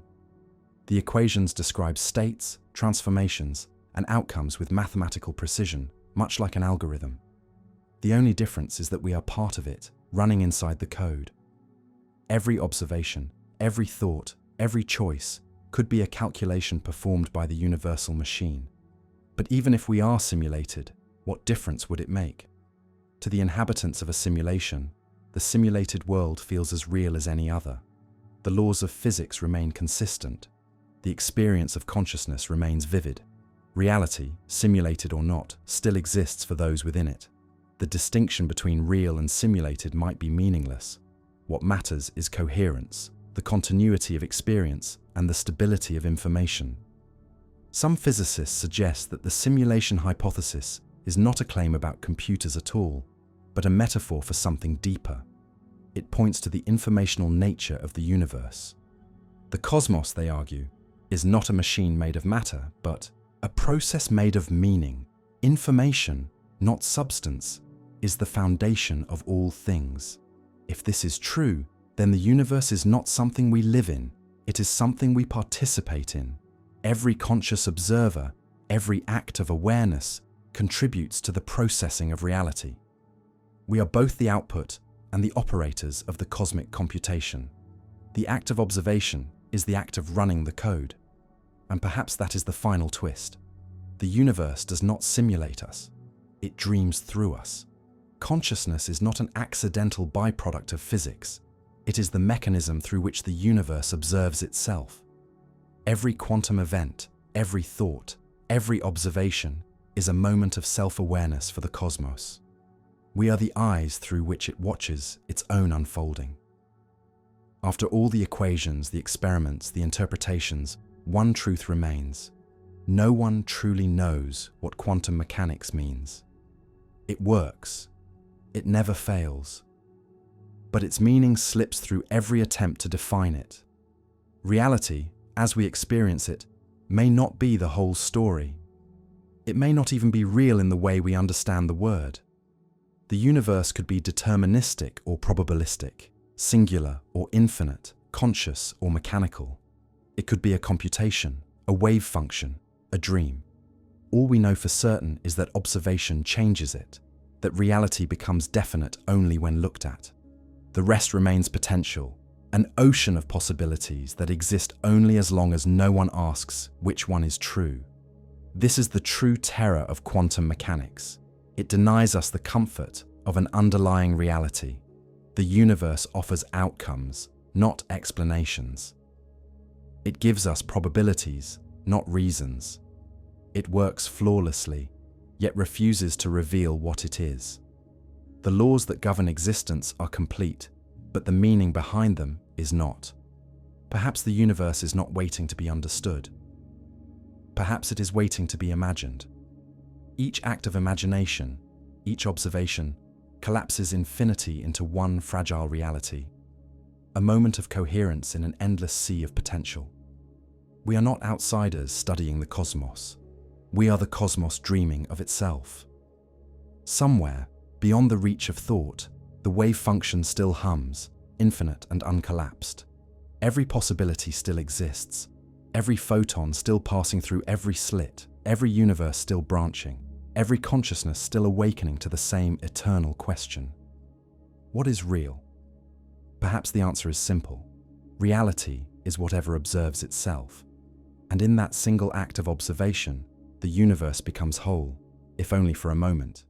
The equations describe states, transformations, and outcomes with mathematical precision, much like an algorithm. The only difference is that we are part of it, running inside the code. Every observation, every thought, every choice could be a calculation performed by the universal machine. But even if we are simulated, what difference would it make? To the inhabitants of a simulation, the simulated world feels as real as any other. The laws of physics remain consistent. The experience of consciousness remains vivid. Reality, simulated or not, still exists for those within it. The distinction between real and simulated might be meaningless. What matters is coherence, the continuity of experience, and the stability of information. Some physicists suggest that the simulation hypothesis is not a claim about computers at all, but a metaphor for something deeper. It points to the informational nature of the universe. The cosmos, they argue, is not a machine made of matter, but a process made of meaning. Information, not substance, is the foundation of all things. If this is true, then the universe is not something we live in, it is something we participate in. Every conscious observer, every act of awareness, contributes to the processing of reality. We are both the output and the operators of the cosmic computation. The act of observation is the act of running the code. And perhaps that is the final twist. The universe does not simulate us, it dreams through us. Consciousness is not an accidental byproduct of physics. It is the mechanism through which the universe observes itself. Every quantum event, every thought, every observation is a moment of self-awareness for the cosmos. We are the eyes through which it watches its own unfolding. After all the equations, the experiments, the interpretations, one truth remains. No one truly knows what quantum mechanics means. It works. It never fails. But its meaning slips through every attempt to define it. Reality, as we experience it, may not be the whole story. It may not even be real in the way we understand the word. The universe could be deterministic or probabilistic, singular or infinite, conscious or mechanical. It could be a computation, a wave function, a dream. All we know for certain is that observation changes it, that reality becomes definite only when looked at. The rest remains potential, an ocean of possibilities that exist only as long as no one asks which one is true. This is the true terror of quantum mechanics. It denies us the comfort of an underlying reality. The universe offers outcomes, not explanations. It gives us probabilities, not reasons. It works flawlessly, yet refuses to reveal what it is. The laws that govern existence are complete, but the meaning behind them is not. Perhaps the universe is not waiting to be understood. Perhaps it is waiting to be imagined. Each act of imagination, each observation, collapses infinity into one fragile reality, a moment of coherence in an endless sea of potential. We are not outsiders studying the cosmos. We are the cosmos dreaming of itself. Somewhere, beyond the reach of thought, the wave function still hums, infinite and uncollapsed. Every possibility still exists, every photon still passing through every slit, every universe still branching, every consciousness still awakening to the same eternal question. What is real? Perhaps the answer is simple. Reality is whatever observes itself. And in that single act of observation, the universe becomes whole, if only for a moment.